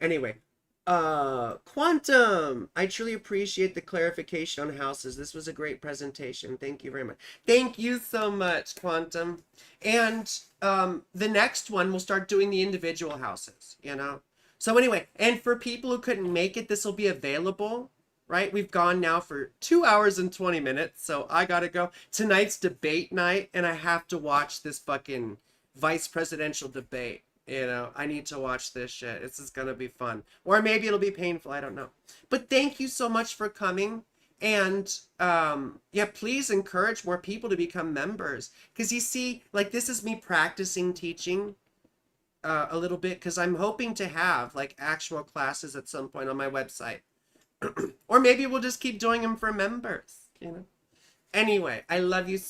Anyway, quantum. I truly appreciate the clarification on houses. This was a great presentation. Thank you very much. Thank you so much, quantum. And the next one, we'll start doing the individual houses, So anyway, and for people who couldn't make it, this will be available. Right? We've gone now for 2 hours and 20 minutes, so I gotta go. Tonight's debate night, and I have to watch this fucking vice presidential debate. You know, I need to watch this shit. This is gonna be fun. Or maybe it'll be painful, I don't know. But thank you so much for coming. And yeah, please encourage more people to become members. Because you see, like this is me practicing teaching a little bit because I'm hoping to have like actual classes at some point on my website. Or maybe we'll just keep doing them for members, you know. Anyway, I love you so